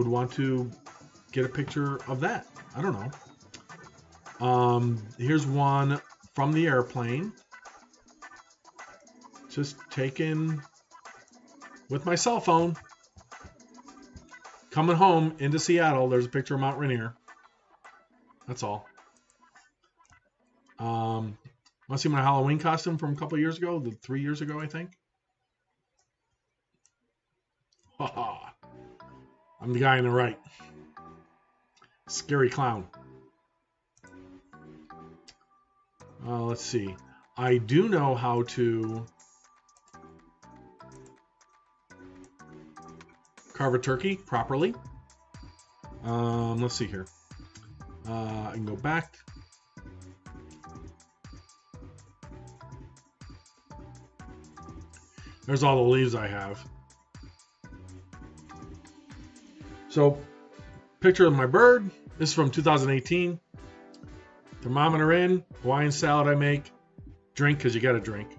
want to get a picture of that. I don't know. Here's one from the airplane. Just taken with my cell phone. coming home into Seattle. There's a picture of Mount Rainier. That's all. Want to see my Halloween costume from a couple of years ago? 3 years ago, I think. Haha. I'm the guy on the right. Scary clown. Let's see. I do know how to carve a turkey properly. Let's see here. I can go back. There's all the leaves I have. So, picture of my bird. This is from 2018. Thermometer in. Hawaiian salad I make. Drink, because you got to drink.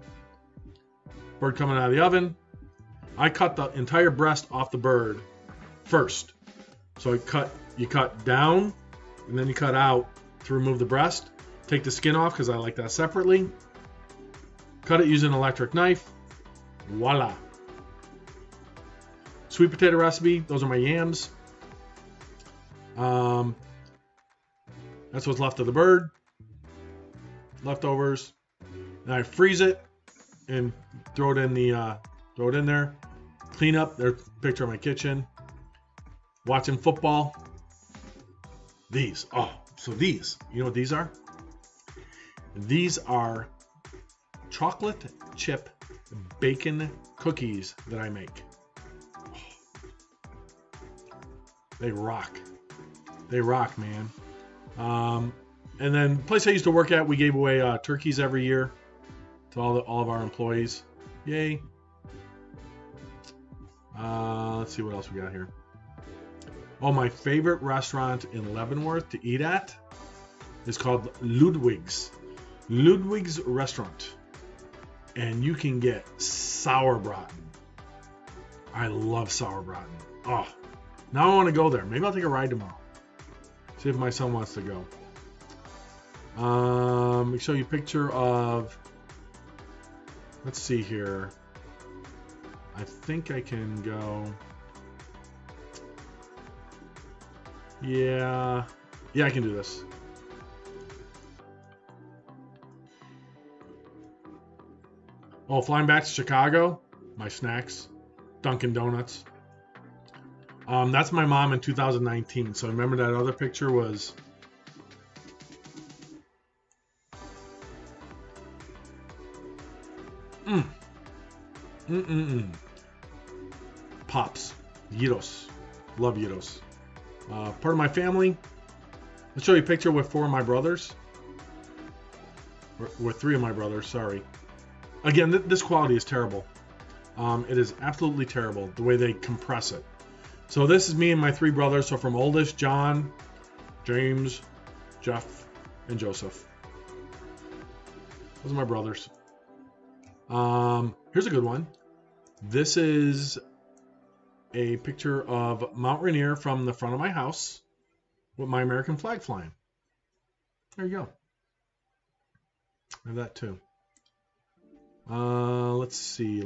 Bird coming out of the oven. I cut the entire breast off the bird first. So you cut down, and then you cut out to remove the breast. Take the skin off, because I like that separately. Cut it using an electric knife. Voila. Sweet potato recipe. Those are my yams. That's what's left of the bird. Leftovers. And I freeze it and throw it in there. Clean up. There's a picture of my kitchen. Watching football. These. Oh, so these. You know what these are? These are chocolate chip bacon cookies that I make. They rock. They rock, man. And then the place I used to work at, we gave away turkeys every year to all of our employees. Yay. Let's see what else we got here. Oh, my favorite restaurant in Leavenworth to eat at is called Ludwig's. Ludwig's Restaurant. And you can get sauerbraten. I love sauerbraten. Oh, now I want to go there. Maybe I'll take a ride tomorrow. See if my son wants to go. Let me show you a picture of, let's see here. I think I can go. Yeah, I can do this. Oh, flying back to Chicago, my snacks, Dunkin' Donuts. That's my mom in 2019. So remember that other picture was Pops, gyros, love gyros. Part of my family. Let's show you a picture with 4 of my brothers, or 3 of my brothers. Sorry. Again, this quality is terrible. It is absolutely terrible the way they compress it. So this is me and my 3 brothers. So from oldest, John, James, Jeff, and Joseph. Those are my brothers. Here's a good one. This is a picture of Mount Rainier from the front of my house with my American flag flying. There you go. I have that too. Let's see.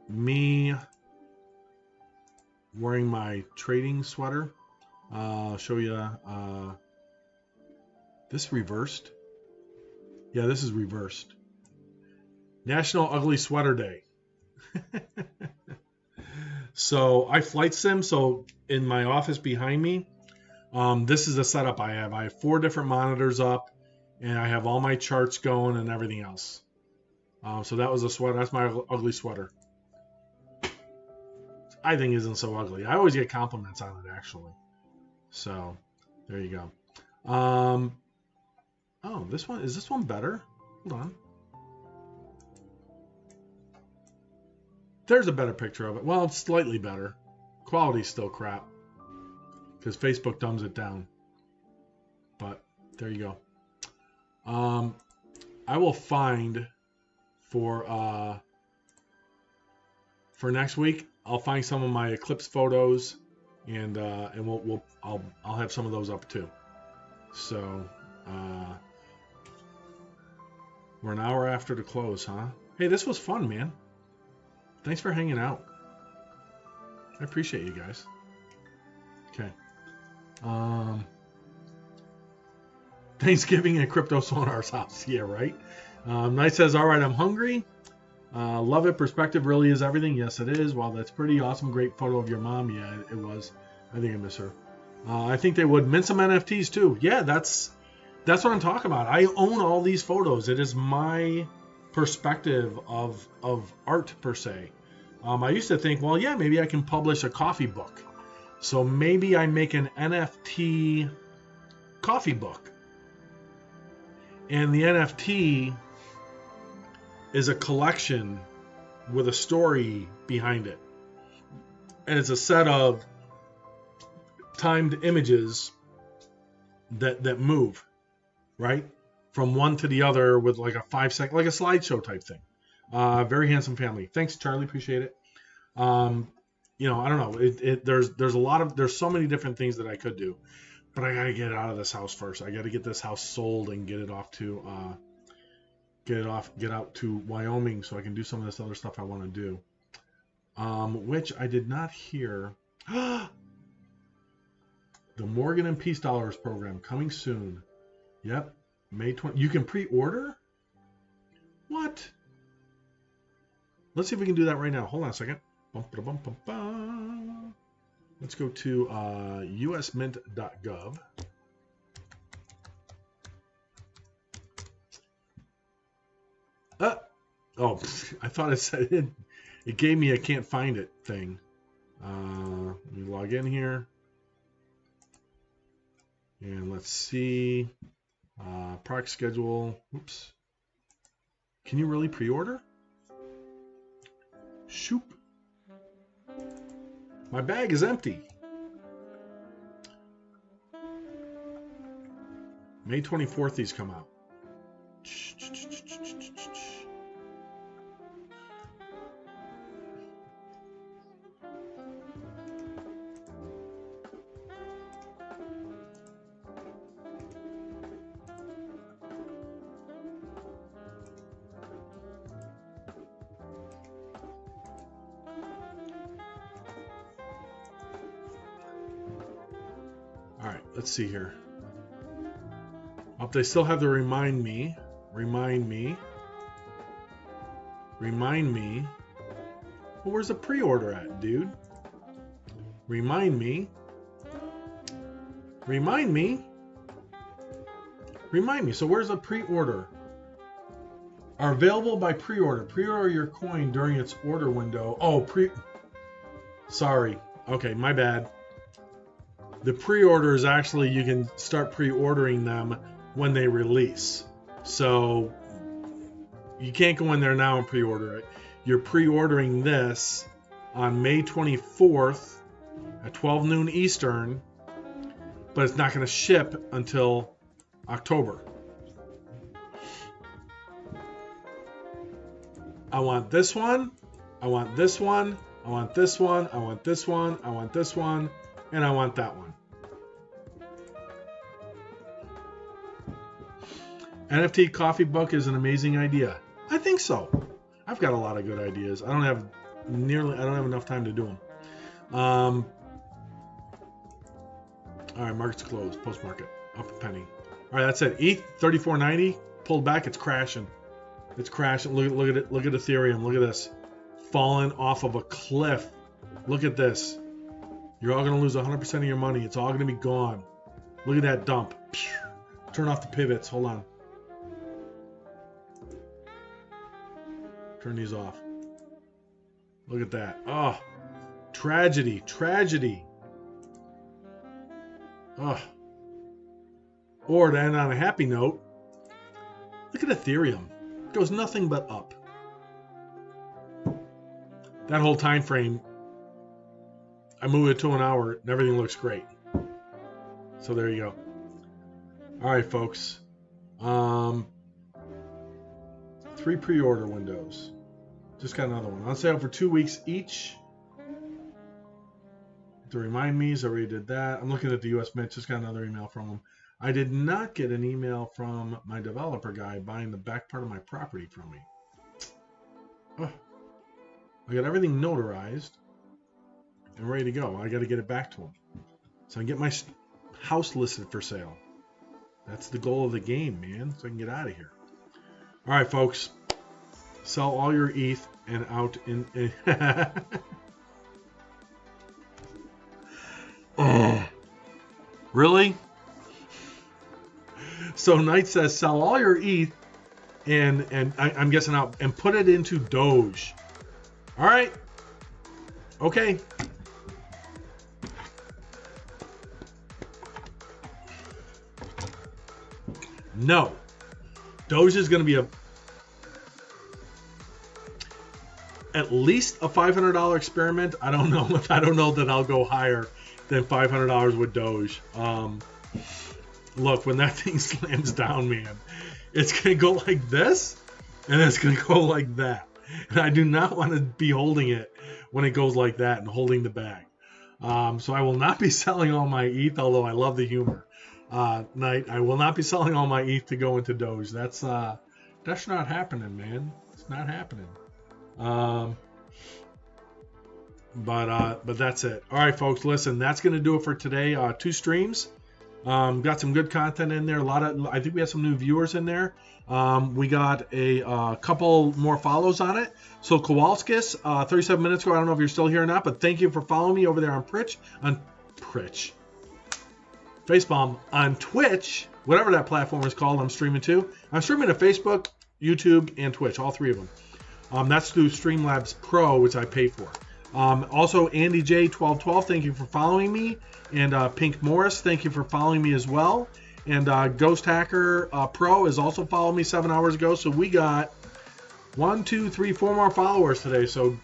Me wearing my trading sweater. I'll show you. This reversed. Yeah, this is reversed. National Ugly Sweater Day. So I flight sim. So in my office behind me, this is the setup I have. I have 4 different monitors up, and I have all my charts going and everything else. So that was a sweater. That's my ugly sweater. I think isn't so ugly. I always get compliments on it, actually. So there you go. Oh, this one, is this one better? Hold on. There's a better picture of it. Well, it's slightly better. Quality's still crap, because Facebook dumbs it down. But there you go. I will find for next week. I'll find some of my eclipse photos, and I'll have some of those up too. So we're an hour after the close, huh? Hey, this was fun, man. Thanks for hanging out. I appreciate you guys. Okay. Thanksgiving at Crypto Sonar's house. Yeah, right. Knight says, all right, I'm hungry. Love it. Perspective really is everything. Yes, it is. Wow, that's pretty awesome. Great photo of your mom. Yeah, it was. I think I miss her. I think they would mint some NFTs too. Yeah, that's what I'm talking about. I own all these photos. It is my perspective of art per se. I used to think, well, yeah, maybe I can publish a coffee book. So maybe I make an NFT coffee book. And the NFT is a collection with a story behind it. And it's a set of timed images that move, right? From one to the other with like a 5-second, like a slideshow type thing. Very handsome family. Thanks, Charlie. Appreciate it. You know, I don't know. There's so many different things that I could do, but I gotta get out of this house first. I gotta get this house sold and get it off to get out to Wyoming so I can do some of this other stuff I want to do. Which I did not hear. The Morgan and Peace Dollars program coming soon. Yep, May 20. You can pre-order? What? Let's see if we can do that right now. Hold on a second. Let's go to usmint.gov. Oh, I thought it said it gave me a can't find it thing. Let me log in here. And let's see. Product schedule. Oops. Can you really pre-order? Shoop. My bag is empty. May 24th these come out. All right, let's see here. Oh, they still have the remind me. Well, where's the pre-order at, dude? Remind me. So where's the pre-order? Are available by pre-order. Pre-order your coin during its order window. Oh, sorry. Okay, my bad. The pre-order is actually, you can start pre-ordering them when they release. So you can't go in there now and pre-order it. You're pre-ordering this on May 24th at 12 noon Eastern, but it's not going to ship until October. I want this one, I want this one, I want this one, I want this one, I want this one, and I want that one. NFT coffee book is an amazing idea. I think so. I've got a lot of good ideas. I don't have enough time to do them. All right, market's closed. Post market up a penny. All right, that's it. ETH 34.90 pulled back. It's crashing. It's crashing. Look at it. Look at Ethereum. Look at this, falling off of a cliff. Look at this. You're all gonna lose 100% of your money. It's all gonna be gone. Look at that dump. Turn off the pivots. Hold on. Turn these off. Look at that. Oh, tragedy. Oh. Or to end on a happy note, look at Ethereum. It goes nothing but up. That whole time frame, I move it to an hour and everything looks great. So there you go. All right, folks. 3 pre-order windows. Just got another one. On sale for 2 weeks each. To remind me, I already did that. I'm looking at the US Mint. Just got another email from them. I did not get an email from my developer guy buying the back part of my property from me. Oh, I got everything notarized and ready to go. I got to get it back to him so I can get my house listed for sale. That's the goal of the game, man, so I can get out of here. All right, folks. Sell all your ETH and out in... Oh, really? So Knight says sell all your ETH and I'm guessing out and put it into Doge. All right. Okay. No. Doge is going to be at least a $500 experiment. I don't know that I'll go higher than $500 with Doge. Look, when that thing slams down, man, it's going to go like this, and it's going to go like that. And I do not want to be holding it when it goes like that and holding the bag. So I will not be selling all my ETH, although I love the humor. Knight, I will not be selling all my ETH to go into Doge. That's not happening, man. It's not happening. But that's it. All right, folks, listen, that's going to do it for today. 2 streams. Got some good content in there. I think we have some new viewers in there. We got a couple more follows on it. So Kowalskis, 37 minutes ago. I don't know if you're still here or not, but thank you for following me over there on Facepalm on Twitch, whatever that platform is called. I'm streaming to. I'm streaming to Facebook, YouTube, and Twitch, all 3 of them. That's through Streamlabs Pro, which I pay for. Also, Andy J1212, thank you for following me. And Pink Morris, thank you for following me as well. And Ghost Hacker Pro has also followed me 7 hours ago. So we got 1, 2, 3, 4 more followers today. So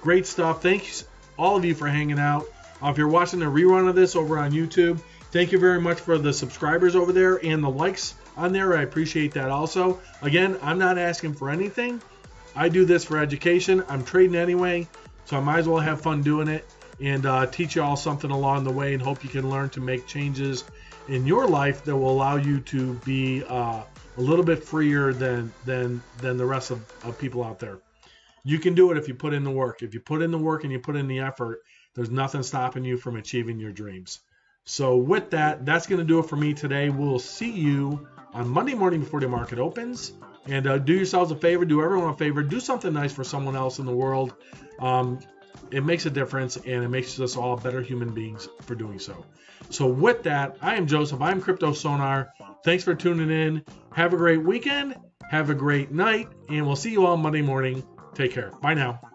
great stuff. Thanks all of you for hanging out. If you're watching a rerun of this over on YouTube, thank you very much for the subscribers over there and the likes on there. I appreciate that also. Again, I'm not asking for anything. I do this for education. I'm trading anyway, so I might as well have fun doing it and teach you all something along the way and hope you can learn to make changes in your life that will allow you to be a little bit freer than the rest of people out there. You can do it if you put in the work. If you put in the work and you put in the effort, there's nothing stopping you from achieving your dreams. So with that, that's going to do it for me today. We'll see you on Monday morning before the market opens. And do yourselves a favor, do everyone a favor, do something nice for someone else in the world. It makes a difference, and it makes us all better human beings for doing so. So with that, I am Joseph. I'm Crypto Sonar. Thanks for tuning in. Have a great weekend. Have a great night, and we'll see you all Monday morning. Take care. Bye now.